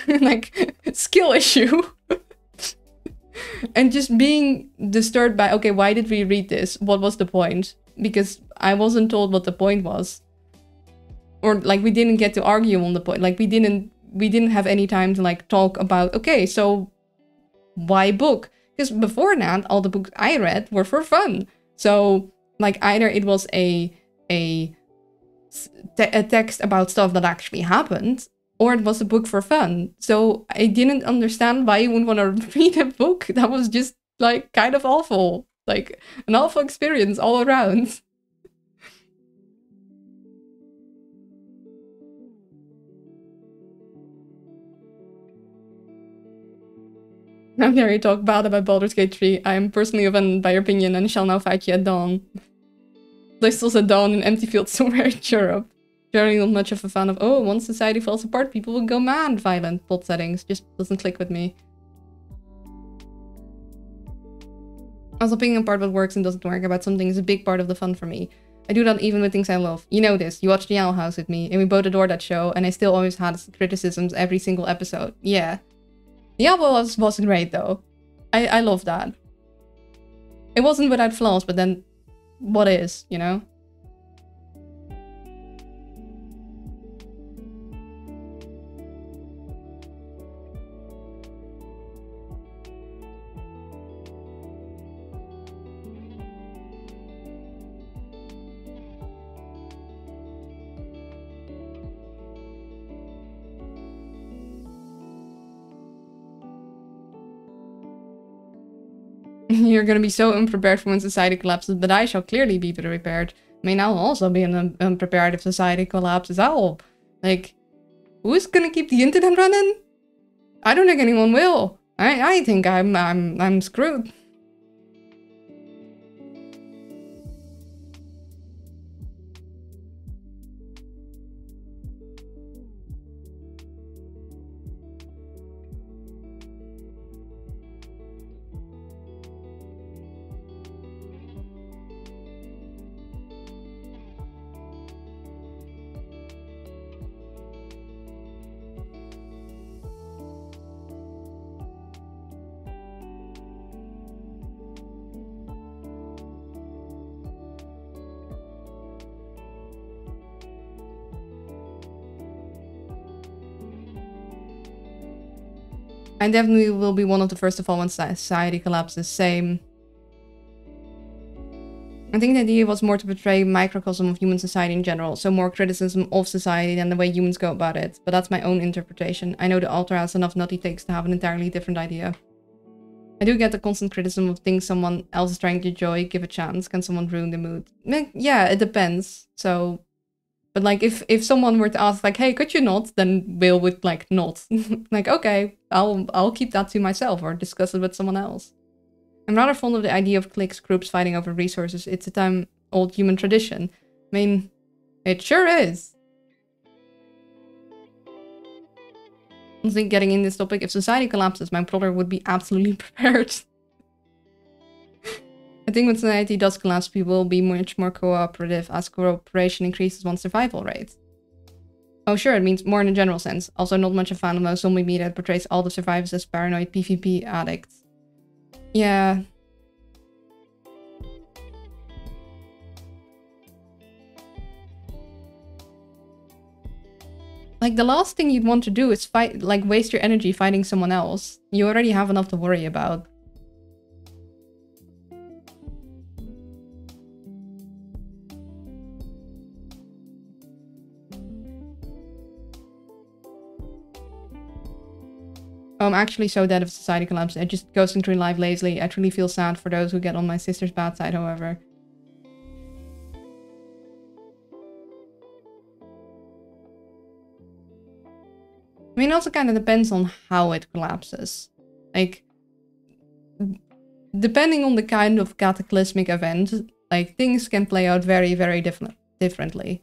Like, skill issue. And just being disturbed by, okay, why did we read this? What was the point? Because I wasn't told what the point was. Or like we didn't get to argue on the point. Like we didn't have any time to like talk about, okay, so why book? Because before that, all the books I read were for fun. So like either it was a text about stuff that actually happened, or it was a book for fun. So I didn't understand why you wouldn't want to read a book that was just like kind of awful. Like an awful experience all around. How dare you talk bad about Baldur's Gate 3? I am personally offended by your opinion and shall now fight you at dawn. Blistles at dawn in empty fields somewhere in Europe. Generally not much of a fan of, oh, once society falls apart, people will go mad. Violent plot settings just doesn't click with me. Also, picking apart what works and doesn't work about something is a big part of the fun for me. I do that even with things I love. You know this. You watched The Owl House with me, and we both adore that show, and I still always had criticisms every single episode. Yeah. The Owl was great, though. I love that. It wasn't without flaws, but then what is, you know? You're gonna be so unprepared for when society collapses, but I shall clearly be prepared. I mean, I'll also be unprepared if society collapses. Like, who's gonna keep the internet running? I don't think anyone will. I think I'm screwed. I definitely will be one of the first to fall when society collapses. Same. I think the idea was more to portray microcosm of human society in general, so more criticism of society than the way humans go about it. But that's my own interpretation. I know the author has enough nutty takes to have an entirely different idea. I do get the constant criticism of things someone else is trying to enjoy. Give a chance. Can someone ruin the mood? Yeah, it depends. So... but like, if someone were to ask, like, hey, could you not? Then Will would, like, not. Like, okay, I'll keep that to myself or discuss it with someone else. I'm rather fond of the idea of cliques, groups fighting over resources. It's a time-old human tradition. I mean, it sure is. I think getting in this topic, if society collapses, my brother would be absolutely prepared. I think when society does collapse, people will be much more cooperative as cooperation increases one's survival rate. Oh sure, it means more in a general sense. Also not much a fan of most zombie media that portrays all the survivors as paranoid PvP addicts. Yeah. Like, the last thing you'd want to do is fight, like, waste your energy fighting someone else. You already have enough to worry about. Oh, I'm actually so dead if society collapses. I just ghosting through life lazily. I truly feel sad for those who get on my sister's bad side, however. I mean, it also kind of depends on how it collapses. Like, depending on the kind of cataclysmic event, like, things can play out very, very differently.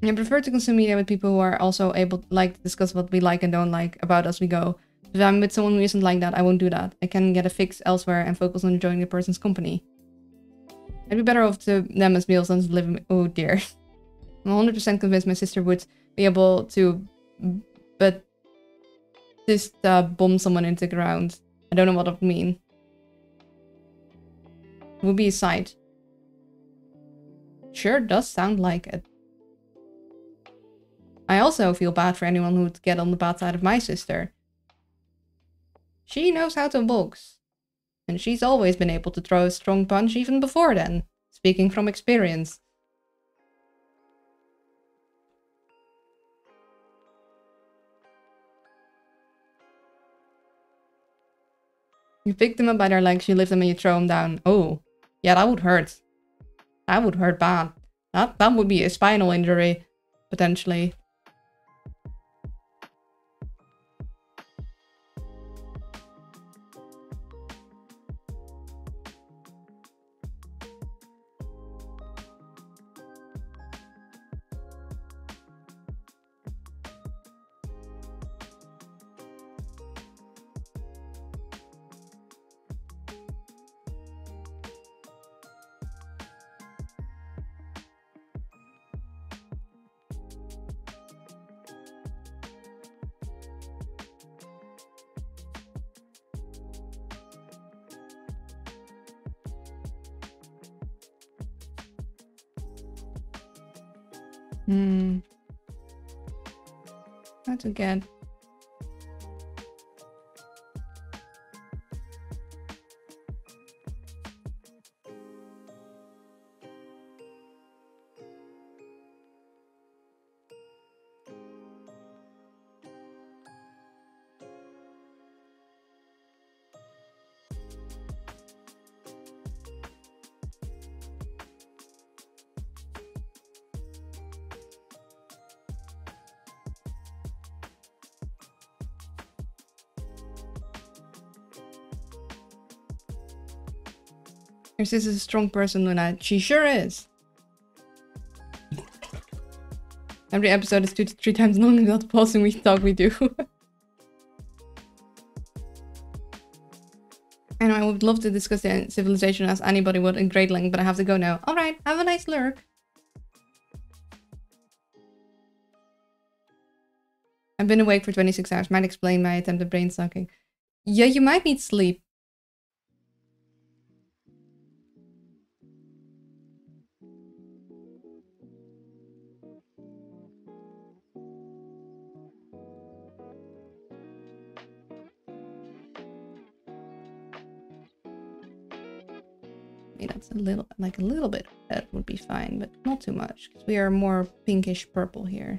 I prefer to consume media with people who are also able to discuss what we like and don't like about as we go. If I'm with someone who isn't like that, I won't do that. I can get a fix elsewhere and focus on enjoying the person's company. I'd be better off to them as meals than to live in... Oh dear. I'm 100% convinced my sister would be able to... But... just bomb someone into the ground. I don't know what that would mean. It would be a sight. Sure does sound like it. I also feel bad for anyone who would get on the bad side of my sister. She knows how to box. And she's always been able to throw a strong punch even before then. Speaking from experience. You pick them up by their legs, you lift them and you throw them down. Oh, yeah, that would hurt. That would hurt bad. That would be a spinal injury, potentially. That's again. Your sister's a strong person, Luna. She sure is. Every episode is 2 to 3 times longer than the pausing we talk we do. And I would love to discuss the civilization as anybody would in great length, but I have to go now. Alright, have a nice lurk. I've been awake for 26 hours. Might explain my attempted brain sucking. Yeah, you might need sleep. Maybe that's a little bit. that would be fine, but not too much, because we are more pinkish purple here.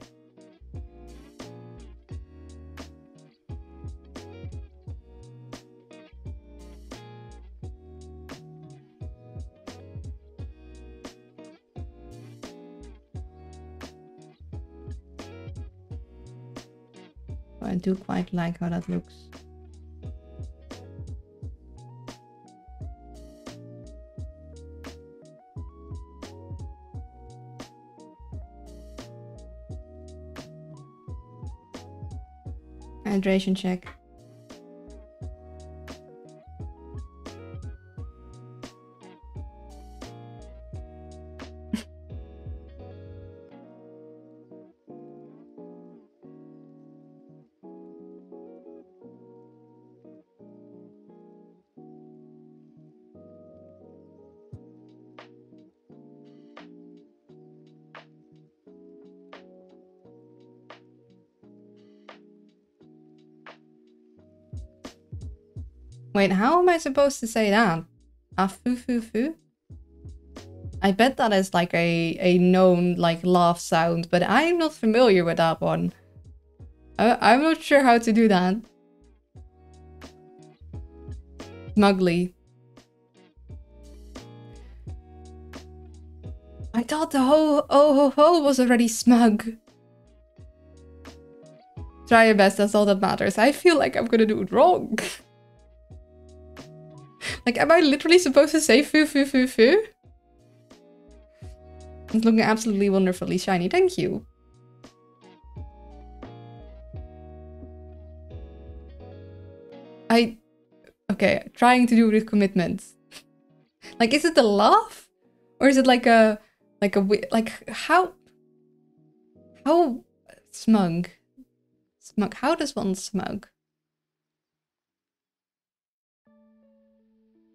I do quite like how that looks. Hydration check. Wait, how am I supposed to say that? Afufufu? I bet that is like a known like laugh sound, but I'm not familiar with that one. I'm not sure how to do that. Smugly. I thought the whole oh ho ho was already smug. Try your best, that's all that matters. I feel like I'm gonna do it wrong. Like, am I literally supposed to say foo foo foo foo? It's looking absolutely wonderfully shiny, thank you. Okay, trying to do it with commitment. Like, is it a laugh? Or is it like how smug? Smug, how does one smug?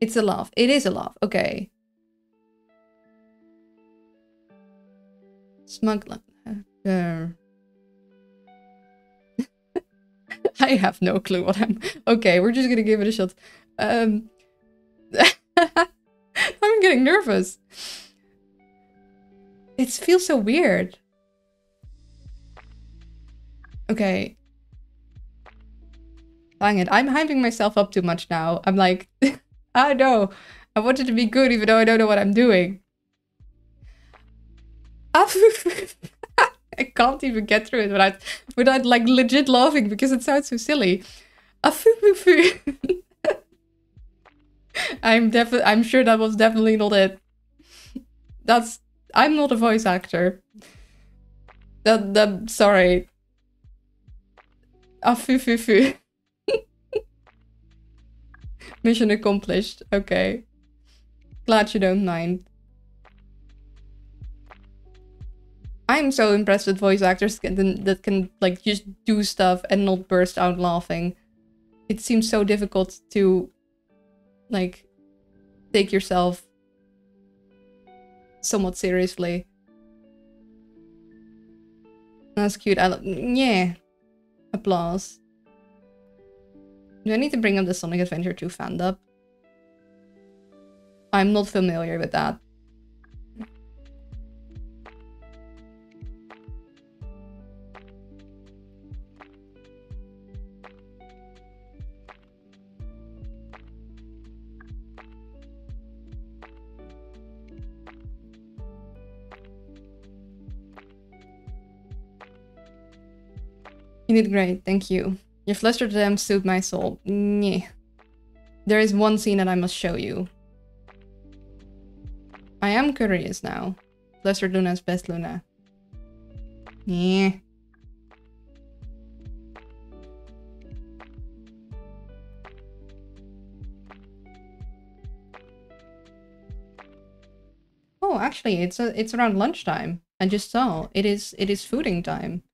It's a laugh. It is a laugh. Okay. Smug laugh. I have no clue what I'm... Okay, we're just gonna give it a shot. I'm getting nervous. It feels so weird. Okay. Dang it. I'm hyping myself up too much now. I'm like... I know. I want it to be good even though I don't know what I'm doing. I can't even get through it without like legit laughing because it sounds so silly. I'm sure that was definitely not it. I'm not a voice actor. Sorry. Mission accomplished. Okay. Glad you don't mind. I'm so impressed with voice actors that can like just do stuff and not burst out laughing. It seems so difficult to like take yourself somewhat seriously. That's cute. Yeah. Applause. Do I need to bring up the Sonic Adventure 2 fandub? I'm not familiar with that. You did great, thank you. Your flustered them soothed my soul. Nyeh. There is one scene that I must show you. I am curious now. Flustered Luna's best Luna. Yeah. Oh, actually, it's around lunchtime. I just saw. It is fooding time.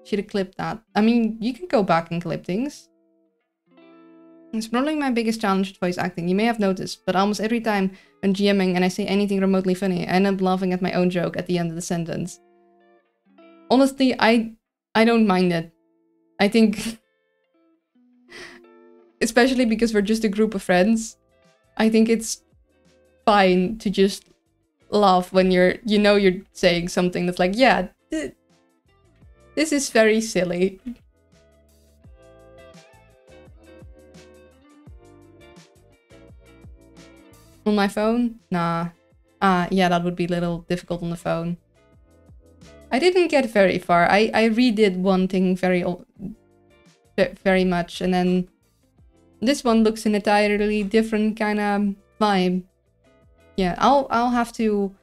Should have clipped that. I mean, you can go back and clip things. It's probably my biggest challenge with voice acting. You may have noticed, but almost every time when GMing and I say anything remotely funny, I end up laughing at my own joke at the end of the sentence. Honestly, I don't mind it. I think... especially because we're just a group of friends. I think it's fine to just laugh when you're saying something that's like, yeah, this is very silly. On my phone? Nah. Yeah, that would be a little difficult on the phone. I didn't get very far. I redid one thing very much, and then this one looks an entirely different kind of vibe. Yeah, I'll have to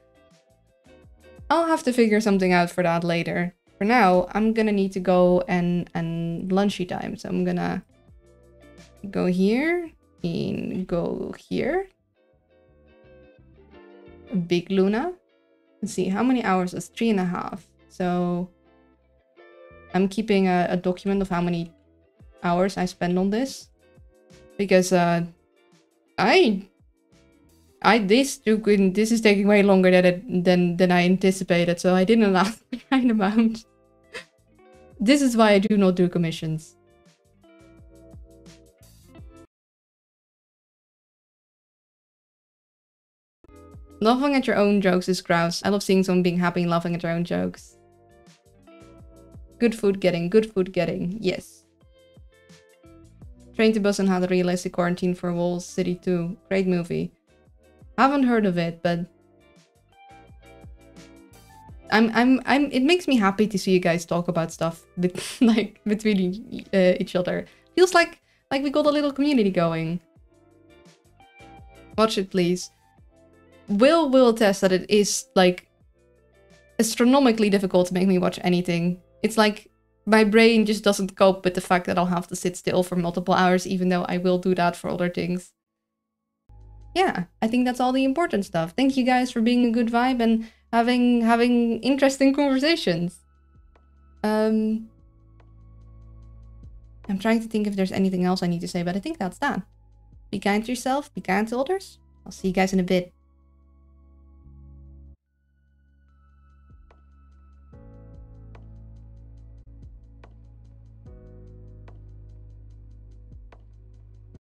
figure something out for that later. For now, I'm gonna need to go and lunchy time. So I'm gonna go here and go here. Big Luna. Let's see, how many hours is 3.5? So I'm keeping a document of how many hours I spend on this. Because this is taking way longer than I anticipated, so I didn't ask the right amount. This is why I do not do commissions. Laughing at your own jokes is grouse. I love seeing someone being happy and laughing at their own jokes. Good food getting, yes. Train to Busan had a realistic quarantine for Walls City 2. Great movie. Haven't heard of it, but it makes me happy to see you guys talk about stuff between each other. Feels like we got a little community going. Watch it, please. Will attest that it is like astronomically difficult to make me watch anything. It's like my brain just doesn't cope with the fact that I'll have to sit still for multiple hours, even though I will do that for other things. Yeah, I think that's all the important stuff. Thank you guys for being a good vibe and having interesting conversations. I'm trying to think if there's anything else I need to say, but I think that's that. Be kind to yourself, be kind to others. I'll see you guys in a bit.